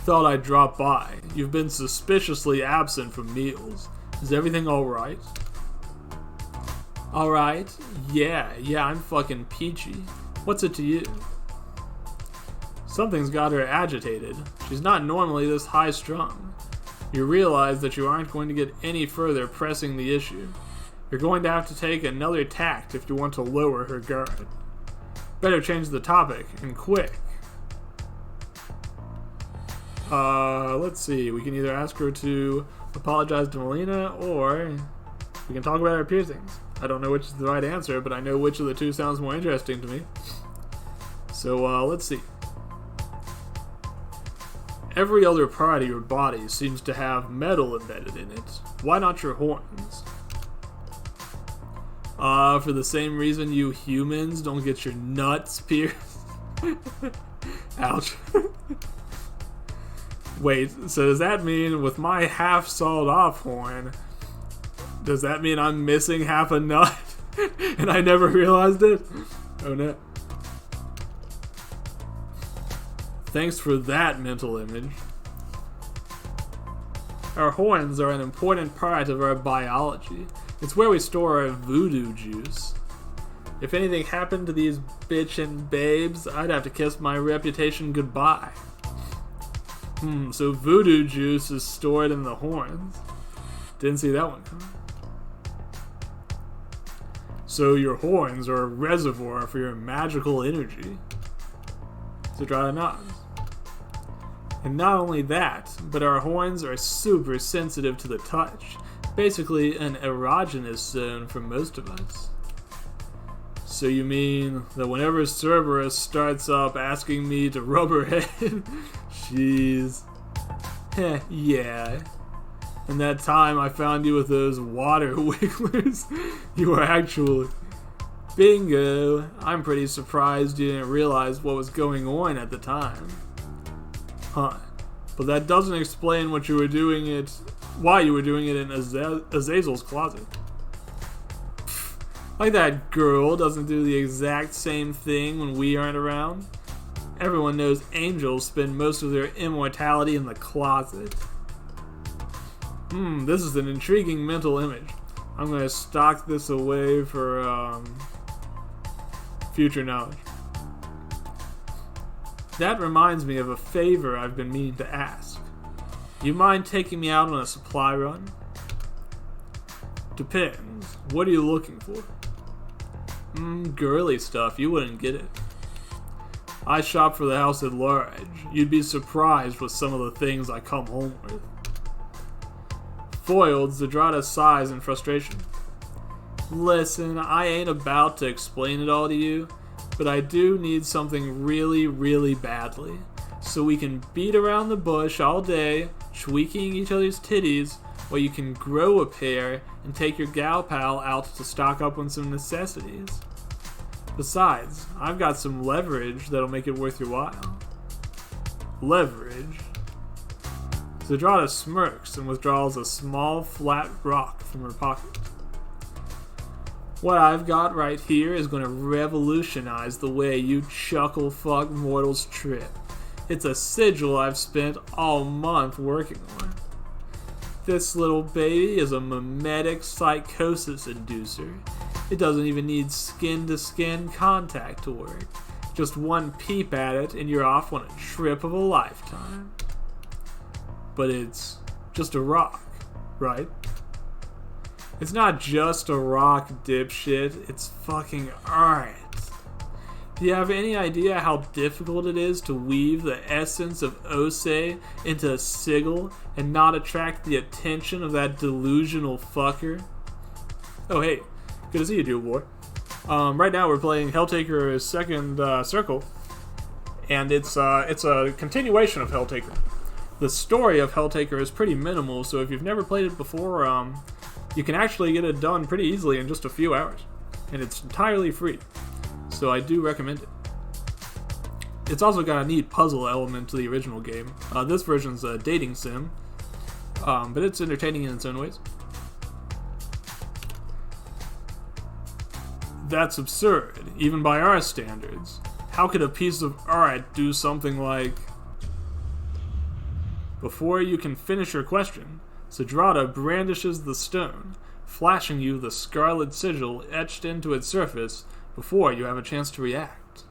Thought I'd drop by. You've been suspiciously absent from meals. Is everything alright? Alright? Yeah, I'm fucking peachy. What's it to you? Something's got her agitated. She's not normally this high-strung. You realize that you aren't going to get any further pressing the issue. You're going to have to take another tact if you want to lower her guard. Better change the topic, and quick. Let's see. We can either ask her to apologize to Melina, or we can talk about her piercings. I don't know which is the right answer, but I know which of the two sounds more interesting to me. So, let's see. Every other part of your body seems to have metal embedded in it. Why not your horns? For the same reason you humans don't get your nuts pierced. Ouch. Wait, so does that mean with my half sawed off horn, does that mean I'm missing half a nut? And I never realized it? Oh no. Thanks for that mental image. Our horns are an important part of our biology. It's where we store our voodoo juice. If anything happened to these bitchin' babes, I'd have to kiss my reputation goodbye. So voodoo juice is stored in the horns. Didn't see that one coming. So your horns are a reservoir for your magical energy. Zedrada nods. And not only that, but our horns are super sensitive to the touch. Basically an erogenous zone for most of us. So you mean that whenever Cerberus starts up asking me to rub her head, she's... yeah. And that time I found you with those water wigglers, you were actually... Bingo! I'm pretty surprised you didn't realize what was going on at the time. Huh. But that doesn't explain what you were doing it... why you were doing it in Azazel's closet. Like that girl doesn't do the exact same thing when we aren't around. Everyone knows angels spend most of their immortality in the closet. This is an intriguing mental image. I'm gonna stock this away for future knowledge. That reminds me of a favor I've been meaning to ask. You mind taking me out on a supply run? Depends. What are you looking for? Girly stuff. You wouldn't get it. I shop for the house at large. You'd be surprised with some of the things I come home with. Foiled, Zedrada sighs in frustration. Listen, I ain't about to explain it all to you, but I do need something really, really badly. So we can beat around the bush all day, tweaking each other's titties, while you can grow a pair and take your gal pal out to stock up on some necessities. Besides, I've got some leverage that'll make it worth your while. Leverage? Zedrada smirks and withdraws a small, flat rock from her pocket. What I've got right here is going to revolutionize the way you chuckle-fuck mortals trip. It's a sigil I've spent all month working on. This little baby is a mimetic psychosis inducer. It doesn't even need skin-to-skin contact to work. Just one peep at it and you're off on a trip of a lifetime. But it's just a rock, right? It's not just a rock, dipshit. It's fucking art. Do you have any idea how difficult it is to weave the essence of Ose into a sigil and not attract the attention of that delusional fucker? Oh hey, good to see you, dude boy. Right now we're playing Helltaker's second circle, and it's a continuation of Helltaker. The story of Helltaker is pretty minimal, so if you've never played it before, you can actually get it done pretty easily in just a few hours, and it's entirely free. So I do recommend it. It's also got a neat puzzle element to the original game. This version's a dating sim, but it's entertaining in its own ways. That's absurd, even by our standards. How could a piece of art do something like... Before you can finish your question, Zedrada brandishes the stone, flashing you the scarlet sigil etched into its surface before you have a chance to react.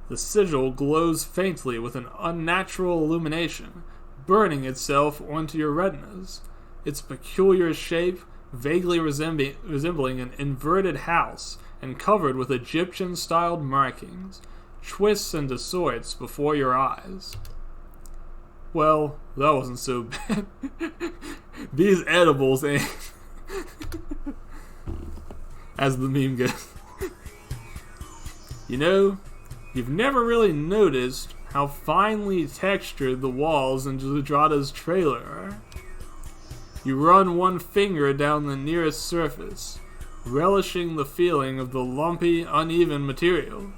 The sigil glows faintly with an unnatural illumination, burning itself onto your retinas. Its peculiar shape vaguely resembling an inverted house and covered with Egyptian-styled markings, twists and distorts before your eyes. Well, that wasn't so bad. These edibles ain't... As the meme goes. You know, you've never really noticed how finely textured the walls in Zedrada's trailer are. You run one finger down the nearest surface, relishing the feeling of the lumpy, uneven material.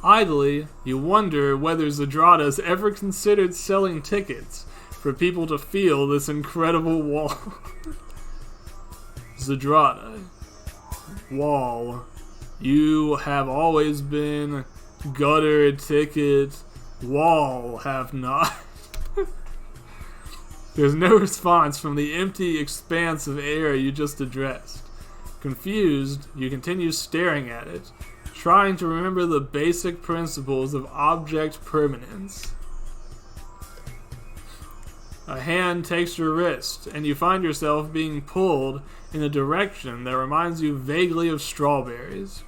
Idly, you wonder whether Zadrada's ever considered selling tickets for people to feel this incredible wall. Zadrada. Wall. You have always been gutter ticket. Wall have not. There's no response from the empty expanse of air you just addressed. Confused, you continue staring at it, trying to remember the basic principles of object permanence. A hand takes your wrist, and you find yourself being pulled in a direction that reminds you vaguely of strawberries.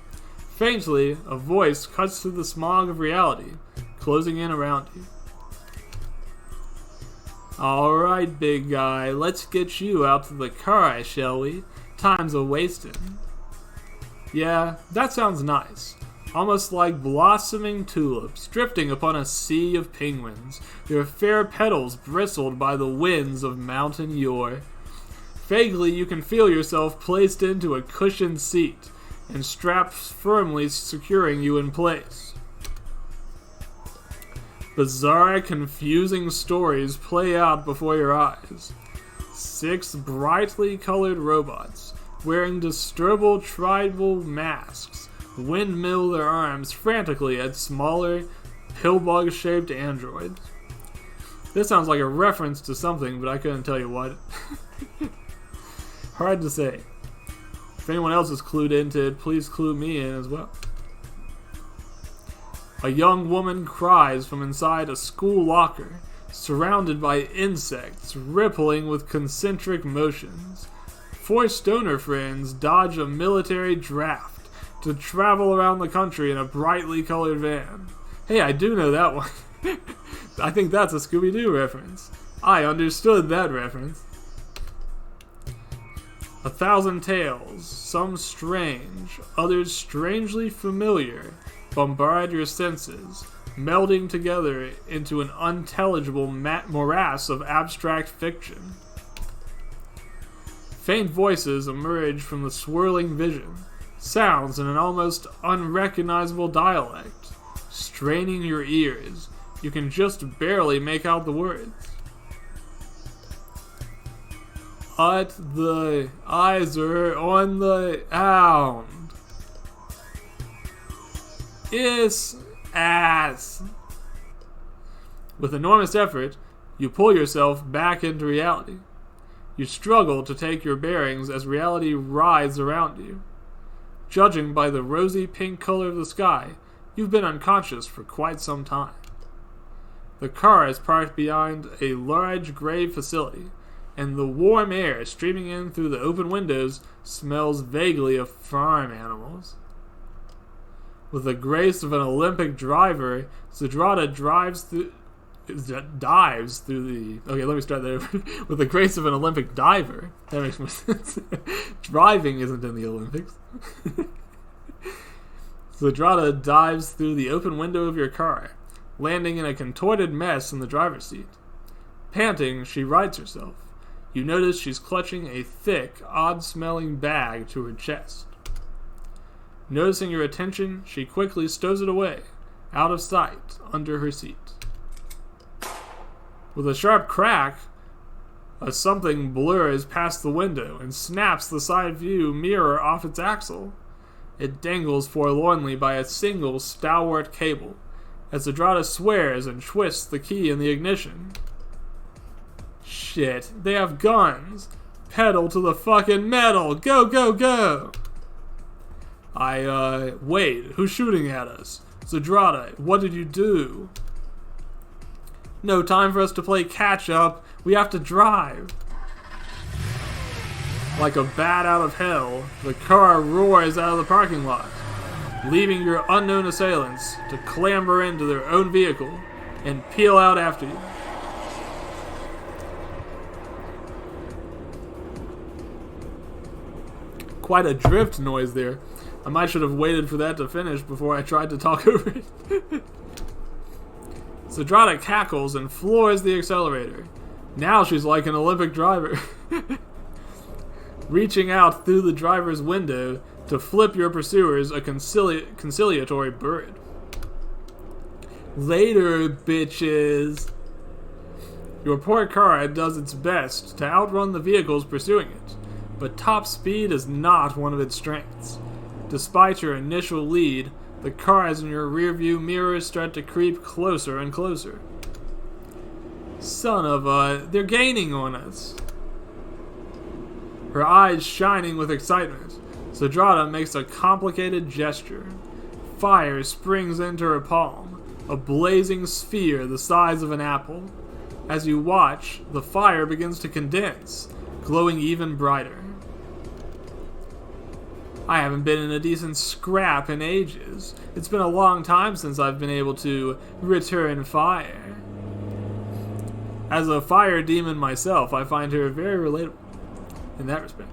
Faintly, a voice cuts through the smog of reality, closing in around you. Alright, big guy, let's get you out to the car, shall we? Time's a-wastin'. Yeah, that sounds nice. Almost like blossoming tulips drifting upon a sea of penguins, their fair petals bristled by the winds of mountain yore. Vaguely, you can feel yourself placed into a cushioned seat, and straps firmly securing you in place. Bizarre, confusing stories play out before your eyes. 6 brightly colored robots, wearing disturbable tribal masks, windmill their arms frantically at smaller, pillbug-shaped androids. This sounds like a reference to something, but I couldn't tell you what. Hard to say. If anyone else is clued into it, please clue me in as well. A young woman cries from inside a school locker, surrounded by insects rippling with concentric motions. 4 stoner friends dodge a military draft to travel around the country in a brightly colored van. Hey, I do know that one. I think that's a Scooby-Doo reference. I understood that reference. 1,000 tales, some strange, others strangely familiar, bombard your senses, melding together into an unintelligible morass of abstract fiction. Faint voices emerge from the swirling vision, sounds in an almost unrecognizable dialect. Straining your ears, you can just barely make out the words. At the eyes are on the hound. Is ass. With enormous effort, you pull yourself back into reality. You struggle to take your bearings as reality writhes around you. Judging by the rosy pink color of the sky, you've been unconscious for quite some time. The car is parked behind a large gray facility, and the warm air streaming in through the open windows smells vaguely of farm animals. With the grace of an Olympic driver, Zadrada dives through the... Okay, let me start there. With the grace of an Olympic diver. That makes more sense. Driving isn't in the Olympics. Zadrada dives through the open window of your car, landing in a contorted mess in the driver's seat. Panting, she rights herself. You notice she's clutching a thick, odd-smelling bag to her chest. Noticing your attention, she quickly stows it away, out of sight, under her seat. With a sharp crack, a something blurs past the window and snaps the side view mirror off its axle. It dangles forlornly by a single stalwart cable, as Zadrada swears and twists the key in the ignition. Shit, they have guns! Pedal to the fucking metal! Go, go, go! Wait, who's shooting at us? Zadrada, what did you do? No time for us to play catch-up. We have to drive. Like a bat out of hell, the car roars out of the parking lot, leaving your unknown assailants to clamber into their own vehicle and peel out after you. Quite a drift noise there. I might should have waited for that to finish before I tried to talk over it. Zadrada cackles and floors the accelerator. Now she's like an Olympic driver. Reaching out through the driver's window to flip your pursuers a conciliatory bird. Later, bitches. Your poor car does its best to outrun the vehicles pursuing it, but top speed is not one of its strengths. Despite your initial lead, the cars in your rearview mirrors start to creep closer and closer. Son of a... they're gaining on us. Her eyes shining with excitement, Zedrada makes a complicated gesture. Fire springs into her palm, a blazing sphere the size of an apple. As you watch, the fire begins to condense, glowing even brighter. I haven't been in a decent scrap in ages. It's been a long time since I've been able to return fire. As a fire demon myself, I find her very relatable in that respect.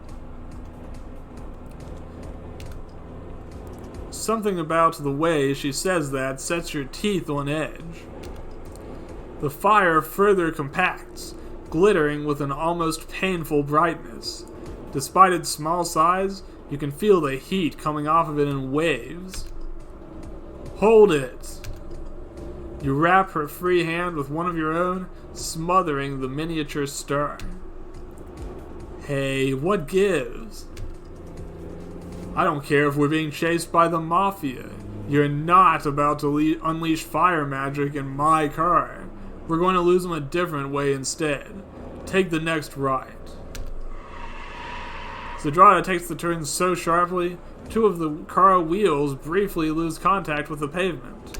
Something about the way she says that sets your teeth on edge. The fire further compacts, glittering with an almost painful brightness. Despite its small size, you can feel the heat coming off of it in waves. Hold it! You wrap her free hand with one of your own, smothering the miniature star. Hey, what gives? I don't care if we're being chased by the Mafia. You're not about to unleash fire magic in my car. We're going to lose them a different way instead. Take the next right. Zedrada takes the turn so sharply, two of the car wheels briefly lose contact with the pavement.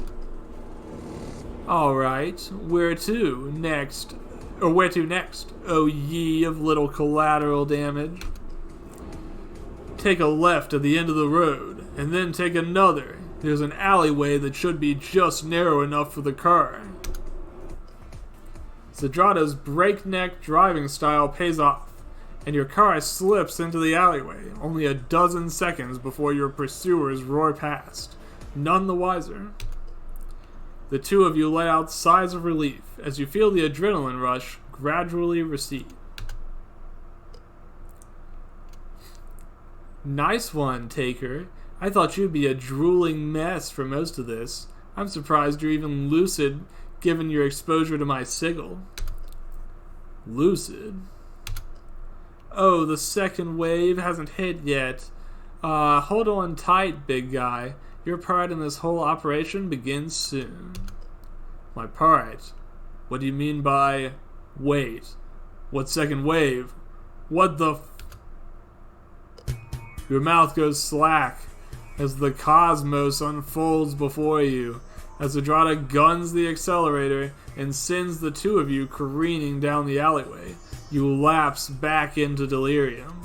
Alright, where to next? Oh ye of little collateral damage. Take a left at the end of the road, and then take another. There's an alleyway that should be just narrow enough for the car. Zedrada's breakneck driving style pays off, and your car slips into the alleyway only a dozen seconds before your pursuers roar past, none the wiser. The two of you let out sighs of relief as you feel the adrenaline rush gradually recede. Nice one, Taker. I thought you'd be a drooling mess for most of this. I'm surprised you're even lucid given your exposure to my sigil. Lucid? Oh, the second wave hasn't hit yet. Hold on tight, big guy. Your part in this whole operation begins soon. My part? What do you mean by... Wait. What second wave? What the... Your mouth goes slack as the cosmos unfolds before you, as Zedrada guns the accelerator and sends the two of you careening down the alleyway. You lapse back into delirium.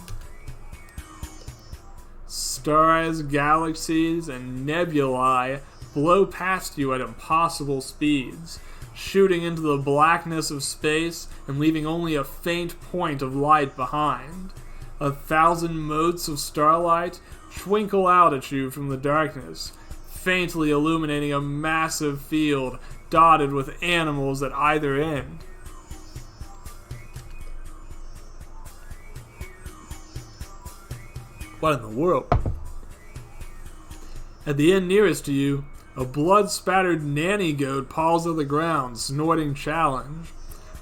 Stars, galaxies, and nebulae blow past you at impossible speeds, shooting into the blackness of space and leaving only a faint point of light behind. 1,000 motes of starlight twinkle out at you from the darkness, faintly illuminating a massive field dotted with animals at either end. What in the world? At the end nearest to you, a blood-spattered nanny goat paws at the ground, snorting challenge.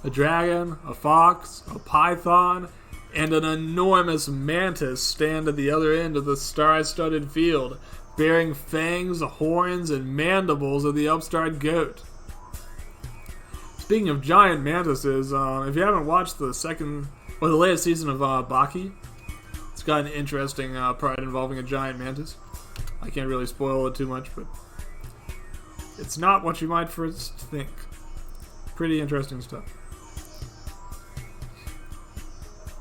A dragon, a fox, a python, and an enormous mantis stand at the other end of the star-studded field, bearing fangs, horns, and mandibles of the upstart goat. Speaking of giant mantises, if you haven't watched the latest season of Baki, it's got an interesting part involving a giant mantis. I can't really spoil it too much, but it's not what you might first think. Pretty interesting stuff.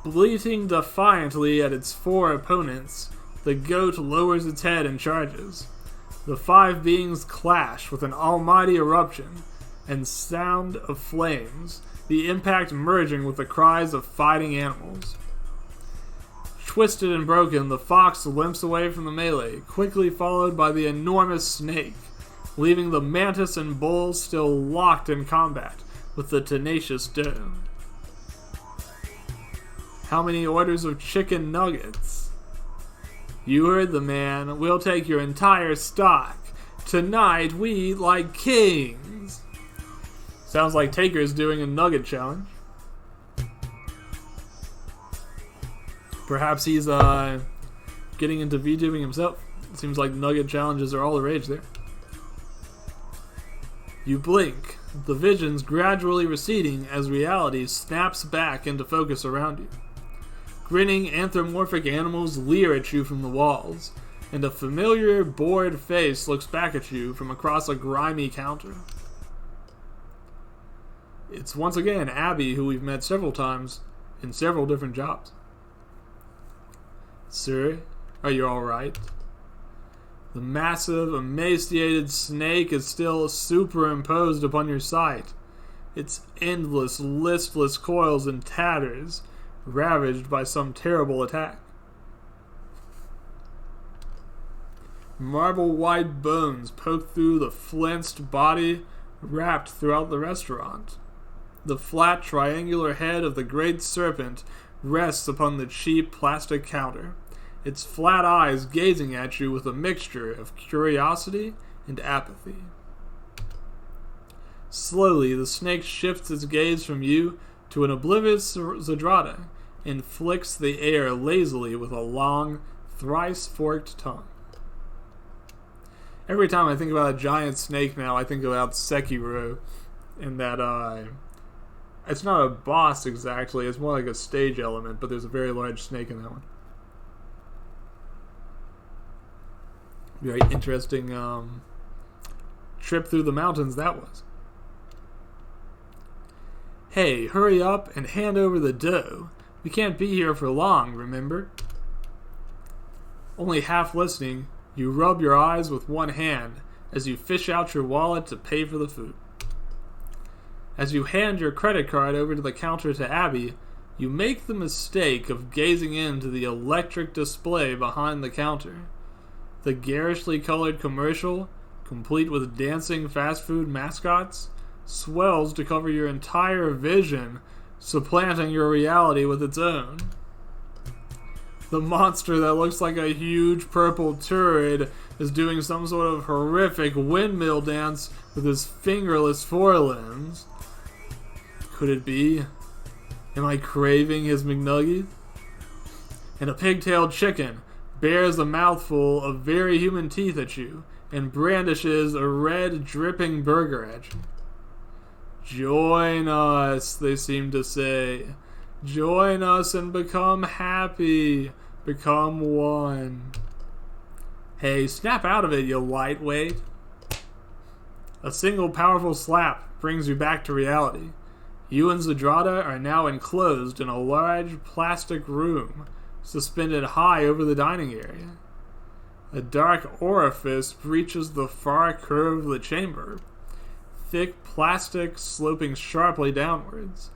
Bleating defiantly at its four opponents, the goat lowers its head and charges. The five beings clash with an almighty eruption and sound of flames, the impact merging with the cries of fighting animals. Twisted and broken, the fox limps away from the melee, quickly followed by the enormous snake, leaving the mantis and bull still locked in combat with the tenacious doe. How many orders of chicken nuggets? You heard the man. We'll take your entire stock. Tonight we eat like kings. Sounds like Taker's doing a nugget challenge. Perhaps he's getting into VTubing himself. It seems like nugget challenges are all the rage there. You blink, the visions gradually receding as reality snaps back into focus around you. Grinning anthropomorphic animals leer at you from the walls, and a familiar, bored face looks back at you from across a grimy counter. It's once again Abby, who we've met several times in several different jobs. Sir, are you alright? The massive, emaciated snake is still superimposed upon your sight. Its endless, listless coils and tatters, ravaged by some terrible attack. Marble white bones poke through the flinched body wrapped throughout the restaurant. The flat triangular head of the great serpent rests upon the cheap plastic counter, its flat eyes gazing at you with a mixture of curiosity and apathy. Slowly, the snake shifts its gaze from you to an oblivious Zadrada and flicks the air lazily with a long, thrice-forked tongue. Every time I think about a giant snake now, I think about Sekiro, and that, it's not a boss exactly, it's more like a stage element, but there's a very large snake in that one. Very interesting trip through the mountains that was. Hey, hurry up and hand over the dough. We can't be here for long, remember? Only half listening, you rub your eyes with one hand as you fish out your wallet to pay for the food. As you hand your credit card over to the counter to Abby, you make the mistake of gazing into the electric display behind the counter. The garishly colored commercial, complete with dancing fast food mascots, swells to cover your entire vision, supplanting your reality with its own. The monster that looks like a huge purple turd is doing some sort of horrific windmill dance with his fingerless forelimbs. Could it be? Am I craving his McNugget? And a pigtailed chicken bears a mouthful of very human teeth at you and brandishes a red, dripping burger at you. Join us, they seem to say. Join us and become happy. Become one. Hey, snap out of it, you lightweight. A single powerful slap brings you back to reality. You and Zadrada are now enclosed in a large plastic room, suspended high over the dining area. A dark orifice breaches the far curve of the chamber, thick plastic sloping sharply downwards.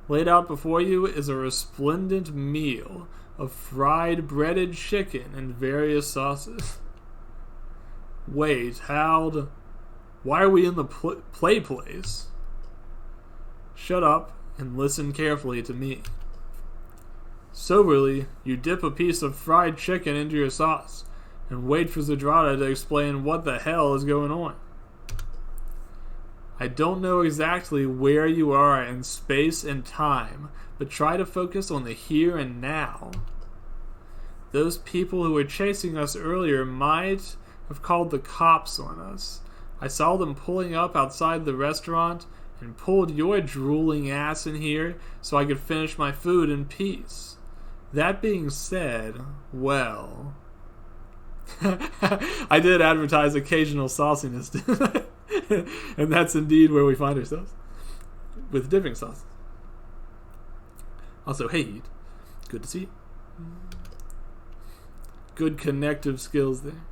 Laid out before you is a resplendent meal of fried breaded chicken and various sauces. Wait, why are we in the play place? Shut up and listen carefully to me. Soberly, you dip a piece of fried chicken into your sauce and wait for Zadrada to explain what the hell is going on. I don't know exactly where you are in space and time, but try to focus on the here and now. Those people who were chasing us earlier might have called the cops on us. I saw them pulling up outside the restaurant and pulled your drooling ass in here so I could finish my food in peace. That being said, well... I did advertise occasional sauciness, and that's indeed where we find ourselves, with dipping sauce. Also, hey, Heat, good to see you. Good connective skills there.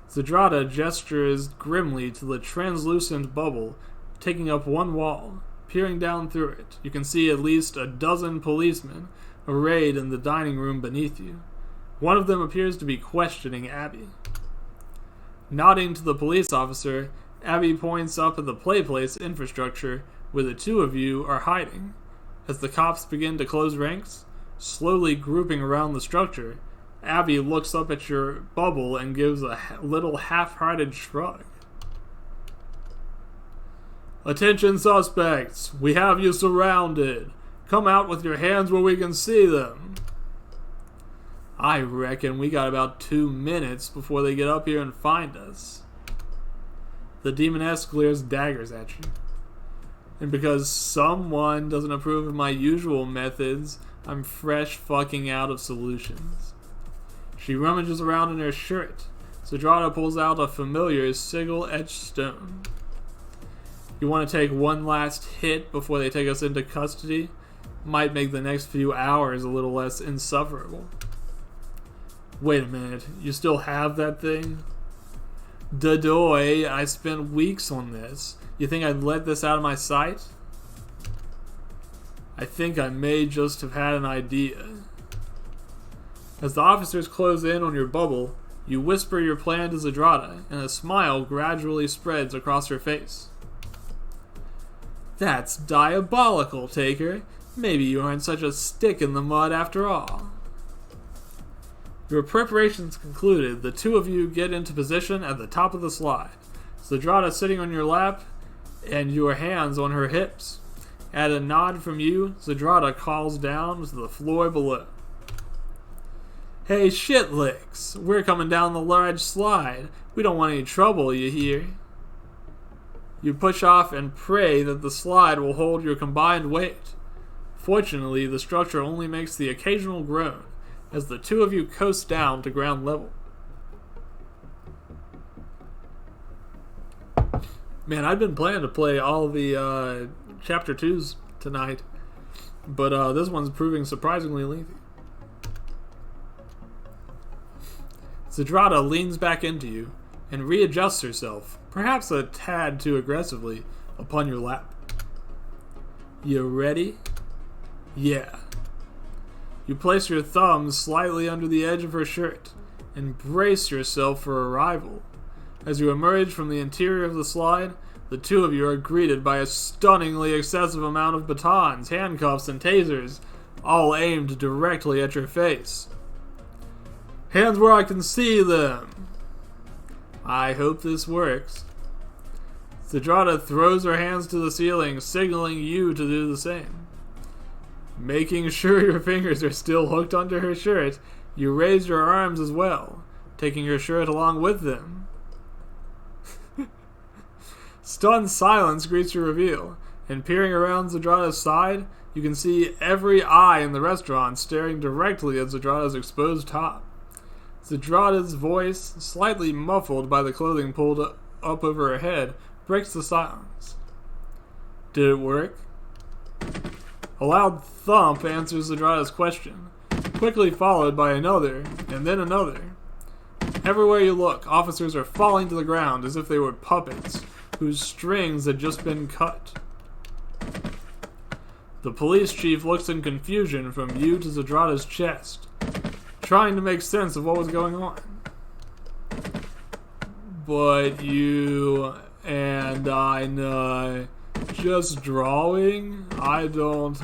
Zadrada gestures grimly to the translucent bubble taking up one wall. Peering down through it, you can see at least a dozen policemen arrayed in the dining room beneath you. One of them appears to be questioning Abby. Nodding to the police officer, Abby points up at the play place infrastructure where the two of you are hiding. As the cops begin to close ranks, slowly grouping around the structure, Abby looks up at your bubble and gives a little half-hearted shrug. Attention suspects, we have you surrounded. Come out with your hands where we can see them. I reckon we got about 2 minutes before they get up here and find us. The demoness glares daggers at you. And because someone doesn't approve of my usual methods, I'm fresh fucking out of solutions. She rummages around in her shirt. Zedrada pulls out a familiar sigil-etched stone. You want to take one last hit before they take us into custody? Might make the next few hours a little less insufferable. Wait a minute, you still have that thing? Dadoy, I spent weeks on this. You think I'd let this out of my sight? I think I may just have had an idea. As the officers close in on your bubble, you whisper your plan to Zedrada, and a smile gradually spreads across her face. That's diabolical, Taker. Maybe you aren't such a stick in the mud after all. Your preparations concluded, the two of you get into position at the top of the slide. Zedrada sitting on your lap, and your hands on her hips. At a nod from you, Zedrada calls down to the floor below. Hey shitlicks, we're coming down the large slide. We don't want any trouble, you hear? You push off and pray that the slide will hold your combined weight. Fortunately, the structure only makes the occasional groan as the two of you coast down to ground level. Man, I'd been planning to play all the Chapter 2s tonight, but this one's proving surprisingly lengthy. Zedrada leans back into you and readjusts herself, perhaps a tad too aggressively, upon your lap. You ready? Yeah. You place your thumbs slightly under the edge of her shirt and brace yourself for arrival. As you emerge from the interior of the slide, the two of you are greeted by a stunningly excessive amount of batons, handcuffs, and tasers, all aimed directly at your face. Hands where I can see them! I hope this works. Zedrada throws her hands to the ceiling, signaling you to do the same. Making sure your fingers are still hooked onto her shirt, you raise your arms as well, taking your shirt along with them. Stunned silence greets your reveal, and peering around Zedrada's side, you can see every eye in the restaurant staring directly at Zedrada's exposed top. Zedrada's voice, slightly muffled by the clothing pulled up over her head, breaks the silence. Did it work? A loud thump answers Zedrada's question, quickly followed by another, and then another. Everywhere you look, officers are falling to the ground as if they were puppets, whose strings had just been cut. The police chief looks in confusion from you to Zedrada's chest, trying to make sense of what was going on. But you and I, just drawing? I don't,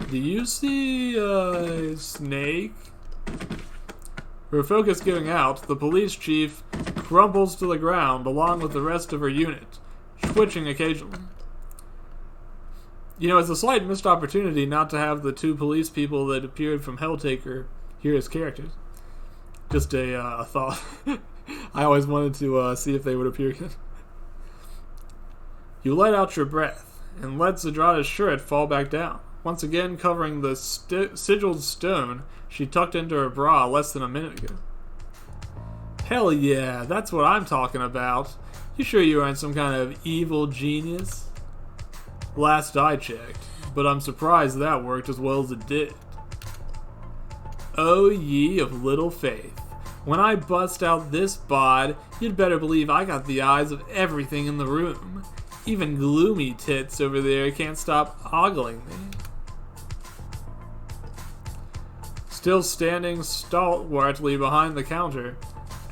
do you see a snake? Her focus giving out, the police chief crumples to the ground along with the rest of her unit, twitching occasionally. You know, it's a slight missed opportunity not to have the two police people that appeared from Helltaker here as characters. Just a thought. I always wanted to see if they would appear again. You let out your breath and let Zedrada's shirt fall back down, once again covering the sigiled stone she tucked into her bra less than a minute ago. Hell yeah, that's what I'm talking about. You sure you aren't some kind of evil genius? Last I checked, but I'm surprised that worked as well as it did. O ye of little faith. When I bust out this bod, you'd better believe I got the eyes of everything in the room. Even gloomy tits over there can't stop ogling me. Still standing stalwartly behind the counter,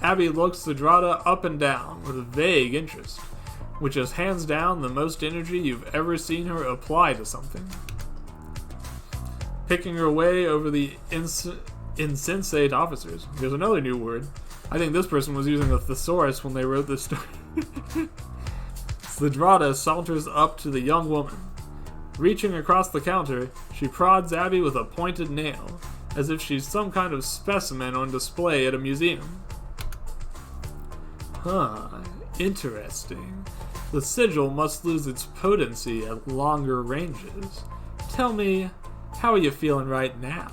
Abby looks Zedrada up and down with vague interest, which is hands down the most energy you've ever seen her apply to something. picking her way over the insensate officers. There's another new word. I think this person was using a thesaurus when they wrote this story. Sladrata saunters up to the young woman. Reaching across the counter, she prods Abby with a pointed nail, as if she's some kind of specimen on display at a museum. Huh, interesting. The sigil must lose its potency at longer ranges. Tell me, how are you feeling right now?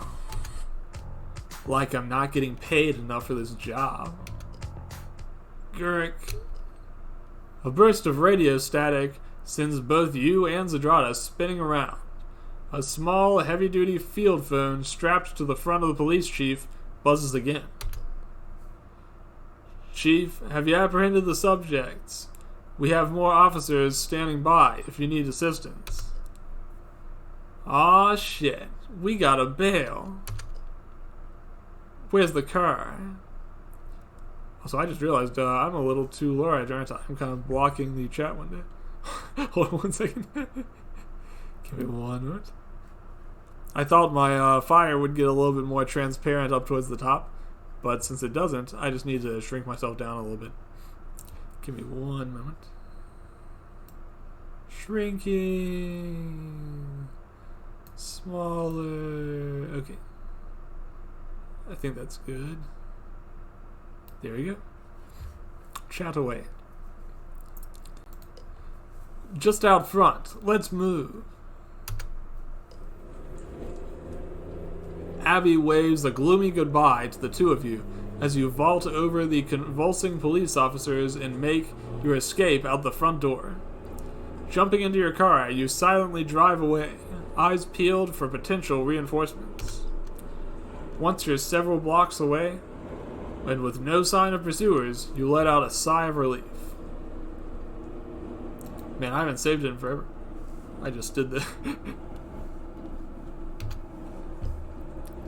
Like I'm not getting paid enough for this job. Gurk. A burst of radio static sends both you and Zadrata spinning around. A small, heavy-duty field phone strapped to the front of the police chief buzzes again. Chief, have you apprehended the subjects? We have more officers standing by if you need assistance. Aw, shit. We got a bail. Where's the car? Also, I just realized I'm a little too low right, aren't I? I'm kind of blocking the chat window. Hold on 1 second. Give me 1 minute. I thought my fire would get a little bit more transparent up towards the top, but since it doesn't, I just need to shrink myself down a little bit. Give me 1 moment. Shrinking. Smaller. Okay. I think that's good. There we go. Chat away. Just out front. Let's move. Abby waves a gloomy goodbye to the two of you as you vault over the convulsing police officers and make your escape out the front door. Jumping into your car, you silently drive away, eyes peeled for potential reinforcements. Once you're several blocks away, and with no sign of pursuers, you let out a sigh of relief. Man, I haven't saved it in forever. I just did this.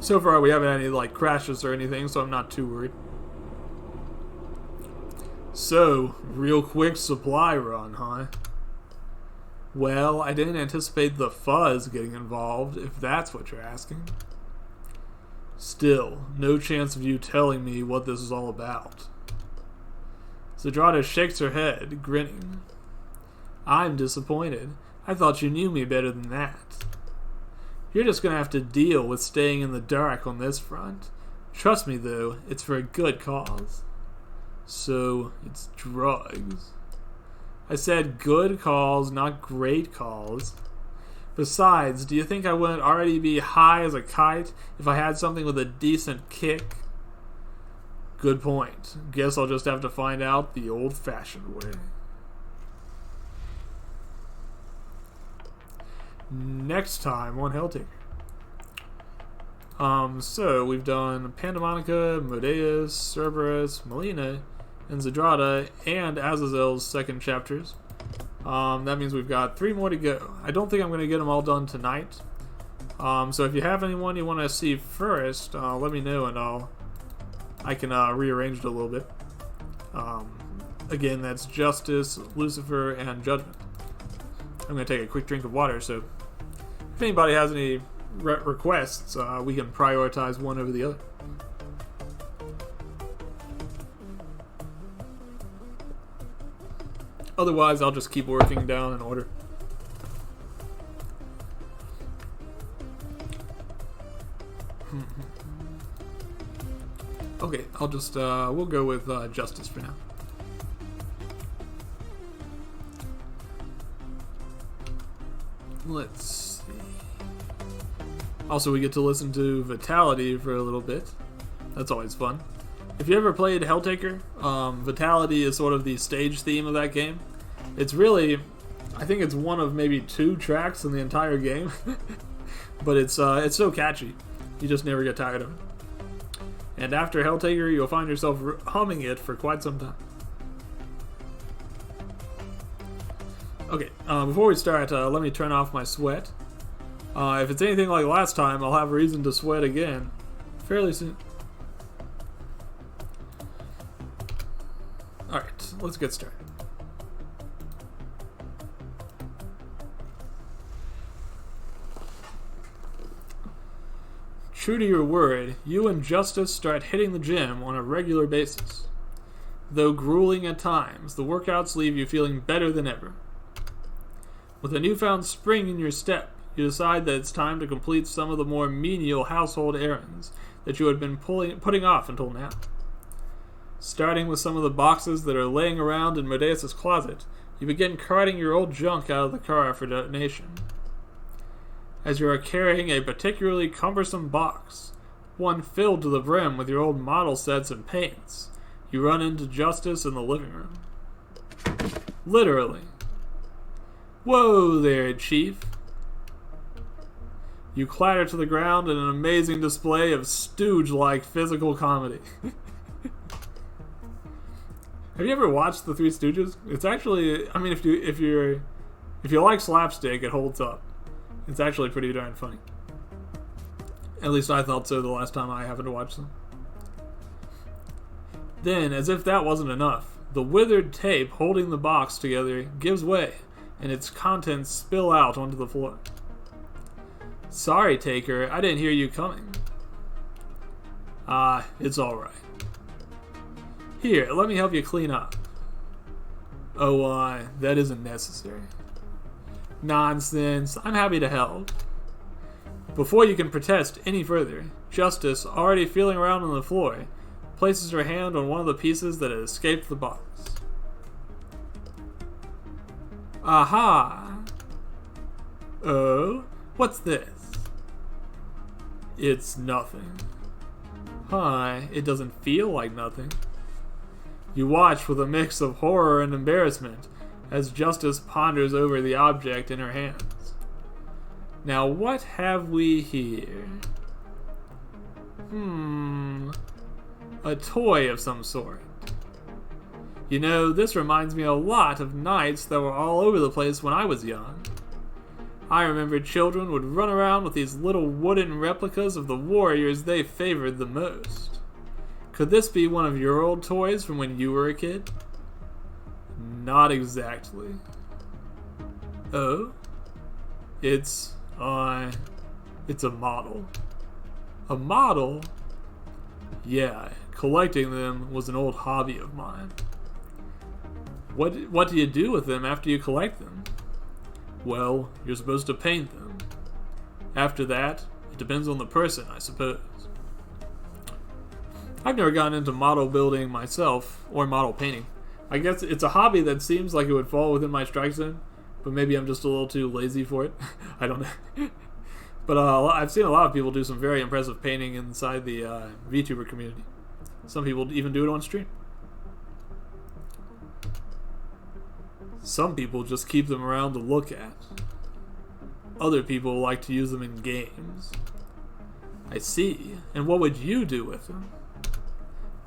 So far, we haven't had any like crashes or anything, so I'm not too worried. So, real quick supply run, huh? Well, I didn't anticipate the fuzz getting involved, if that's what you're asking. Still, no chance of you telling me what this is all about. Zadrata shakes her head, grinning. I'm disappointed. I thought you knew me better than that. You're just gonna have to deal with staying in the dark on this front. Trust me, though, it's for a good cause. So, it's drugs. I said good cause, not great cause. Besides, do you think I wouldn't already be high as a kite if I had something with a decent kick? Good point. Guess I'll just have to find out the old-fashioned way. Next time on Helltaker. So we've done Pandemonica, Modeus, Cerberus, Melina, and Zadrata, and Azazel's second chapters. That means we've got 3 more to go. I don't think I'm going to get them all done tonight. So if you have anyone you want to see first, let me know and I can rearrange it a little bit. Again, that's Justice, Lucifer, and Judgment. I'm going to take a quick drink of water, so if anybody has any requests, we can prioritize one over the other. Otherwise, I'll just keep working down in order. Okay, I'll just, we'll go with Justice for now. Let's see. Also, we get to listen to Vitality for a little bit. That's always fun. If you ever played Helltaker, Vitality is sort of the stage theme of that game. It's really, I think it's one of maybe 2 tracks in the entire game. But it's so catchy. You just never get tired of it. And after Helltaker, you'll find yourself humming it for quite some time. Okay, before we start, let me turn off my sweat. If it's anything like last time, I'll have a reason to sweat again fairly soon. Alright, let's get started. True to your word, you and Justice start hitting the gym on a regular basis. Though grueling at times, the workouts leave you feeling better than ever. With a newfound spring in your step, you decide that it's time to complete some of the more menial household errands that you had been putting off until now. Starting with some of the boxes that are laying around in Medeus' closet, you begin carting your old junk out of the car for donation. As you are carrying a particularly cumbersome box, one filled to the brim with your old model sets and paints, you run into Justice in the living room. Literally. Whoa there, Chief. You clatter to the ground in an amazing display of stooge-like physical comedy. Have you ever watched The Three Stooges? It's actually, I mean, if you like slapstick, it holds up. It's actually pretty darn funny. At least I thought so the last time I happened to watch them. Then, as if that wasn't enough, the withered tape holding the box together gives way, and its contents spill out onto the floor. Sorry, Taker, I didn't hear you coming. It's alright. Here, let me help you clean up. Oh, that isn't necessary. Nonsense, I'm happy to help. Before you can protest any further, Justice, already feeling around on the floor, places her hand on one of the pieces that had escaped the box. Aha! Oh, what's this? It's nothing. Hi, it doesn't feel like nothing. You watch with a mix of horror and embarrassment as Justice ponders over the object in her hands. Now what have we here? A toy of some sort. You know, this reminds me a lot of knights that were all over the place when I was young. I remember children would run around with these little wooden replicas of the warriors they favored the most. Could this be one of your old toys from when you were a kid? Not exactly. Oh? It's a model. A model? Yeah, collecting them was an old hobby of mine. What do you do with them after you collect them? Well, you're supposed to paint them. After that, it depends on the person, I suppose. I've never gotten into model building myself, or model painting. I guess it's a hobby that seems like it would fall within my strike zone, but maybe I'm just a little too lazy for it. I don't know. But I've seen a lot of people do some very impressive painting inside the VTuber community. Some people even do it on stream. Some people just keep them around to look at. Other people like to use them in games. I see. And what would you do with them?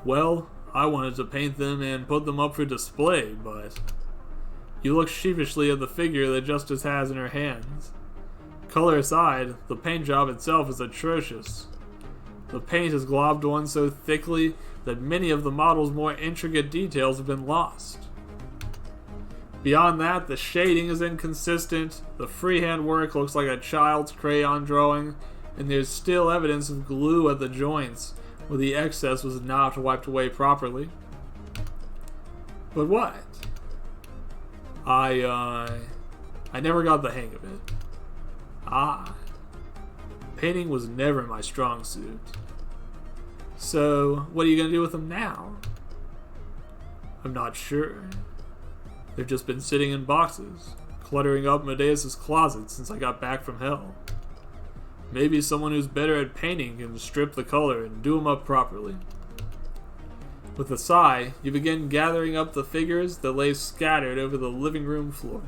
Well, I wanted to paint them and put them up for display, but... You look sheepishly at the figure that Justice has in her hands. Color aside, the paint job itself is atrocious. The paint is globbed on so thickly that many of the model's more intricate details have been lost. Beyond that, the shading is inconsistent, the freehand work looks like a child's crayon drawing, and there's still evidence of glue at the joints, where the excess was not wiped away properly. But what? I never got the hang of it. Painting was never my strong suit. So, what are you going to do with them now? I'm not sure. They've just been sitting in boxes, cluttering up Medeus' closet since I got back from hell. Maybe someone who's better at painting can strip the color and do them up properly. With a sigh, you begin gathering up the figures that lay scattered over the living room floor.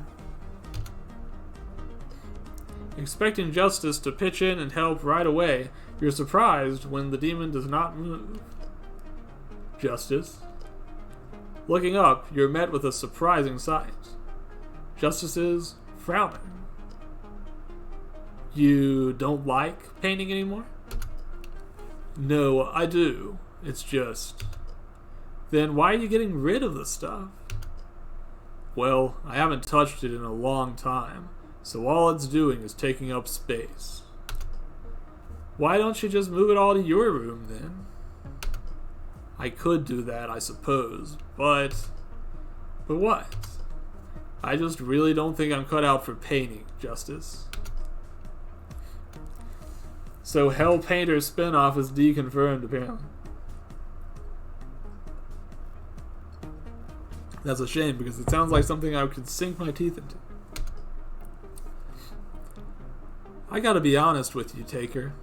Expecting Justice to pitch in and help right away, you're surprised when the demon does not move. Justice? Looking up, you're met with a surprising sight. Justice is frowning. You don't like painting anymore? No, I do. It's just... Then why are you getting rid of the stuff? Well, I haven't touched it in a long time, so all it's doing is taking up space. Why don't you just move it all to your room then? I could do that, I suppose, but what? I just really don't think I'm cut out for painting, Justice. So Helltaker's spinoff is deconfirmed, apparently. That's a shame, because it sounds like something I could sink my teeth into. I gotta be honest with you, Taker.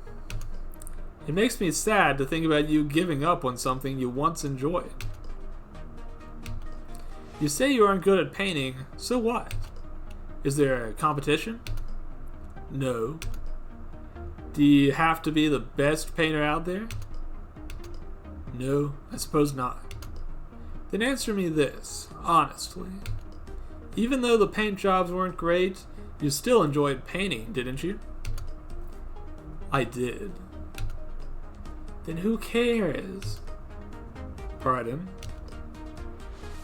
It makes me sad to think about you giving up on something you once enjoyed. You say you aren't good at painting, so what? Is there a competition? No. Do you have to be the best painter out there? No, I suppose not. Then answer me this, honestly. Even though the paint jobs weren't great, you still enjoyed painting, didn't you? I did. Then who cares? Pardon?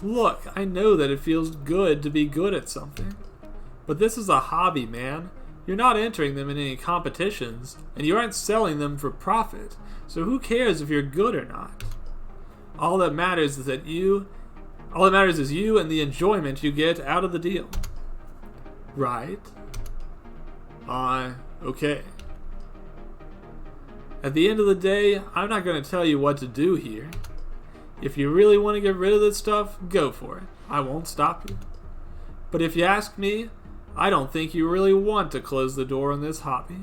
Look, I know that it feels good to be good at something. But this is a hobby, man. You're not entering them in any competitions, and you aren't selling them for profit. So who cares if you're good or not? All that matters is you and the enjoyment you get out of the deal. Right? Okay. At the end of the day, I'm not going to tell you what to do here. If you really want to get rid of this stuff, go for it. I won't stop you. But if you ask me, I don't think you really want to close the door on this hobby.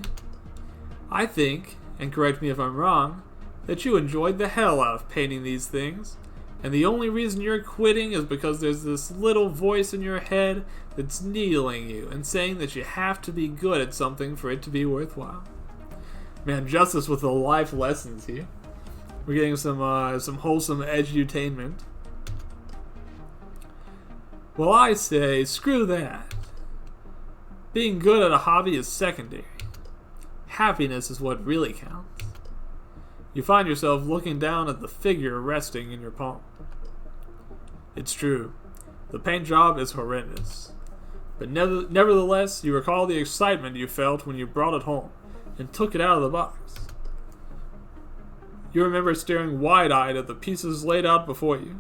I think, and correct me if I'm wrong, that you enjoyed the hell out of painting these things, and the only reason you're quitting is because there's this little voice in your head that's needling you and saying that you have to be good at something for it to be worthwhile. Man, Justice with the life lessons here. We're getting some wholesome edutainment. Well, I say, screw that. Being good at a hobby is secondary. Happiness is what really counts. You find yourself looking down at the figure resting in your palm. It's true. The paint job is horrendous. But nevertheless, you recall the excitement you felt when you brought it home and took it out of the box. You remember staring wide-eyed at the pieces laid out before you,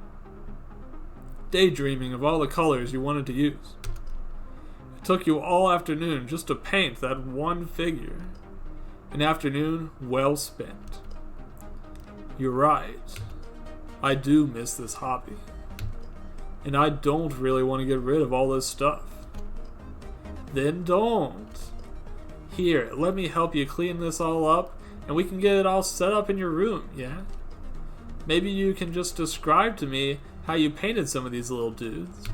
daydreaming of all the colors you wanted to use. It took you all afternoon just to paint that one figure. An afternoon well spent. You're right. I do miss this hobby. And I don't really want to get rid of all this stuff. Then don't. Here, let me help you clean this all up, and we can get it all set up in your room, yeah? Maybe you can just describe to me how you painted some of these little dudes.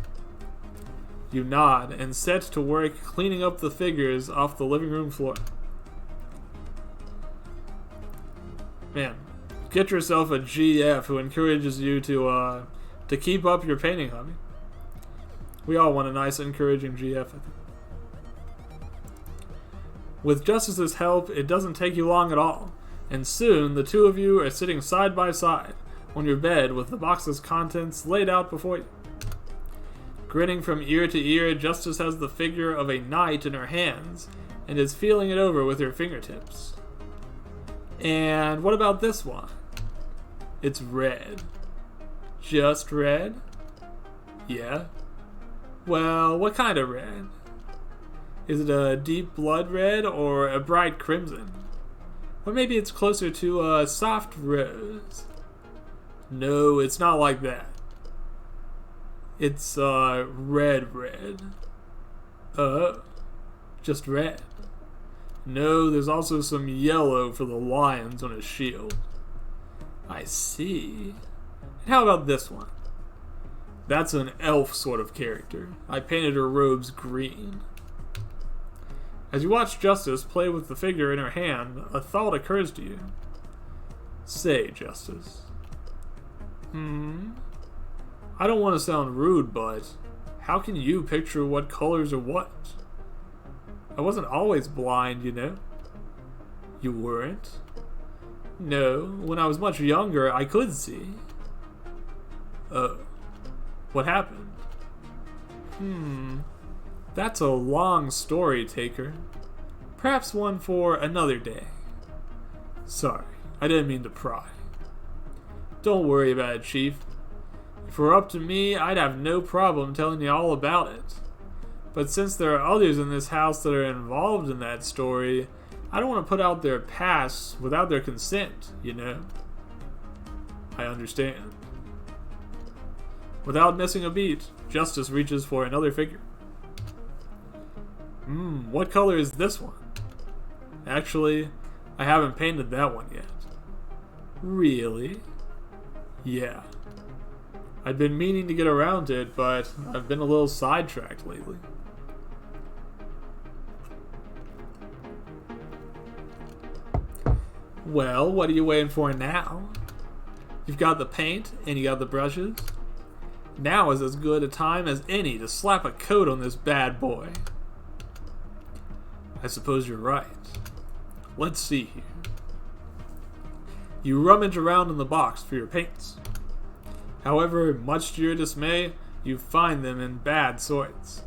You nod and set to work cleaning up the figures off the living room floor. Man, get yourself a GF who encourages you to keep up your painting hobby. We all want a nice, encouraging GF, I think. With Justice's help, it doesn't take you long at all, and soon the two of you are sitting side by side on your bed with the box's contents laid out before you. Grinning from ear to ear, Justice has the figure of a knight in her hands and is feeling it over with her fingertips. And what about this one? It's red. Just red? Yeah. Well, what kind of red? Is it a deep blood red or a bright crimson? Or maybe it's closer to a soft rose. No, it's not like that. It's red. Just red. No, there's also some yellow for the lions on his shield. I see. And how about this one? That's an elf sort of character. I painted her robes green. As you watch Justice play with the figure in her hand, a thought occurs to you. Say, Justice. I don't want to sound rude, but how can you picture what colors are what? I wasn't always blind, you know. You weren't? No, when I was much younger, I could see. What happened? That's a long story, Taker. Perhaps one for another day. Sorry, I didn't mean to pry. Don't worry about it, Chief. If it were up to me, I'd have no problem telling you all about it. But since there are others in this house that are involved in that story, I don't want to put out their pasts without their consent, you know? I understand. Without missing a beat, Justice reaches for another figure. What color is this one? Actually, I haven't painted that one yet. Really? Yeah. I'd been meaning to get around to it, but I've been a little sidetracked lately. Well, what are you waiting for now? You've got the paint, and you got the brushes. Now is as good a time as any to slap a coat on this bad boy. I suppose you're right. Let's see here. You rummage around in the box for your paints. However, much to your dismay, you find them in bad sorts.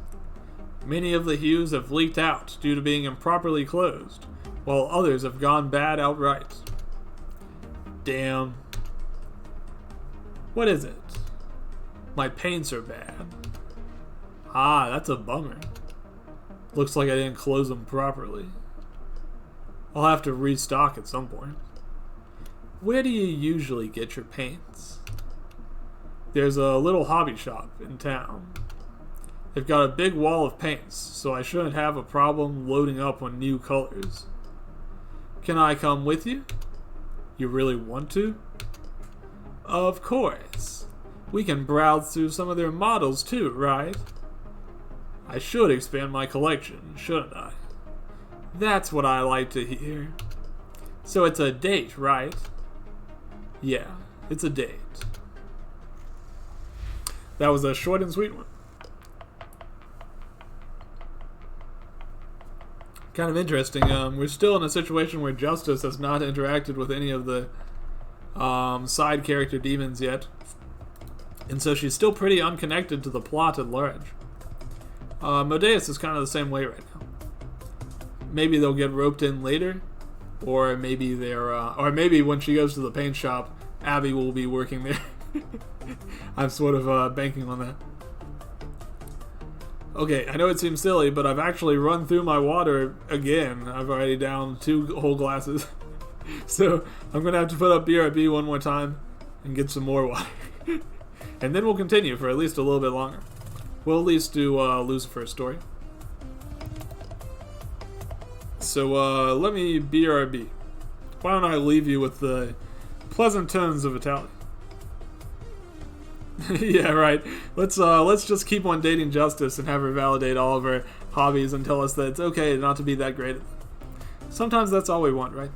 Many of the hues have leaked out due to being improperly closed, while others have gone bad outright. Damn. What is it? My paints are bad. Ah, that's a bummer. Looks like I didn't close them properly. I'll have to restock at some point. Where do you usually get your paints? There's a little hobby shop in town. They've got a big wall of paints, so I shouldn't have a problem loading up on new colors. Can I come with you? You really want to? Of course. We can browse through some of their models too, right? I should expand my collection, shouldn't I? That's what I like to hear. So it's a date, right? Yeah, it's a date. That was a short and sweet one. Kind of interesting. We're still in a situation where Justice has not interacted with any of the side character demons yet. And so she's still pretty unconnected to the plot at large. Modeus is kind of the same way right now. Maybe they'll get roped in later, or maybe or maybe when she goes to the paint shop, Abby will be working there. I'm sort of banking on that. Okay, I know it seems silly, but I've actually run through my water again. I've already downed 2 whole glasses. So I'm going to have to put up BRB one more time and get some more water. And then we'll continue for at least a little bit longer. We'll at least do Lucifer's story. So let me BRB. Why don't I leave you with the pleasant tones of Italian? Yeah, right. Let's just keep on dating Justice and have her validate all of her hobbies and tell us that it's okay not to be that great at them. Sometimes that's all we want, right?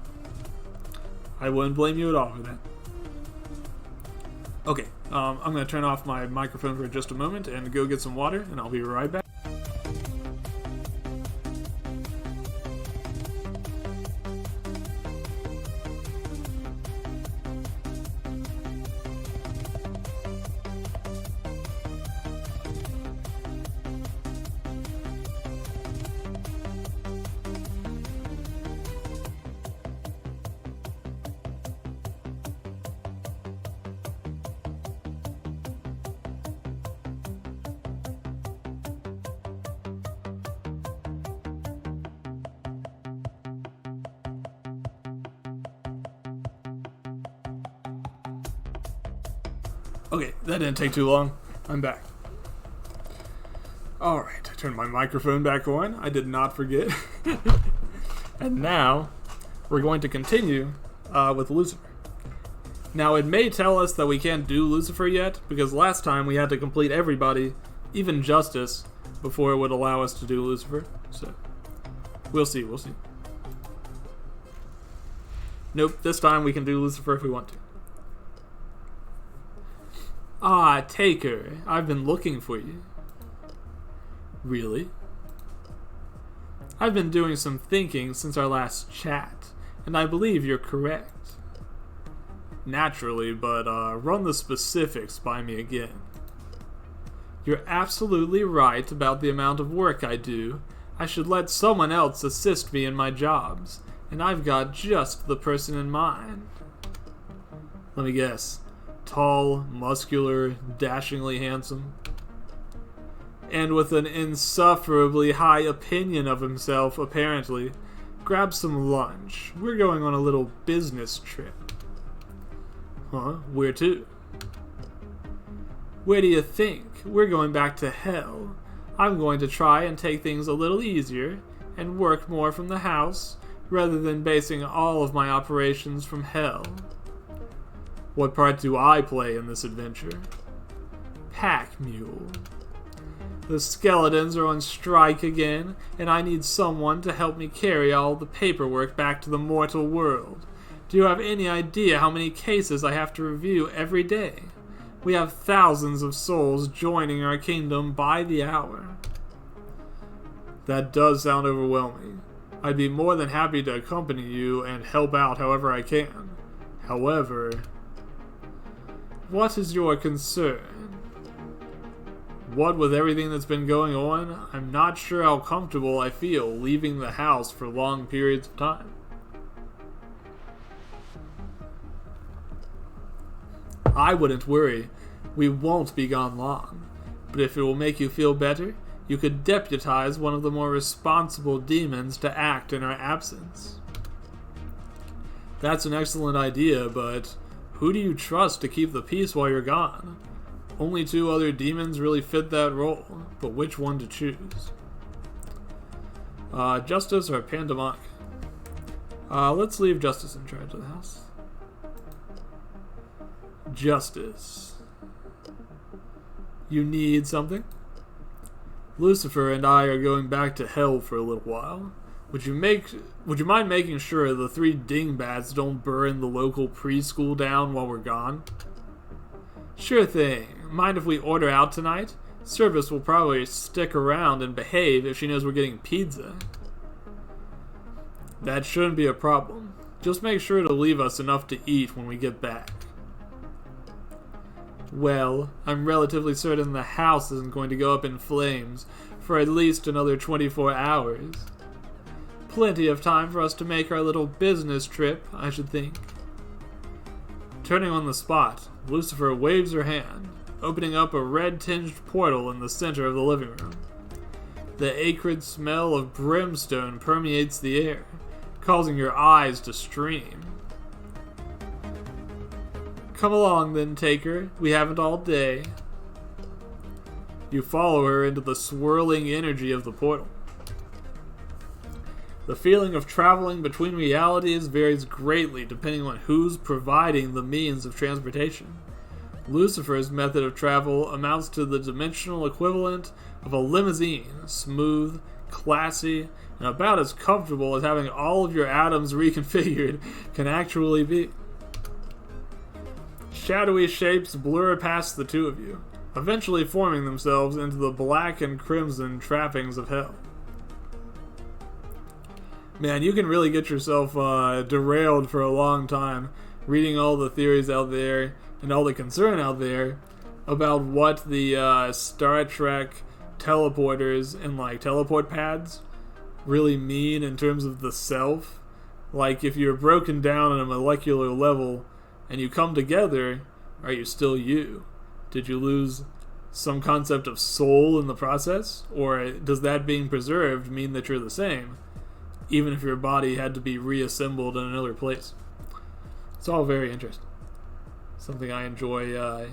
I wouldn't blame you at all for that. Okay, I'm going to turn off my microphone for just a moment and go get some water, and I'll be right back. Okay, that didn't take too long. I'm back. Alright, I turned my microphone back on. I did not forget. And now, we're going to continue with Lucifer. Now, it may tell us that we can't do Lucifer yet, because last time we had to complete everybody, even Justice, before it would allow us to do Lucifer. So, we'll see. Nope, this time we can do Lucifer if we want to. Ah, Taker, I've been looking for you. Really? I've been doing some thinking since our last chat, and I believe you're correct. Naturally, but run the specifics by me again. You're absolutely right about the amount of work I do. I should let someone else assist me in my jobs, and I've got just the person in mind. Let me guess. Tall, muscular, dashingly handsome, and with an insufferably high opinion of himself, apparently. Grab some lunch. We're going on a little business trip. Huh? Where to? Where do you think? We're going back to hell. I'm going to try and take things a little easier and work more from the house rather than basing all of my operations from hell. What part do I play in this adventure? Pack mule. The skeletons are on strike again, and I need someone to help me carry all the paperwork back to the mortal world. Do you have any idea how many cases I have to review every day? We have thousands of souls joining our kingdom by the hour. That does sound overwhelming. I'd be more than happy to accompany you and help out however I can. However, what is your concern? What with everything that's been going on, I'm not sure how comfortable I feel leaving the house for long periods of time. I wouldn't worry. We won't be gone long. But if it will make you feel better, you could deputize one of the more responsible demons to act in our absence. That's an excellent idea, but who do you trust to keep the peace while you're gone? Only 2 other demons really fit that role, but which one to choose? Justice or Pandemonic? Let's leave Justice in charge of the house. Justice. You need something? Lucifer and I are going back to hell for a little while. Would you mind making sure the 3 dingbats don't burn the local preschool down while we're gone? Sure thing. Mind if we order out tonight? Service will probably stick around and behave if she knows we're getting pizza. That shouldn't be a problem. Just make sure to leave us enough to eat when we get back. Well, I'm relatively certain the house isn't going to go up in flames for at least another 24 hours. Plenty of time for us to make our little business trip, I should think. Turning on the spot, Lucifer waves her hand, opening up a red-tinged portal in the center of the living room. The acrid smell of brimstone permeates the air, causing your eyes to stream. Come along then, Taker. We haven't all day. You follow her into the swirling energy of the portal. The feeling of traveling between realities varies greatly depending on who's providing the means of transportation. Lucifer's method of travel amounts to the dimensional equivalent of a limousine, smooth, classy, and about as comfortable as having all of your atoms reconfigured can actually be. Shadowy shapes blur past the 2 of you, eventually forming themselves into the black and crimson trappings of hell. Man, you can really get yourself derailed for a long time reading all the theories out there and all the concern out there about what the Star Trek teleporters and like teleport pads really mean in terms of the self. Like, if you're broken down on a molecular level and you come together, are you still you? Did you lose some concept of soul in the process? Or does that being preserved mean that you're the same, even if your body had to be reassembled in another place? It's all very interesting. Something I enjoy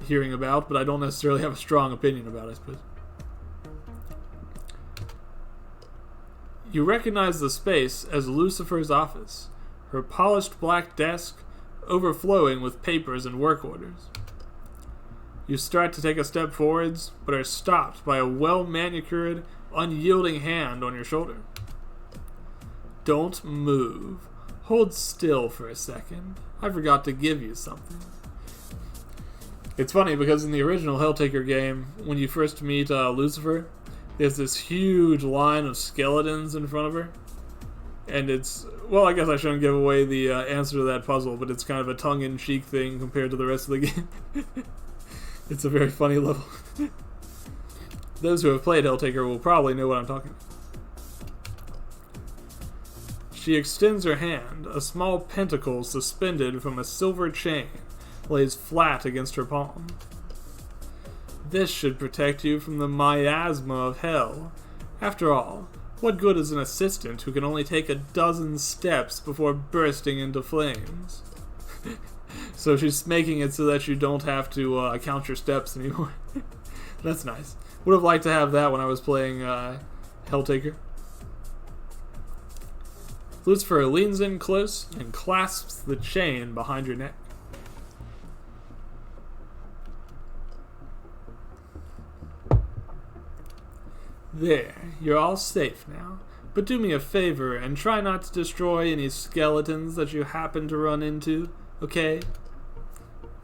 hearing about, but I don't necessarily have a strong opinion about, I suppose. You recognize the space as Lucifer's office, her polished black desk overflowing with papers and work orders. You start to take a step forwards, but are stopped by a well-manicured, unyielding hand on your shoulder. Don't move. Hold still for a second. I forgot to give you something. It's funny because in the original Helltaker game, when you first meet Lucifer, there's this huge line of skeletons in front of her. And it's, well, I guess I shouldn't give away the answer to that puzzle, but it's kind of a tongue-in-cheek thing compared to the rest of the game. It's a very funny level. Those who have played Helltaker will probably know what I'm talking about. She extends her hand. A small pentacle suspended from a silver chain lays flat against her palm. This should protect you from the miasma of hell. After all, what good is an assistant who can only take a dozen steps before bursting into flames? So she's making it so that you don't have to count your steps anymore. That's nice. Would have liked to have that when I was playing Helltaker. Lucifer leans in close and clasps the chain behind your neck. There, you're all safe now. But do me a favor and try not to destroy any skeletons that you happen to run into, okay?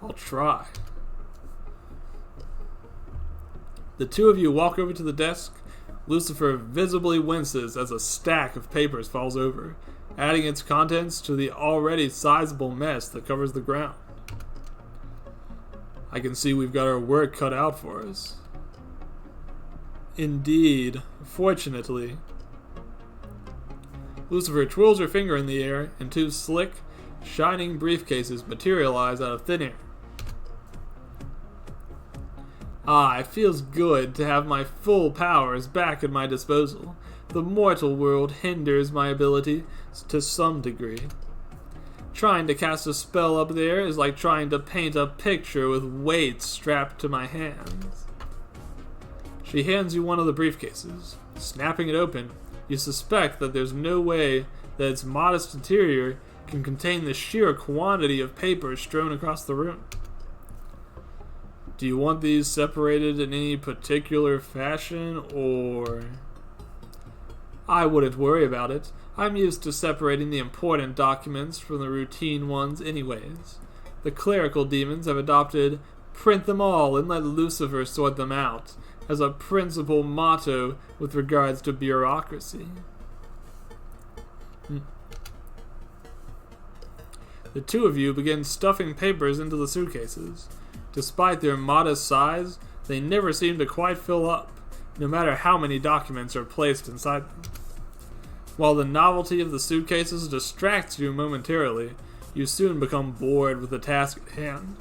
I'll try. The two of you walk over to the desk. Lucifer visibly winces as a stack of papers falls over, adding its contents to the already sizable mess that covers the ground. I can see we've got our work cut out for us. Indeed, fortunately. Lucifer twirls her finger in the air, and two slick, shining briefcases materialize out of thin air. Ah, it feels good to have my full powers back at my disposal. The mortal world hinders my ability to some degree. Trying to cast a spell up there is like trying to paint a picture with weights strapped to my hands. She hands you one of the briefcases. Snapping it open, you suspect that there's no way that its modest interior can contain the sheer quantity of paper strewn across the room. Do you want these separated in any particular fashion, or... I wouldn't worry about it. I'm used to separating the important documents from the routine ones anyways. The clerical demons have adopted print them all and let Lucifer sort them out as a principal motto with regards to bureaucracy. The two of you begin stuffing papers into the suitcases. Despite their modest size, they never seem to quite fill up, no matter how many documents are placed inside them. While the novelty of the suitcases distracts you momentarily, you soon become bored with the task at hand.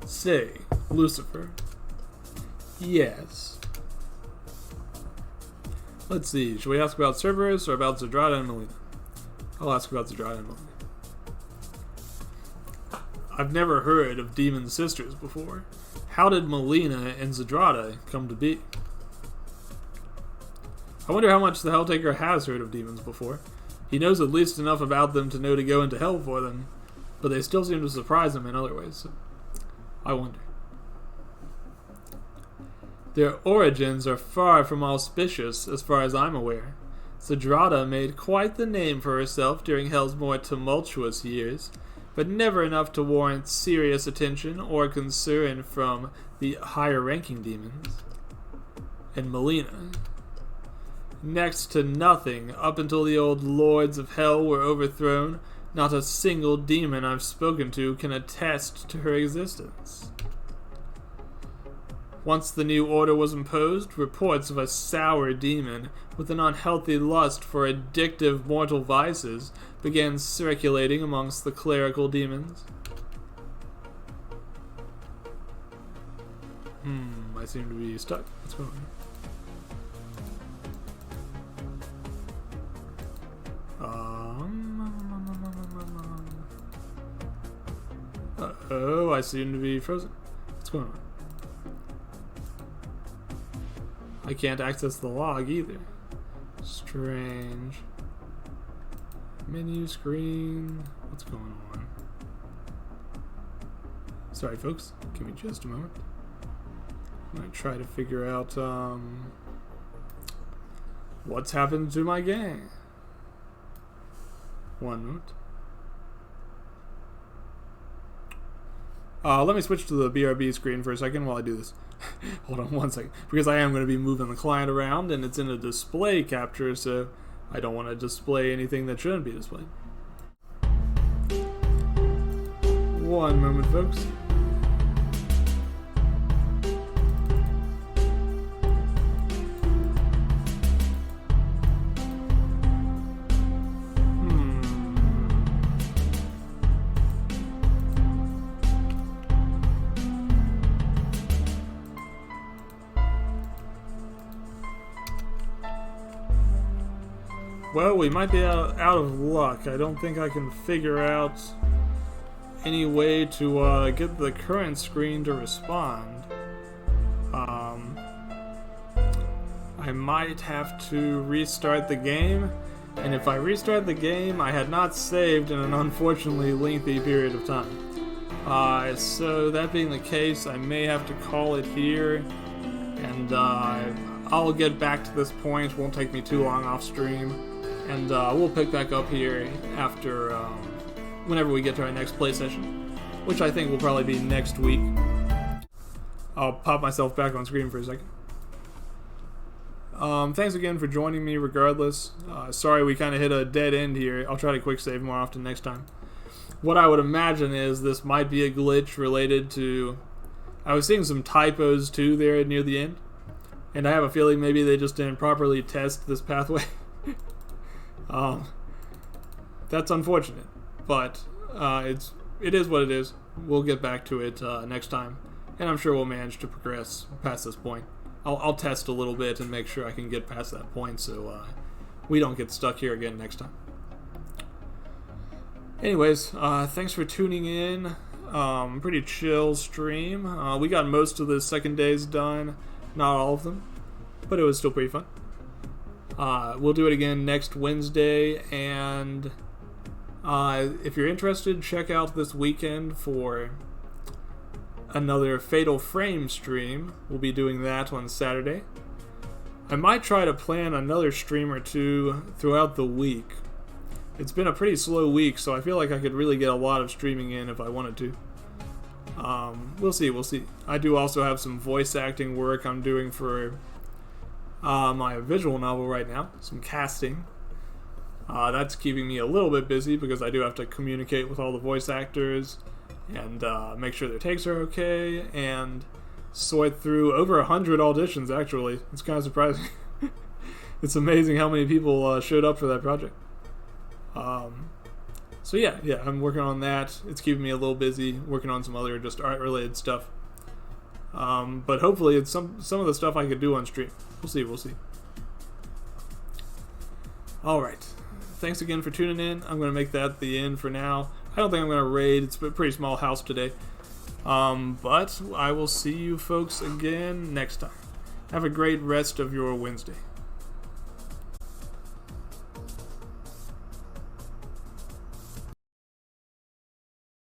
Say, Lucifer. Yes. Let's see, should we ask about Cerberus or about Zedrada and Melina? I'll ask about Zedrada and Melina. I've never heard of demon sisters before. How did Melina and Zedrada come to be? I wonder how much the Helltaker has heard of demons before. He knows at least enough about them to know to go into hell for them, but they still seem to surprise him in other ways, so I wonder. Their origins are far from auspicious, as far as I'm aware. Zedrada made quite the name for herself during Hell's more tumultuous years, but never enough to warrant serious attention or concern from the higher-ranking demons. And Melina. Next to nothing, up until the old lords of Hell were overthrown, not a single demon I've spoken to can attest to her existence. Once the new order was imposed, reports of a sour demon with an unhealthy lust for addictive mortal vices began circulating amongst the clerical demons. I seem to be stuck. What's going on? Uh-oh, I seem to be frozen. What's going on? I can't access the log either. Strange. Menu screen. What's going on? Sorry, folks. Give me just a moment. I'm going to try to figure out what's happened to my gang. One moment. Let me switch to the BRB screen for a second while I do this. Hold on one second. Because I am going to be moving the client around and it's in a display capture, so I don't want to display anything that shouldn't be displayed. One moment, folks. Well, we might be out of luck. I don't think I can figure out any way to get the current screen to respond. I might have to restart the game, and if I restart the game, I had not saved in an unfortunately lengthy period of time. So that being the case, I may have to call it here, and I'll get back to this point. Won't take me too long off stream, and we'll pick back up here after whenever we get to our next play session, which I think will probably be next week. I'll pop myself back on screen for a second. Thanks again for joining me regardless. Sorry we kind of hit a dead end here. I'll try to quick save more often next time. What I would imagine is this might be a glitch related to... I was seeing some typos too there near the end, and I have a feeling maybe they just didn't properly test this pathway. That's unfortunate, but it is what it is. We'll get back to it next time, and I'm sure we'll manage to progress past this point. I'll test a little bit and make sure I can get past that point so we don't get stuck here again next time. Anyways, thanks for tuning in. Pretty chill stream. We got most of the second days done, not all of them, but it was still pretty fun. We'll do it again next Wednesday, and if you're interested, check out this weekend for another Fatal Frame stream. We'll be doing that on Saturday. I might try to plan another stream or two throughout the week. It's been a pretty slow week, so I feel like I could really get a lot of streaming in if I wanted to. We'll see. I do also have some voice acting work I'm doing for my visual novel right now, some casting. That's keeping me a little bit busy because I do have to communicate with all the voice actors and make sure their takes are okay, and sort through over 100 auditions, actually. It's kind of surprising. It's amazing how many people showed up for that project. So yeah, I'm working on that. It's keeping me a little busy, working on some other just art-related stuff. But hopefully it's some of the stuff I could do on stream. We'll see. Alright. Thanks again for tuning in. I'm going to make that the end for now. I don't think I'm going to raid. It's a pretty small house today. But I will see you folks again next time. Have a great rest of your Wednesday.